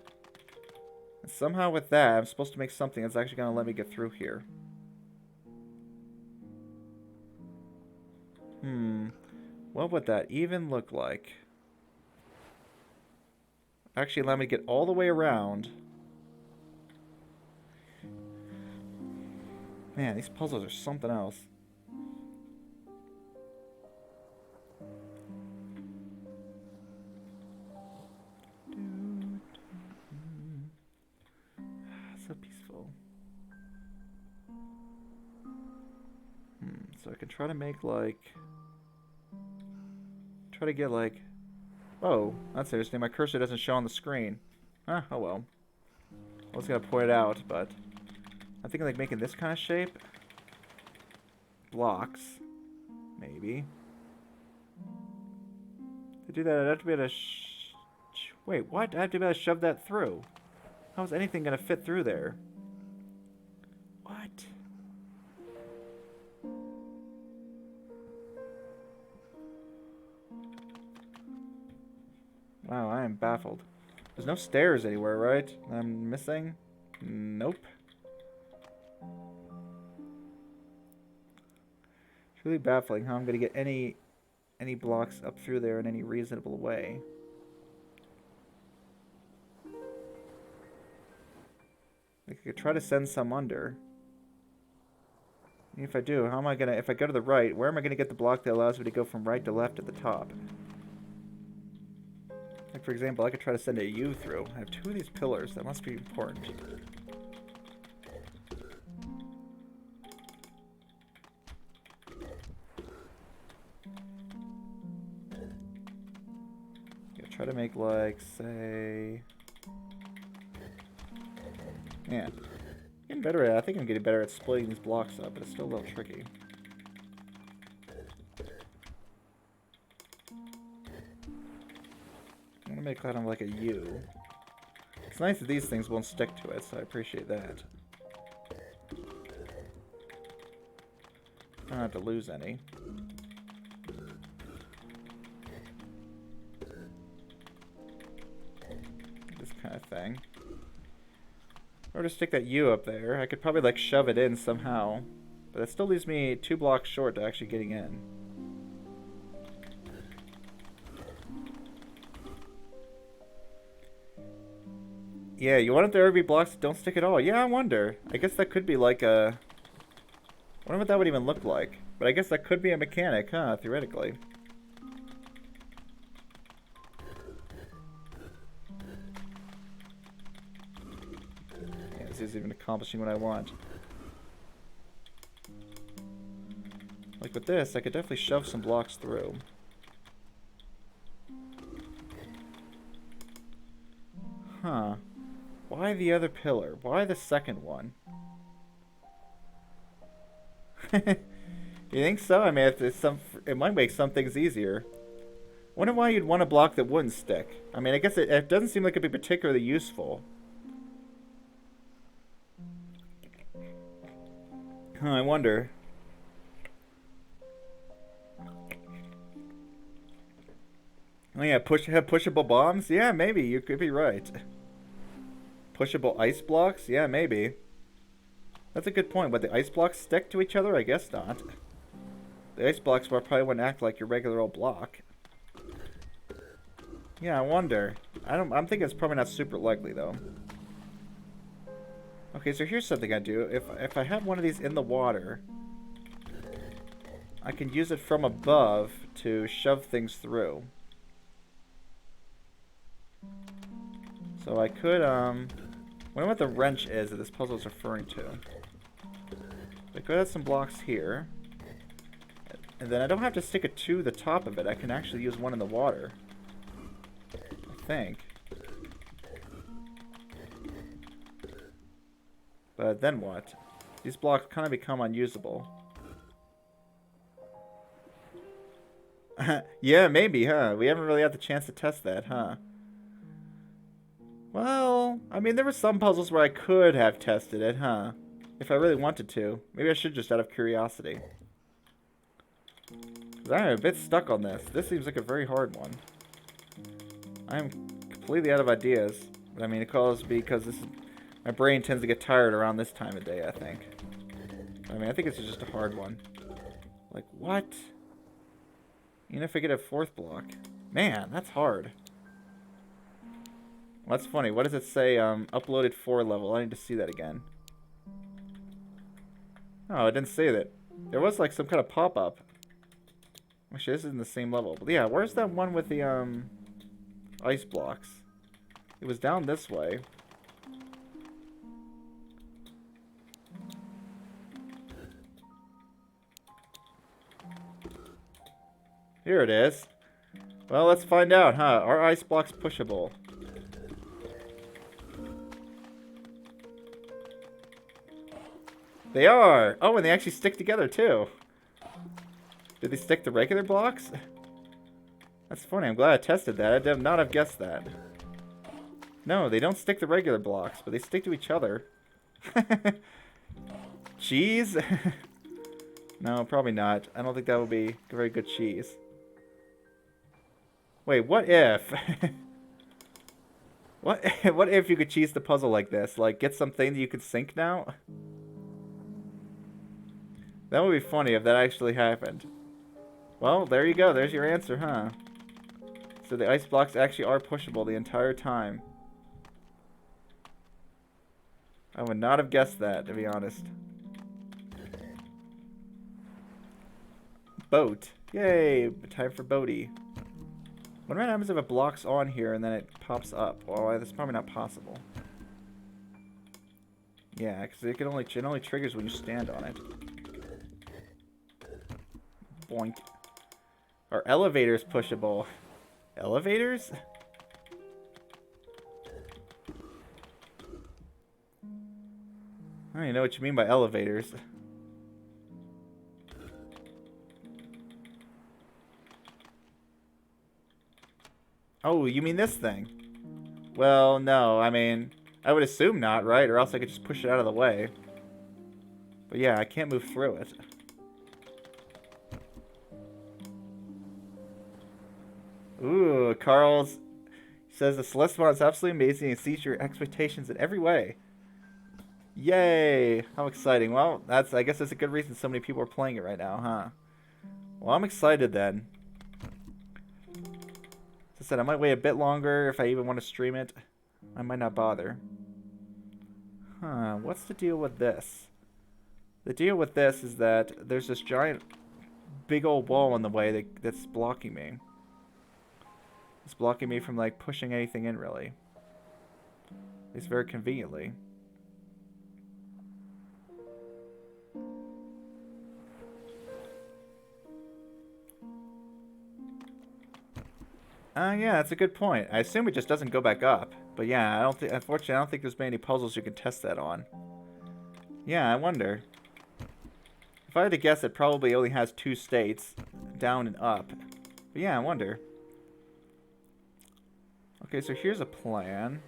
And somehow with that, I'm supposed to make something that's actually going to let me get through here. What would that even look like? Actually, allow me to get all the way around. Man, these puzzles are something else. So peaceful. So I can try to make like... Try to get like... Oh, that's interesting. My cursor doesn't show on the screen. Oh well. I was gonna point it out, but... I'm thinking like making this kind of shape. Blocks. Maybe. To do that, I'd have to be able to wait, what? I have to be able to shove that through. How is anything gonna fit through there? What? Wow, I am baffled. There's no stairs anywhere, right? I'm missing? Nope. It's really baffling how I'm gonna get any blocks up through there in any reasonable way. I could try to send some under. If I do, how am I gonna... If I go to the right, where am I gonna get the block that allows me to go from right to left at the top? Like, for example, I could try to send a U through. I have 2 of these pillars. That must be important. Try to make, like, say... Yeah. Getting better at it. I think I'm getting better at splitting these blocks up, but it's still a little tricky. I'm gonna make kind of like a U. It's nice that these things won't stick to it, so I appreciate that. I don't have to lose any. This kind of thing. Or just stick that U up there. I could probably like shove it in somehow. But that still leaves me 2 blocks short to actually getting in. Yeah, you want it there to be blocks that don't stick at all. Yeah, I wonder. I guess that could be like a... I wonder what that would even look like. But I guess that could be a mechanic, huh? Theoretically. is even accomplishing what I want. Like with this, I could definitely shove some blocks through. Huh. Why the other pillar? Why the second one? You think so? I mean, it might make some things easier. Wonder why you'd want a block that wouldn't stick. I mean, I guess it doesn't seem like it'd be particularly useful. Huh, I wonder. Oh yeah, have pushable bombs? Yeah, maybe. You could be right. Pushable ice blocks? Yeah, maybe. That's a good point. But the ice blocks stick to each other? I guess not. The ice blocks probably wouldn't act like your regular old block. Yeah, I wonder. I'm thinking it's probably not super likely though. Okay, so here's something I do. If I have one of these in the water, I can use it from above to shove things through. So I could wonder what the wrench is that this puzzle is referring to. I could add some blocks here. And then I don't have to stick it to the top of it. I can actually use one in the water. I think. But then what? These blocks kind of become unusable. Yeah, maybe, huh? We haven't really had the chance to test that, huh? Well, I mean, there were some puzzles where I could have tested it, huh? If I really wanted to. Maybe I should just out of curiosity. I'm a bit stuck on this. This seems like a very hard one. I am completely out of ideas. But I mean, it calls because my brain tends to get tired around this time of day, I think. I mean, I think it's just a hard one. Like, what? Even if I get a fourth block. Man, that's hard. Well, that's funny. What does it say? Uploaded 4 level. I need to see that again. Oh, it didn't say that. There was like some kind of pop-up. Actually, this isn't the same level. But yeah, where's that one with the ice blocks? It was down this way. Here it is. Well, let's find out, huh? Are ice blocks pushable? They are! Oh, and they actually stick together, too. Did they stick to regular blocks? That's funny. I'm glad I tested that. I did not have guessed that. No, they don't stick to regular blocks, but they stick to each other. Cheese? No, probably not. I don't think that would be very good cheese. Wait, what if? What if you could cheese the puzzle like this? Like, get something that you could sink now? That would be funny if that actually happened. Well, there you go. There's your answer, huh? So the ice blocks actually are pushable the entire time. I would not have guessed that, to be honest. Boat. Yay! Time for boaty. What happens if it blocks on here and then it pops up? Well, that's probably not possible. Yeah, because it only triggers when you stand on it. Boink. Are elevators pushable? Elevators? I don't even know what you mean by elevators. Oh, you mean this thing? Well, no, I mean, I would assume not, right? Or else I could just push it out of the way. But yeah, I can't move through it. Ooh, Carl's says the Celeste is absolutely amazing and exceeds your expectations in every way. Yay! How exciting. Well, I guess that's a good reason so many people are playing it right now, huh? Well, I'm excited then. As I said, I might wait a bit longer if I even want to stream it. I might not bother. Huh, what's the deal with this? The deal with this is that there's this giant, big old wall in the way that's blocking me. It's blocking me from, like, pushing anything in, really. At least very conveniently. Yeah, that's a good point. I assume it just doesn't go back up. But yeah, I don't think, unfortunately, I don't think there's many puzzles you can test that on. Yeah, I wonder. If I had to guess, it probably only has 2 states, down and up. But yeah, I wonder. Okay, so here's a plan.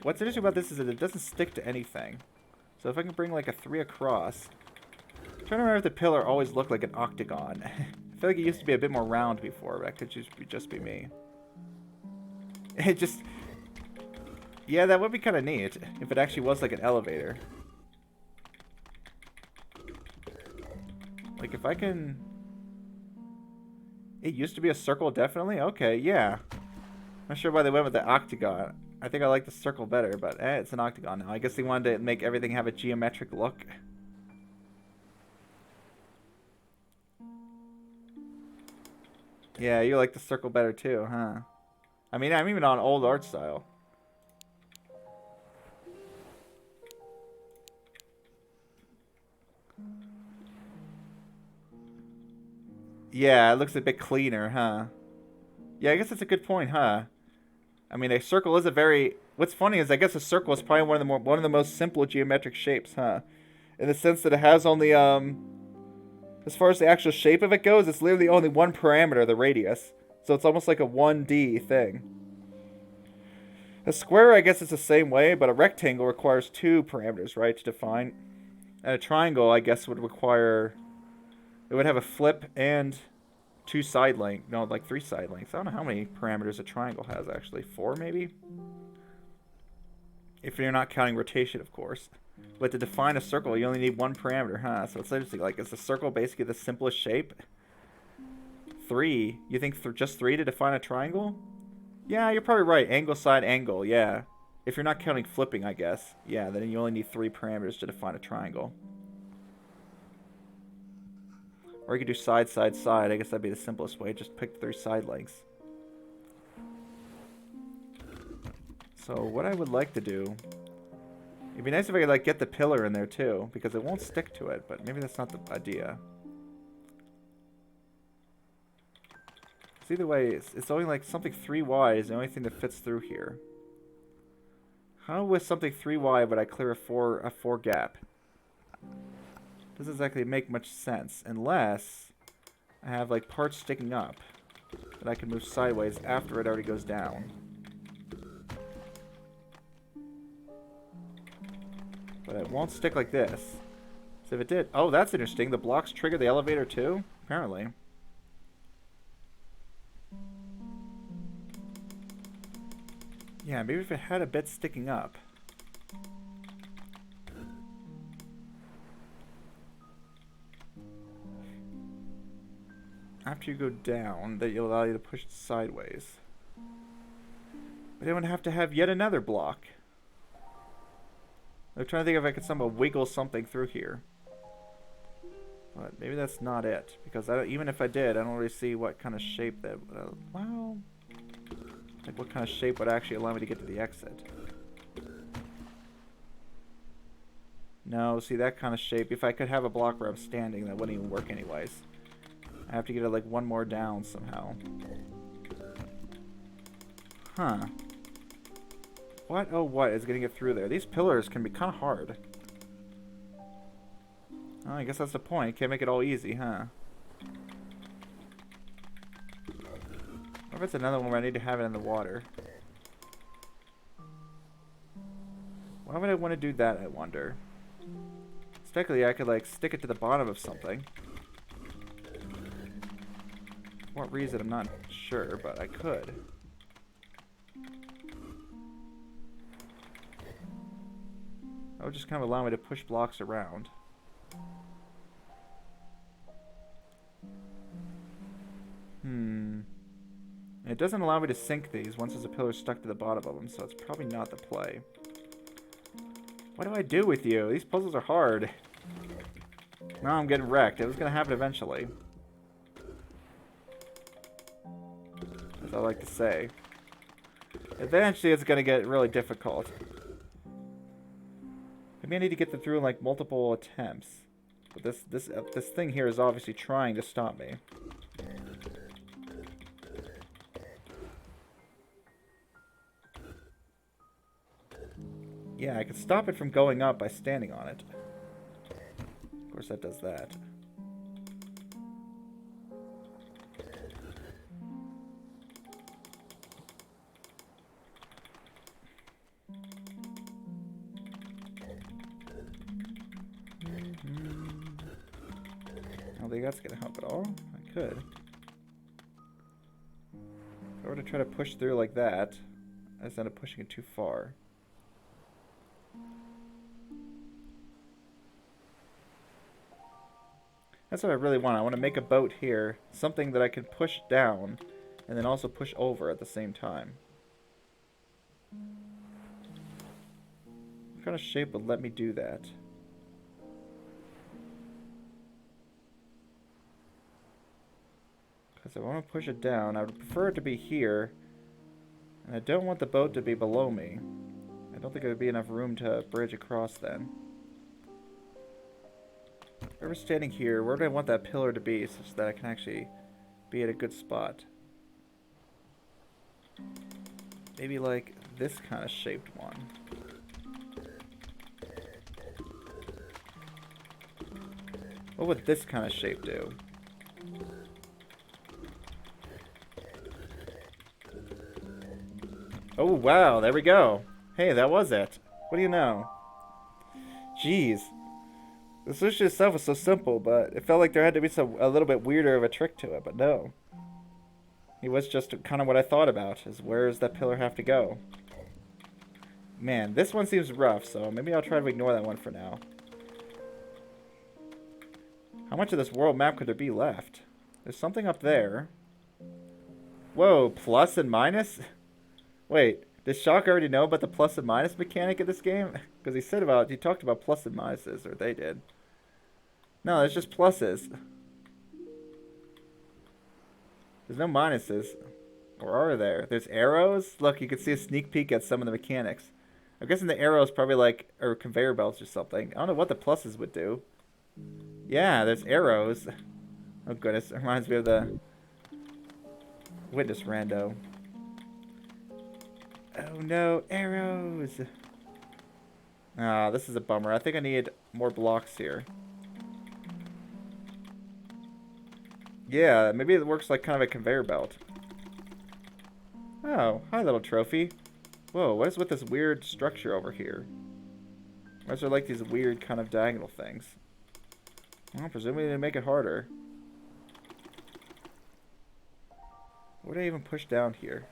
What's interesting about this is that it doesn't stick to anything. So if I can bring like a 3 across. I'm trying to remember if the pillar always looked like an octagon. I feel like it used to be a bit more round before, but that could just be me. It just... Yeah, that would be kind of neat if it actually was like an elevator. Like if I can... It used to be a circle, definitely? Okay, yeah. Not sure why they went with the octagon. I think I like the circle better, but it's an octagon now. I guess they wanted to make everything have a geometric look. Yeah, you like the circle better too, huh? I mean, I'm even on old art style. Yeah, it looks a bit cleaner, huh? Yeah, I guess that's a good point, huh? I mean, a circle is a very... What's funny is I guess a circle is probably one of the most simple geometric shapes, huh? In the sense that it has only as far as the actual shape of it goes, it's literally only one parameter, the radius. So it's almost like a 1D thing. A square, I guess, is the same way, but a rectangle requires 2 parameters, right, to define. And a triangle, I guess, would require... It would have a flip and 2 side lengths. No, like 3 side lengths. I don't know how many parameters a triangle has, actually. 4, maybe? If you're not counting rotation, of course. But to define a circle, you only need 1 parameter, huh? So it's interesting. Like, is the circle basically the simplest shape? 3. You think just 3 to define a triangle? Yeah, you're probably right. Angle, side, angle. Yeah. If you're not counting flipping, I guess. Yeah, then you only need 3 parameters to define a triangle. Or you could do side, side, side. I guess that'd be the simplest way. Just pick 3 side lengths. So what I would like to do... It'd be nice if I could like get the pillar in there too. Because it won't stick to it. But maybe that's not the idea. So either way, it's only like something 3 wide is the only thing that fits through here. How with something 3 wide would I clear a 4 gap? Doesn't exactly make much sense unless I have like parts sticking up that I can move sideways after it already goes down. But it won't stick like this. So if it did... Oh, that's interesting. The blocks trigger the elevator too? Apparently. Yeah, maybe if it had a bit sticking up. After you go down, that will allow you to push it sideways. But then would have to have yet another block. I'm trying to think if I could somehow wiggle something through here. But maybe that's not it. Because even if I did, I don't really see what kind of shape that... well... Like what kind of shape would actually allow me to get to the exit. No, see that kind of shape. If I could have a block where I'm standing, that wouldn't even work anyways. I have to get it like 1 more down somehow. Huh. What? Oh, what is getting it through there? These pillars can be kind of hard. Oh, I guess that's the point. Can't make it all easy, huh? What if it's another one where I need to have it in the water? Why would I want to do that, I wonder? Technically, I could like stick it to the bottom of something. For what reason, I'm not sure, but I could. That would just kind of allow me to push blocks around. It doesn't allow me to sink these once there's a pillar stuck to the bottom of them, so it's probably not the play. What do I do with you? These puzzles are hard. Now I'm getting wrecked. It was going to happen eventually. As I like to say. Eventually it's going to get really difficult. Maybe I need to get them through in like multiple attempts. But this thing here is obviously trying to stop me. Yeah, I can stop it from going up by standing on it. Of course, that does that. I don't think that's gonna help at all. I could. If I were to try to push through like that, I just end up pushing it too far. That's what I really want. I want to make a boat here, something that I can push down, and then also push over at the same time. What kind of shape would let me do that? Because I want to push it down. I would prefer it to be here, and I don't want the boat to be below me. I don't think there would be enough room to bridge across then. If I were standing here, where do I want that pillar to be such that I can actually be at a good spot? Maybe like this kind of shaped one. What would this kind of shape do? Oh wow, there we go. Hey, that was it. What do you know? Jeez. The solution itself was so simple, but it felt like there had to be a little bit weirder of a trick to it, but no. It was just kind of what I thought about, is where does that pillar have to go? Man, this one seems rough, so maybe I'll try to ignore that one for now. How much of this world map could there be left? There's something up there. Whoa, plus and minus? Wait, does Shock already know about the plus and minus mechanic in this game? Because he talked about plus and minuses, or they did. No, there's just pluses. There's no minuses. Or are there? There's arrows? Look, you can see a sneak peek at some of the mechanics. I'm guessing the arrows probably or conveyor belts or something. I don't know what the pluses would do. Yeah, there's arrows. Oh goodness, it reminds me of the Witness Rando. Oh no, arrows! Ah, this is a bummer. I think I need more blocks here. Yeah, maybe it works like kind of a conveyor belt. Oh, hi little trophy. Whoa, what is with this weird structure over here? Why is there like these weird kind of diagonal things? Well, presumably to make it harder. What did I even push down here?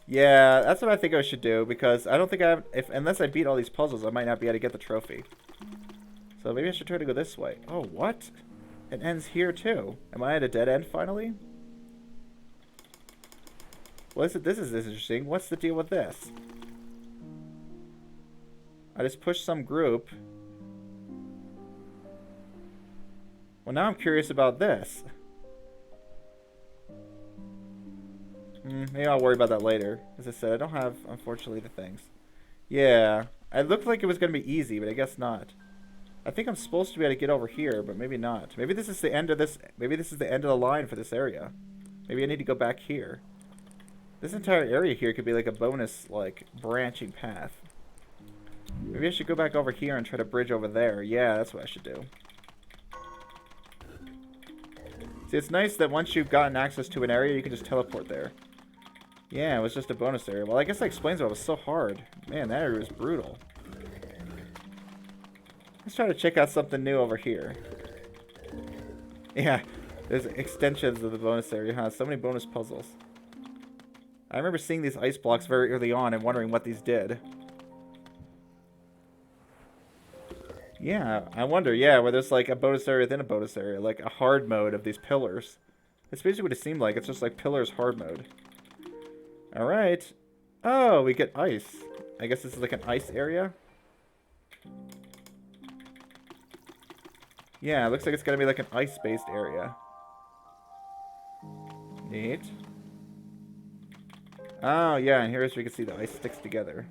Yeah, that's what I think I should do, because I don't think I have... unless I beat all these puzzles, I might not be able to get the trophy. So maybe I should try to go this way. Oh, what? It ends here, too. Am I at a dead end, finally? Well, this is interesting. What's the deal with this? I just pushed some group. Well, now I'm curious about this. Maybe I'll worry about that later. As I said, I don't have, unfortunately, the things. Yeah. It looked like it was going to be easy, but I guess not. I think I'm supposed to be able to get over here, but maybe not. Maybe this is the end of this. Maybe this is the end of the line for this area. Maybe I need to go back here. This entire area here could be like a bonus, like, branching path. Maybe I should go back over here and try to bridge over there. Yeah, that's what I should do. See, it's nice that once you've gotten access to an area, you can just teleport there. Yeah, it was just a bonus area. Well, I guess that explains why it was so hard. Man, that area was brutal. Let's try to check out something new over here. Yeah, there's extensions of the bonus area, huh? So many bonus puzzles. I remember seeing these ice blocks very early on and wondering what these did. Yeah, I wonder, yeah, where there's like a bonus area within a bonus area, like a hard mode of these pillars. That's basically what it seemed like. It's just like pillars hard mode. Alright. Oh, we get ice. I guess this is like an ice area. Yeah, it looks like it's gonna be like an ice-based area. Neat. Oh, yeah, and here's where you can see the ice sticks together.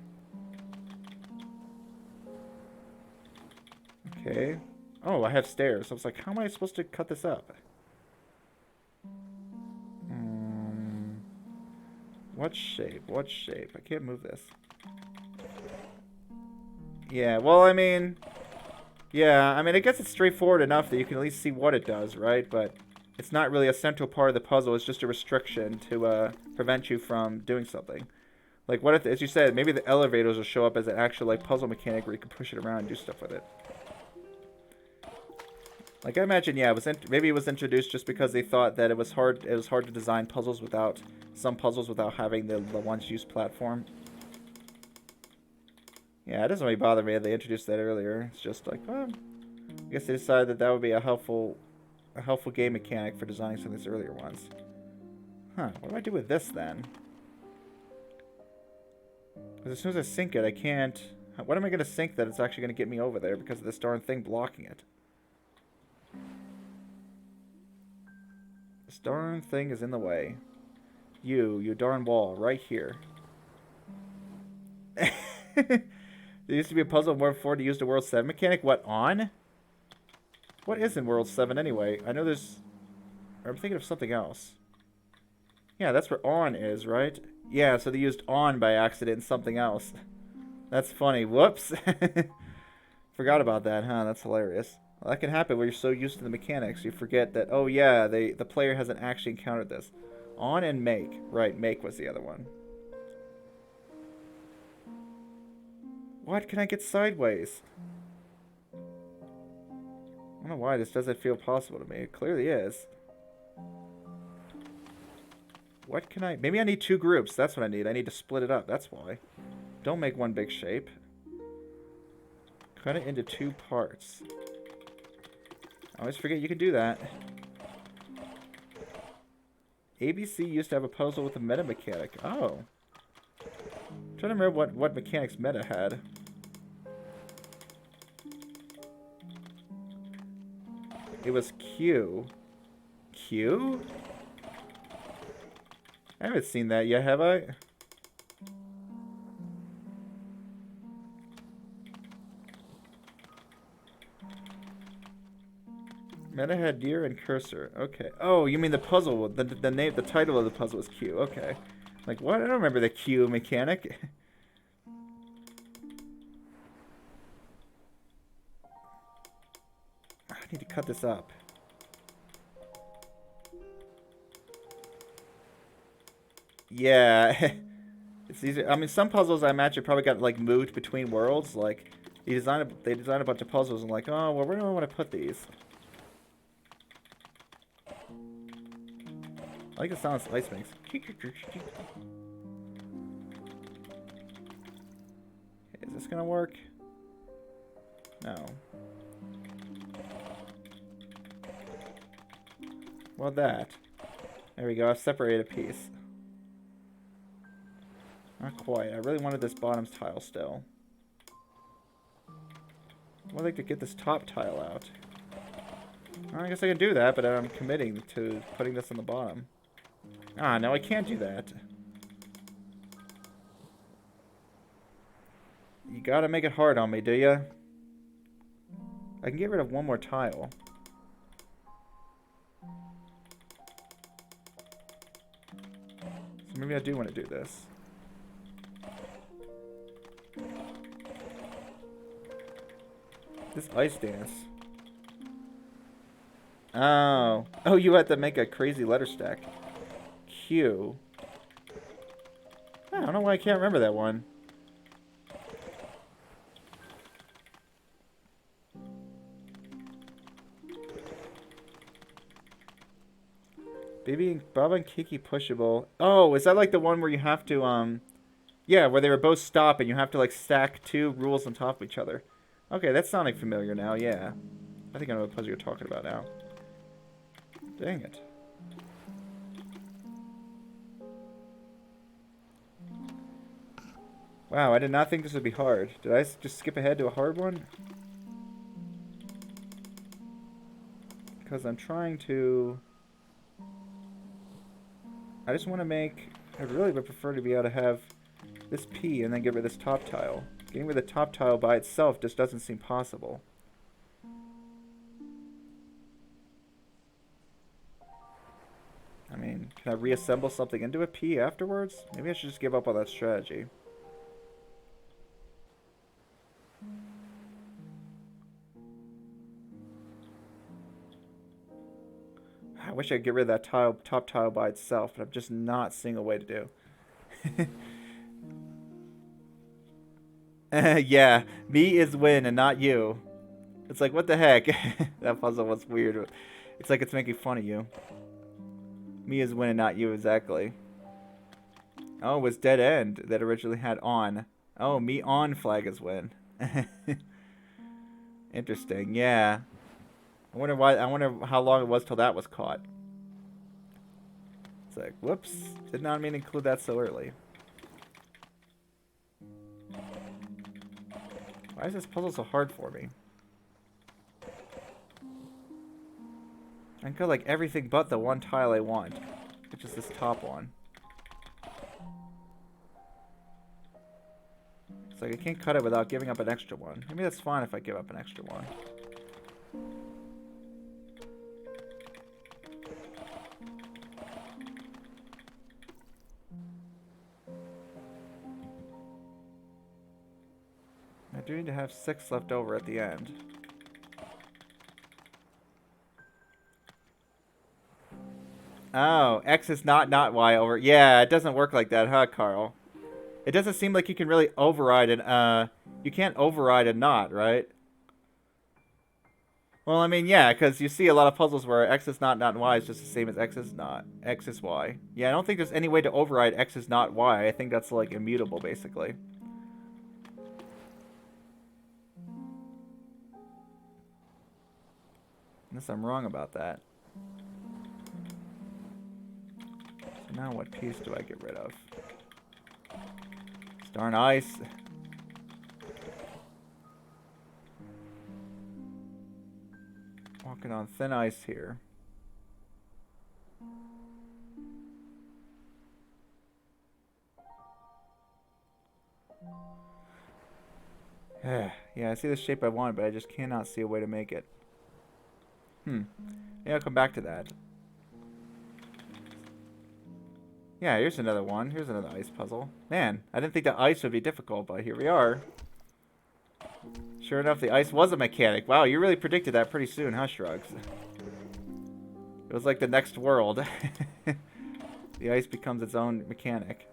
Okay. Oh, I have stairs. I was like, how am I supposed to cut this up? What shape? What shape? I can't move this. Yeah, well, I mean... Yeah, I mean, I guess it's straightforward enough that you can at least see what it does, right? But it's not really a central part of the puzzle. It's just a restriction to prevent you from doing something. Like, what if, as you said, maybe the elevators will show up as an actual, like, puzzle mechanic where you can push it around and do stuff with it. Like, I imagine, yeah, maybe it was introduced just because they thought that it was hard to design puzzles without, some puzzles without having the once used platform. Yeah, it doesn't really bother me that they introduced that earlier. It's just like, well, I guess they decided that that would be a helpful game mechanic for designing some of these earlier ones. Huh, what do I do with this then? Because as soon as I sink it, I can't... What am I going to sink that it's actually going to get me over there because of this darn thing blocking it? This darn thing is in the way. You darn wall, right here. There used to be a puzzle in World 4 to use the World 7 mechanic. What, on? What is in World 7 anyway? I know there's... I'm thinking of something else. Yeah, that's where on is, right? Yeah, so they used on by accident in something else. That's funny. Whoops. Forgot about that, huh? That's hilarious. Well, that can happen when you're so used to the mechanics. You forget that, oh yeah, the player hasn't actually encountered this. On and make. Right, make was the other one. What? Can I get sideways? I don't know why this doesn't feel possible to me. It clearly is. What can I... Maybe I need two groups. That's what I need. I need to split it up. That's why. Don't make one big shape. Cut it into two parts. I always forget you can do that. ABC used to have a puzzle with a meta mechanic. Oh. I'm trying to remember what mechanics meta had. It was Q. Q? I haven't seen that yet, have I? Meta had deer and cursor. Okay. Oh, you mean the puzzle? The name, the title of the puzzle was Q. Okay. Like what? I don't remember the Q mechanic. I need to cut this up. Yeah. It's easier. I mean, some puzzles I imagine probably got like moved between worlds. Like they designed a bunch of puzzles and like, oh well, where do I want to put these? I like the sound ice makes. Is this gonna work? No. Well, that. There we go. I've separated a piece. Not quite. I really wanted this bottom tile still. I'd like to get this top tile out. Well, I guess I can do that, but I'm committing to putting this on the bottom. Ah, no, I can't do that. You gotta make it hard on me, do ya? I can get rid of one more tile. So maybe I do want to do this. This ice dance. Oh. Oh, you had to make a crazy letter stack. Q. I don't know why I can't remember that one. Baby Baba and Kiki pushable. Oh, is that like the one where you have to, yeah, where they were both stop and you have to, like, stack two rules on top of each other. Okay, that's sounding familiar now, yeah. I think I know what puzzle you're talking about now. Dang it. Wow, I did not think this would be hard. Did I just skip ahead to a hard one? Because I'm trying to... I just want to make... I really would prefer to be able to have this P and then get rid of this top tile. Getting rid of the top tile by itself just doesn't seem possible. I mean, can I reassemble something into a P afterwards? Maybe I should just give up on that strategy. I wish I could get rid of that tile, top tile by itself, but I'm just not seeing a way to do. Yeah, me is win and not you. It's like, what the heck? That puzzle was weird. It's like it's making fun of you. Me is win and not you, exactly. Oh, it was dead end that originally had on. Oh, me on flag is win. Interesting, yeah. I wonder why. I wonder how long it was till that was caught. It's like, whoops, did not mean to include that so early. Why is this puzzle so hard for me? I can go like everything but the one tile I want, which is this top one. It's like I can't cut it without giving up an extra one. Maybe that's fine if I give up an extra one. I do need to have 6 left over at the end. Oh, X is not Y over. Yeah, it doesn't work like that, huh, Carl? It doesn't seem like you can really override an, you can't override a not, right? Well, I mean, yeah, because you see a lot of puzzles where X is not Y is just the same as X is not. X is Y. Yeah, I don't think there's any way to override X is not Y. I think that's, like, immutable, basically. Unless I'm wrong about that. So now what piece do I get rid of? This darn ice. Walking on thin ice here. Yeah, I see the shape I want, but I just cannot see a way to make it. Maybe I'll come back to that. Yeah, here's another one. Here's another ice puzzle. Man, I didn't think the ice would be difficult, but here we are. Sure enough, the ice was a mechanic. Wow, you really predicted that pretty soon, huh, Shrugs? It was like the next world. The ice becomes its own mechanic.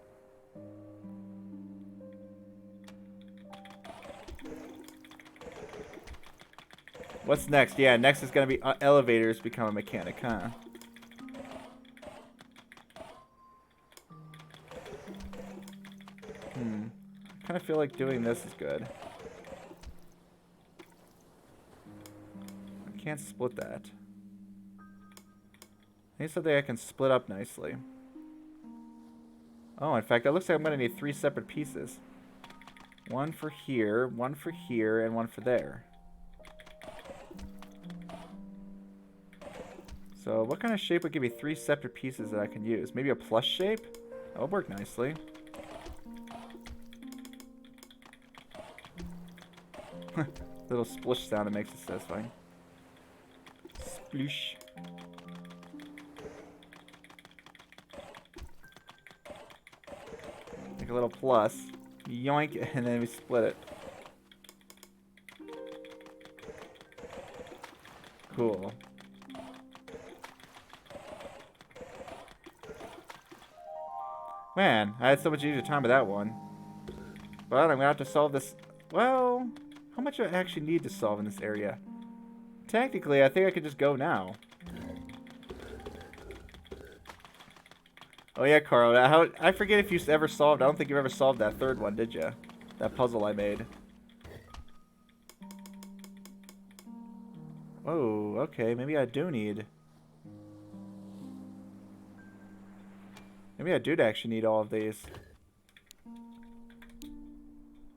What's next? Yeah, next is going to be elevators become a mechanic, huh? I kind of feel like doing this is good. I can't split that. I need something I can split up nicely. Oh, in fact, it looks like I'm going to need 3 separate pieces. One for here, and one for there. So what kind of shape would give me 3 separate pieces that I can use? Maybe a plus shape? That would work nicely. Little splish sound that makes it satisfying. Sploosh. Make a little plus. Yoink, and then we split it. Cool. Man, I had so much easier time with that one. But I'm gonna have to solve this. Well, how much do I actually need to solve in this area? Technically, I think I could just go now. Oh yeah, Carl. I forget if you ever solved. I don't think you ever solved that third one, did you? That puzzle I made. Oh, okay. Maybe I do need. Maybe I do actually need all of these.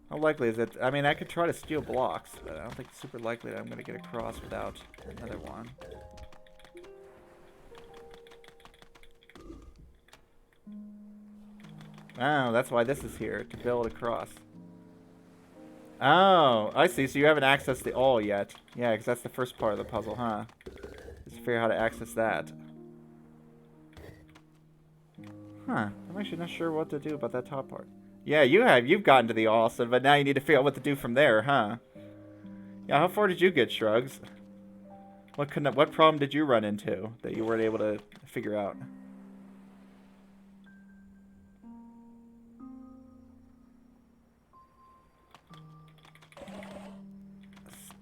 How likely is it? I mean, I could try to steal blocks, but I don't think it's super likely that I'm going to get across without another one. Oh, that's why this is here, to build across. Oh, I see. So you haven't accessed the all yet. Yeah, because that's the first part of the puzzle, huh? Just figure out how to access that. Huh. I'm actually not sure what to do about that top part. Yeah, you've gotten to the awesome, but now you need to figure out what to do from there, huh? Yeah, how far did you get, Shrugs? What problem did you run into that you weren't able to figure out?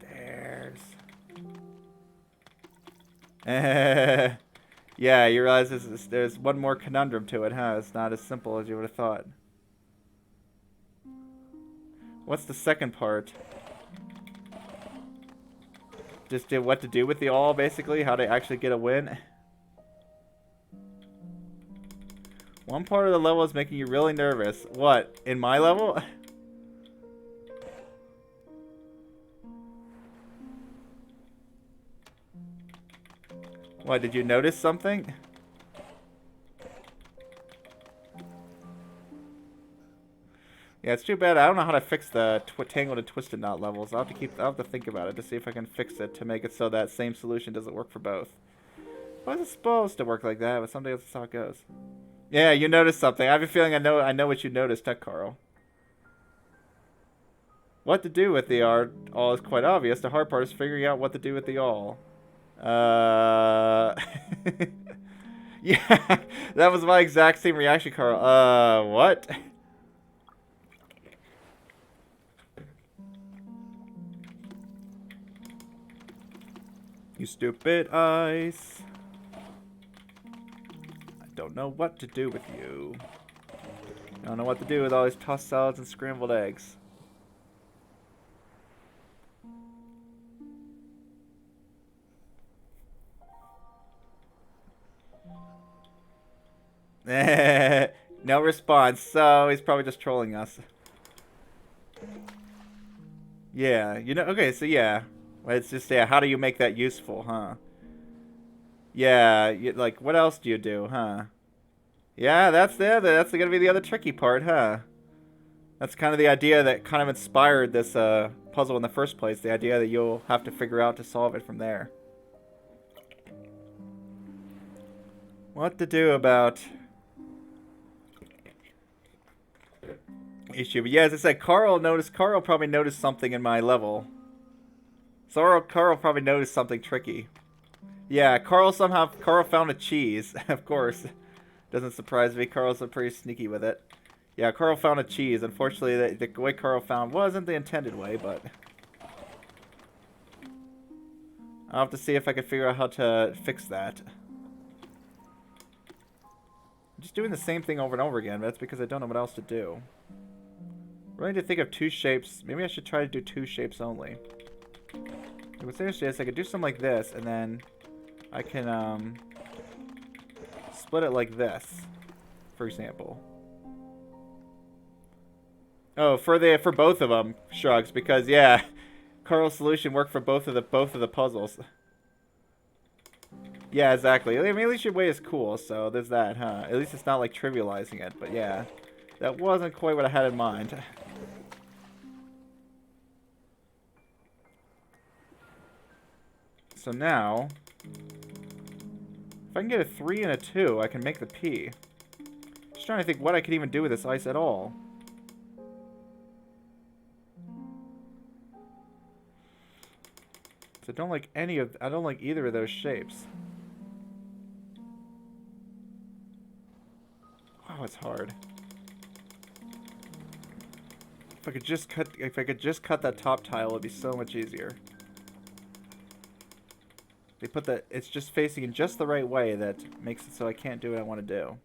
Stairs. Yeah, you realize there's one more conundrum to it, huh? It's not as simple as you would have thought. What's the second part? Just what to do with the all, basically? How to actually get a win? One part of the level is making you really nervous. What? In my level? What, did you notice something? Yeah, it's too bad. I don't know how to fix the tangled and twisted knot levels. I'll have to think about it to see if I can fix it to make it so that same solution doesn't work for both. Why is it supposed to work like that? But someday that's how it goes. Yeah, you noticed something. I have a feeling I know what you noticed, huh, Carl? What to do with the all is quite obvious. The hard part is figuring out what to do with the all. Yeah, that was my exact same reaction, Carl. What? You stupid ice. I don't know what to do with you. I don't know what to do with all these tossed salads and scrambled eggs. No response, so he's probably just trolling us. Yeah, you know, okay, so yeah. It's just, yeah, how do you make that useful, huh? Yeah, like, what else do you do, huh? Yeah, that's gonna be the other tricky part, huh? That's kind of the idea that kind of inspired this puzzle in the first place. The idea that you'll have to figure out to solve it from there. What to do about issue? But yeah, as I said, Carl probably noticed something in my level. So Carl probably noticed something tricky. Yeah, Carl found a cheese. Of course. Doesn't surprise me. Carl's pretty sneaky with it. Yeah, Carl found a cheese. Unfortunately, the way Carl found wasn't the intended way, but I'll have to see if I can figure out how to fix that. I'm just doing the same thing over and over again, but that's because I don't know what else to do. We're going to think of two shapes. Maybe I should try to do two shapes only. What's interesting is I could do something like this, and then I can split it like this, for example. Oh, for both of them, Shrugs, because yeah, Carl's solution worked for both of the puzzles. Yeah, exactly. I mean, at least your way is cool, so there's that, huh? At least it's not like trivializing it, but yeah, that wasn't quite what I had in mind. So now, if I can get a 3 and a 2, I can make the P. Just trying to think what I could even do with this ice at all. So I don't like either of those shapes. Wow, it's hard. If I could just cut that top tile, it'd be so much easier. They put that, it's just facing in just the right way that makes it so I can't do what I want to do.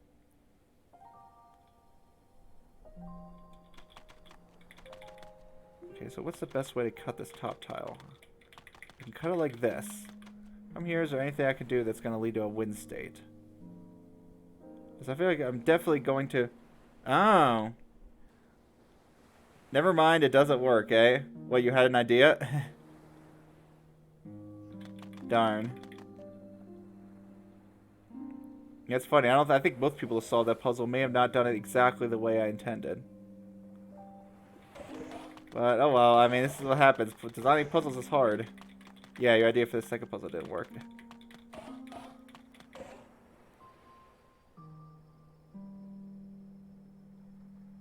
Okay, so what's the best way to cut this top tile? I can cut it like this. From here, is there anything I can do that's going to lead to a win state? Because I feel like I'm definitely going to... Oh. Never mind, it doesn't work, eh? What, you had an idea? Darn. Yeah, it's funny. I think most people who solved that puzzle may have not done it exactly the way I intended. But, oh well, I mean, this is what happens. Designing puzzles is hard. Yeah, your idea for the second puzzle didn't work.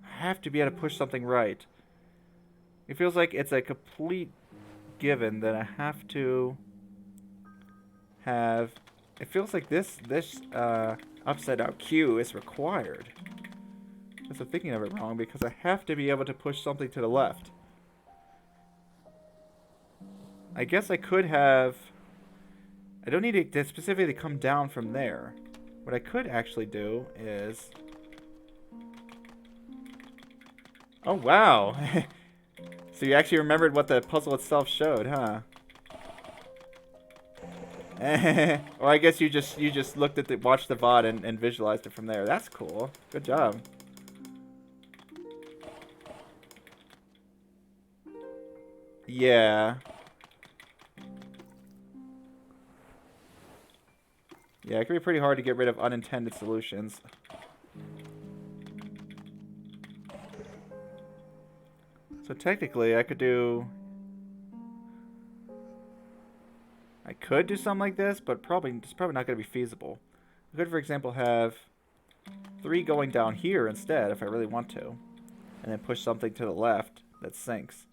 I have to be able to push something right. It feels like it's a complete given that I have to have... It feels like this upside down Q is required. Because I'm thinking of it wrong, because I have to be able to push something to the left. I guess I could have... I don't need it to specifically come down from there. What I could actually do is... Oh, wow! So you actually remembered what the puzzle itself showed, huh? Or I guess you just looked at watched the VOD and visualized it from there. That's cool. Good job. Yeah. Yeah, it can be pretty hard to get rid of unintended solutions. So technically, I could do something like this, but it's probably not going to be feasible. I could, for example, have 3 going down here instead, if I really want to, and then push something to the left that sinks.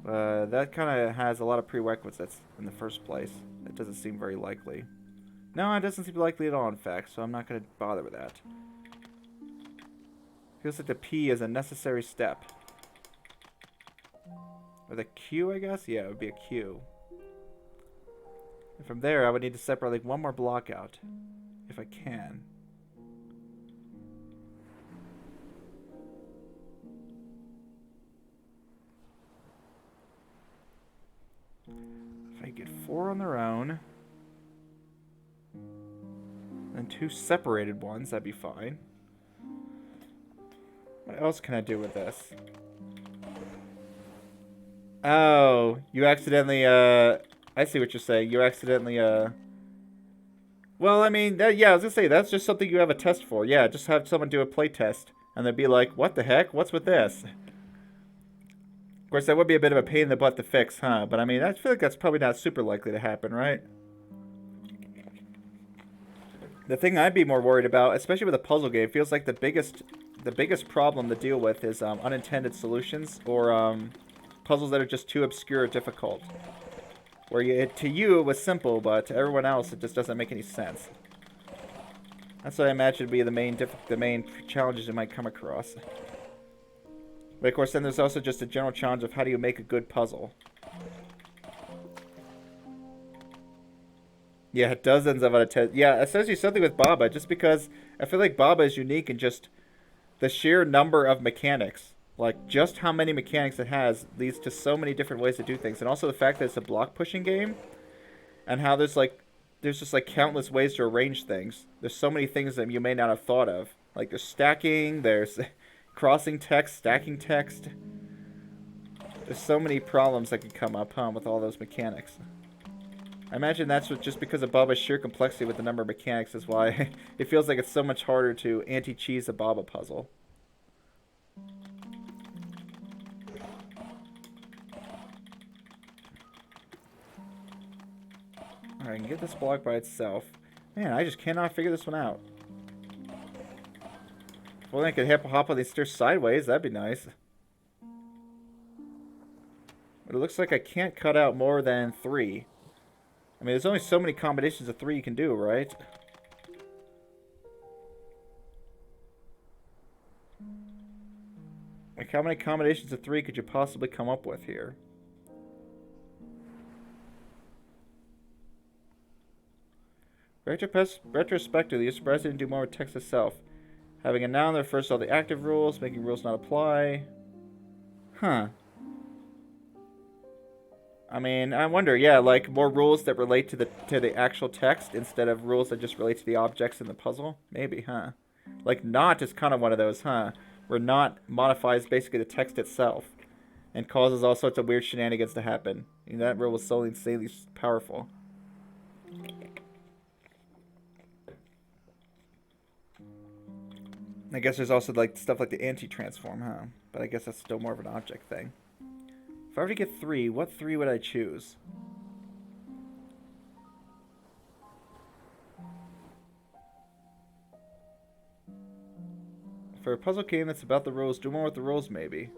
That kind of has a lot of prerequisites in the first place. It doesn't seem very likely. No, it doesn't seem likely at all, in fact, so I'm not going to bother with that. Feels like the P is a necessary step. Or the Q, I guess? Yeah, it would be a Q. And from there, I would need to separate like one more block out. If I can. If I get 4 on their own. And 2 separated ones, that'd be fine. What else can I do with this? Oh, you accidentally, I see what you're saying. You accidentally, well, I mean, yeah, I was gonna say, that's just something you have a test for. Yeah, just have someone do a play test, and they'd be like, what the heck? What's with this? Of course, that would be a bit of a pain in the butt to fix, huh? But I mean, I feel like that's probably not super likely to happen, right? The thing I'd be more worried about, especially with a puzzle game, feels like the biggest problem to deal with is unintended solutions or puzzles that are just too obscure or difficult. Where to you it was simple, but to everyone else it just doesn't make any sense. That's what I imagine would be the main challenges you might come across. But of course, then there's also just a general challenge of how do you make a good puzzle. Yeah, dozens of unintended. Yeah, essentially something with Baba, just because I feel like Baba is unique in just the sheer number of mechanics. Like, just how many mechanics it has leads to so many different ways to do things. And also the fact that it's a block pushing game. And how there's just like countless ways to arrange things. There's so many things that you may not have thought of. Like there's stacking, there's crossing text, stacking text. There's so many problems that could come up, huh, with all those mechanics. I imagine that's just because of Baba's sheer complexity with the number of mechanics is why it feels like it's so much harder to anti-cheese a Baba puzzle. Alright, I can get this block by itself. Man, I just cannot figure this one out. If only I could hop on these stairs sideways, that'd be nice. But it looks like I can't cut out more than 3. I mean, there's only so many combinations of 3 you can do, right? Like, how many combinations of 3 could you possibly come up with here? Retrospectively, you're surprised they didn't do more with text itself. Having a noun that refers to all the active rules, making rules not apply. Huh. I mean, I wonder, yeah, like more rules that relate to the actual text instead of rules that just relate to the objects in the puzzle? Maybe, huh? Like not is kind of one of those, huh? Where not modifies basically the text itself and causes all sorts of weird shenanigans to happen. And that rule was so insanely powerful. I guess there's also like stuff like the anti-transform, huh? But I guess that's still more of an object thing. If I were to get 3, what 3 would I choose? For a puzzle game that's about the rules, do more with the rules, maybe.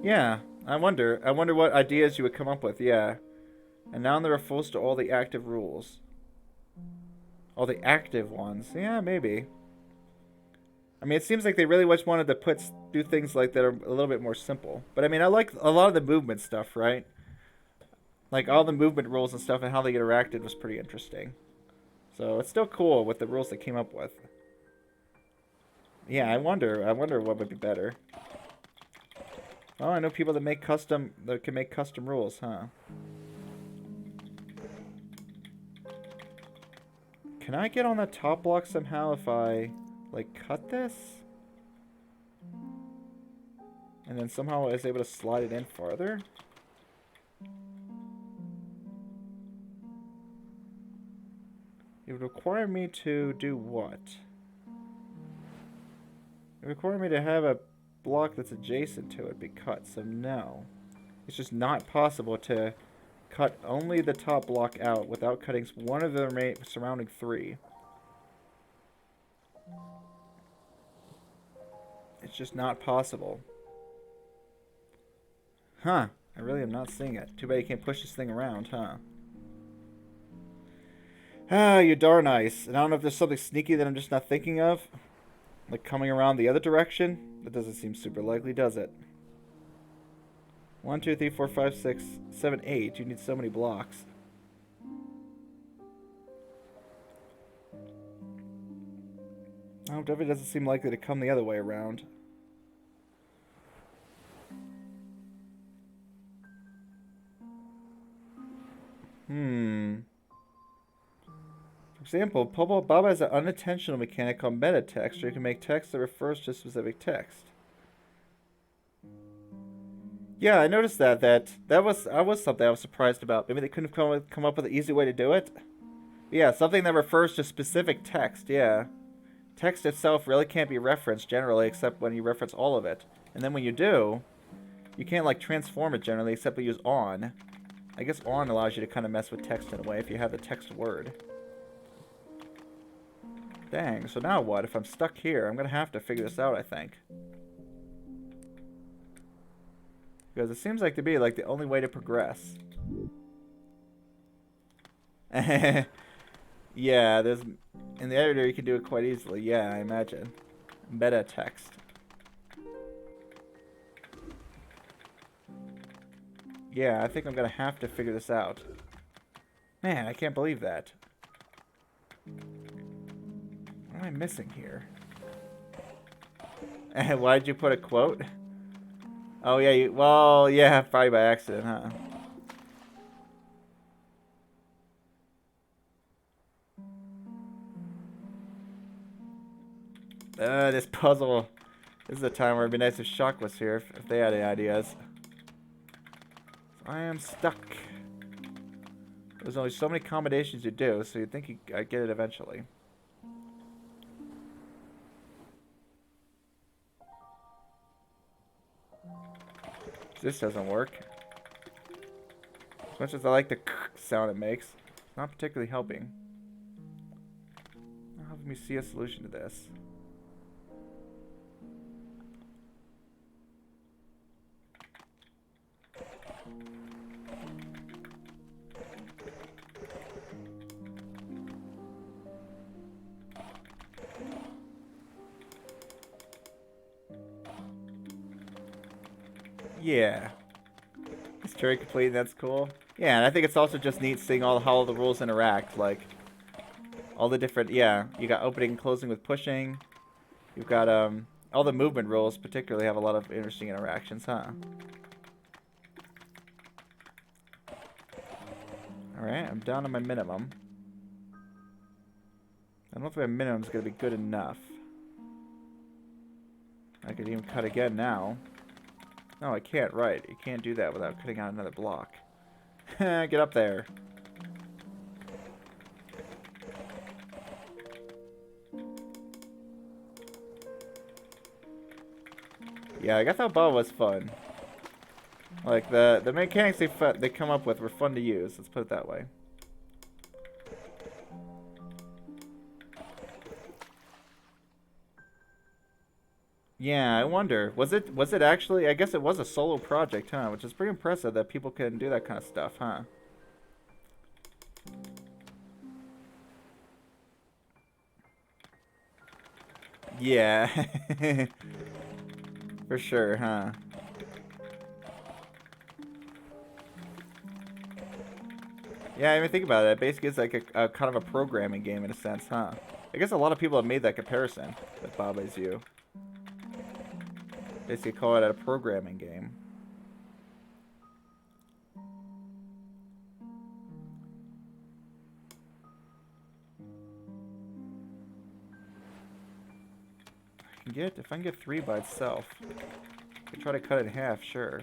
Yeah, I wonder what ideas you would come up with, yeah. And now there are full to all the active rules. All the active ones. Yeah, maybe. I mean, it seems like they really much wanted to do things like that are a little bit more simple. But I mean, I like a lot of the movement stuff, right? Like all the movement rules and stuff and how they interacted was pretty interesting. So it's still cool with the rules they came up with. Yeah, I wonder what would be better. Oh, I know people that can make custom rules, huh? Can I get on that top block somehow if I, like, cut this? And then somehow I was able to slide it in farther? It would require me to do what? It would require me to have a block that's adjacent to it be cut, so no. It's just not possible to cut only the top block out without cutting one of the surrounding three. It's just not possible. Huh. I really am not seeing it. Too bad you can't push this thing around, huh? Ah, you darn ice. And I don't know if there's something sneaky that I'm just not thinking of. Like coming around the other direction? That doesn't seem super likely, does it? 1, 2, 3, 4, 5, 6, 7, 8. You need so many blocks. Oh, it definitely doesn't seem likely to come the other way around. For example, Baba has an unintentional mechanic called meta text, where you can make text that refers to specific text. Yeah, I noticed that. That was something I was surprised about. Maybe they couldn't come up with an easy way to do it. Yeah, something that refers to specific text. Yeah, text itself really can't be referenced generally, except when you reference all of it. And then when you do, you can't like transform it generally, except we use on. I guess on allows you to kind of mess with text in a way if you have the text word. Dang, so now what? If I'm stuck here, I'm going to have to figure this out, I think. Because it seems like to be like the only way to progress. Yeah, there's... In the editor, you can do it quite easily. Yeah, I imagine. Meta text. Yeah, I think I'm going to have to figure this out. Man, I can't believe that. What am I missing here? Why'd you put a quote? Oh, yeah, well, yeah, probably by accident, huh? This puzzle. This is a time where it'd be nice if Shock was here, if they had any ideas. So I am stuck. There's only so many combinations you do, so you'd think I'd get it eventually. This doesn't work. As much as I like the sound it makes, it's not particularly helping. Not helping me see a solution to this. Yeah. It's very complete, and that's cool. Yeah, and I think it's also just neat seeing how all the rules interact, like all the different, yeah, you got opening and closing with pushing. You've got all the movement rules particularly have a lot of interesting interactions, huh? Alright, I'm down to my minimum. I don't know if my minimum is going to be good enough. I could even cut again now. No, I can't, right. You can't do that without cutting out another block. Get up there. Yeah, I thought Baba was fun. Like, the mechanics they come up with were fun to use. Let's put it that way. Yeah, I wonder. Was it actually? I guess it was a solo project, huh? Which is pretty impressive that people can do that kind of stuff, huh? Yeah. For sure, huh? Yeah, I mean, think about it. Basically, it's like a kind of a programming game in a sense, huh? I guess a lot of people have made that comparison with Baba Is You. Basically, call it a programming game. If I can get 3 by itself, I could try to cut it in half, sure.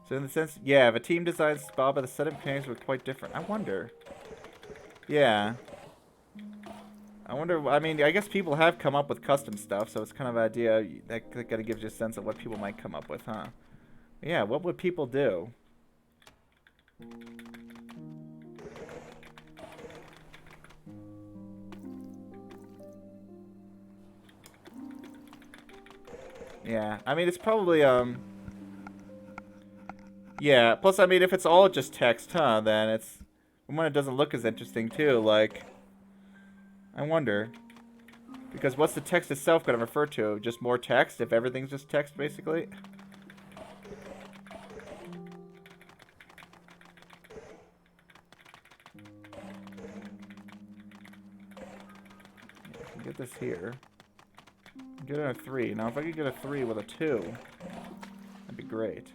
So in the sense, yeah, if a team designs Baba, the setup mechanics were quite different. I wonder. Yeah. I wonder, I mean, I guess people have come up with custom stuff, so it's kind of an idea that kind of gives you a sense of what people might come up with, huh? Yeah, what would people do? Yeah, I mean, it's probably, yeah, plus, I mean, if it's all just text, huh, then it's, when it doesn't look as interesting, too, like, I wonder. Because what's the text itself going to refer to? Just more text, if everything's just text, basically? Get this here. Get a 3. Now, if I could get a 3 with a 2, that'd be great.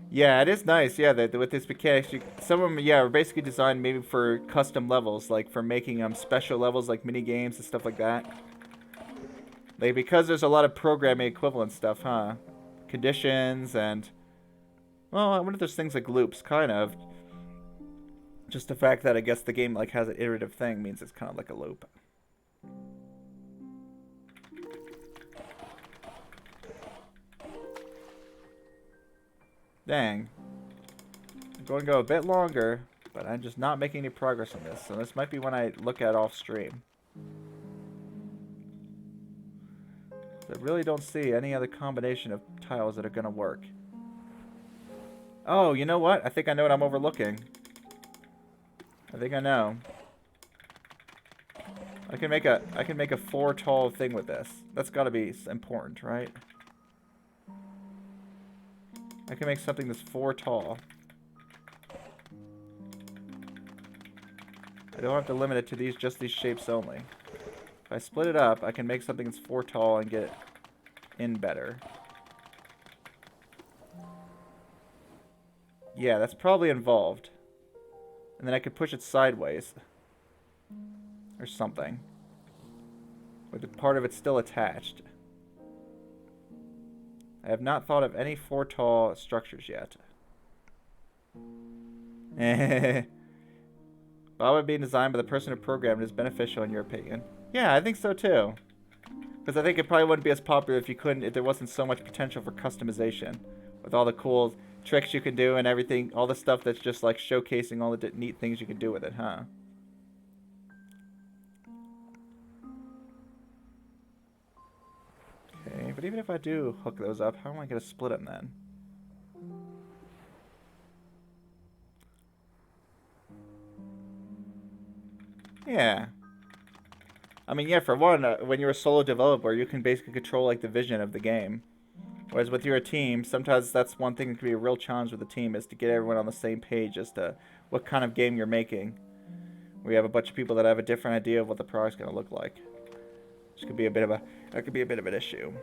Yeah, it is nice. Yeah, with this mechanics, some of them, yeah, are basically designed maybe for custom levels, like for making special levels, like mini games and stuff like that. Like because there's a lot of programming equivalent stuff, huh? Conditions and, well, I wonder if there's things like loops, kind of. Just the fact that I guess the game like has an iterative thing means it's kind of like a loop. Dang. I'm going to go a bit longer, but I'm just not making any progress on this. So this might be when I look at off stream. I really don't see any other combination of tiles that are going to work. Oh, you know what? I think I know what I'm overlooking. I think I know. I can make a 4 tall thing with this. That's got to be important, right? I can make something that's 4 tall. I don't have to limit it to just these shapes only. If I split it up, I can make something that's 4 tall and get it in better. Yeah, that's probably involved. And then I could push it sideways. Or something. With the part of it still attached. I have not thought of any 4 tall structures yet. Baba being designed by the person who programmed it is beneficial in your opinion. Yeah, I think so too. Because I think it probably wouldn't be as popular if there wasn't so much potential for customization. With all the cool tricks you can do and everything, all the stuff that's just like showcasing all the neat things you can do with it, huh? Okay, but even if I do hook those up, how am I going to split them then? Yeah. I mean, yeah, for one, when you're a solo developer, you can basically control like the vision of the game. Whereas with your team, sometimes that's one thing that can be a real challenge with the team is to get everyone on the same page as to what kind of game you're making. We have a bunch of people that have a different idea of what the product's going to look like. Which could be a bit of an issue.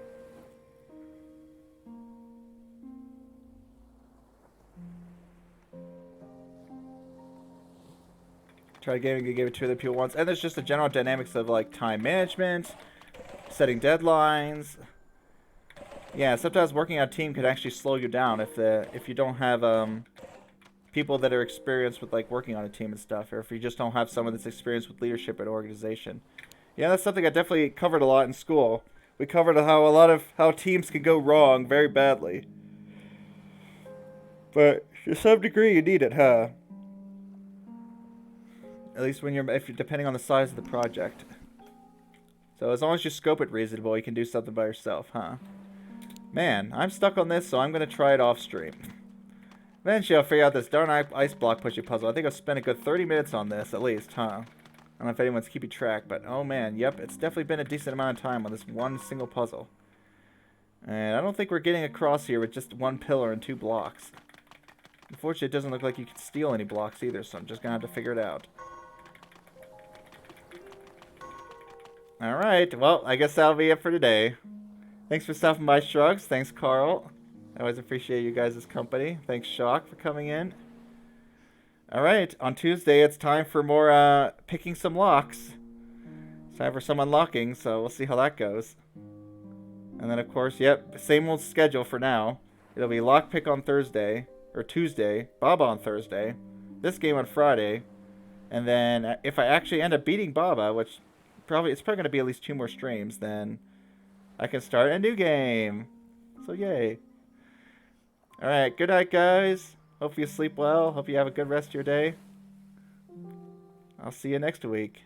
Try gaming, give it to other people once. And there's just the general dynamics of like time management, setting deadlines. Yeah, sometimes working on a team could actually slow you down if you don't have people that are experienced with like working on a team and stuff, or if you just don't have someone that's experienced with leadership and organization. Yeah, that's something I definitely covered a lot in school. We covered how teams can go wrong very badly. But to some degree, you need it, huh? At least if you're depending on the size of the project. So as long as you scope it reasonable, you can do something by yourself, huh? Man, I'm stuck on this, so I'm gonna try it off stream. Eventually I'll figure out this darn ice block pushing puzzle. I think I've spent a good 30 minutes on this, at least, huh? I don't know if anyone's keeping track, but oh man, yep, it's definitely been a decent amount of time on this one single puzzle. And I don't think we're getting across here with just one pillar and 2 blocks. Unfortunately, it doesn't look like you can steal any blocks either, so I'm just gonna have to figure it out. Alright, well, I guess that'll be it for today. Thanks for stopping by, Shrugs. Thanks, Carl. I always appreciate you guys' company. Thanks, Shock, for coming in. Alright, on Tuesday it's time for more picking some locks. It's time for some unlocking, so we'll see how that goes. And then, of course, yep, same old schedule for now. It'll be lockpick on Thursday, or Tuesday, Baba on Thursday, this game on Friday, and then if I actually end up beating Baba, which it's probably going to be at least 2 more streams, then I can start a new game. So yay. Alright, good night, guys. Hope you sleep well. Hope you have a good rest of your day. I'll see you next week.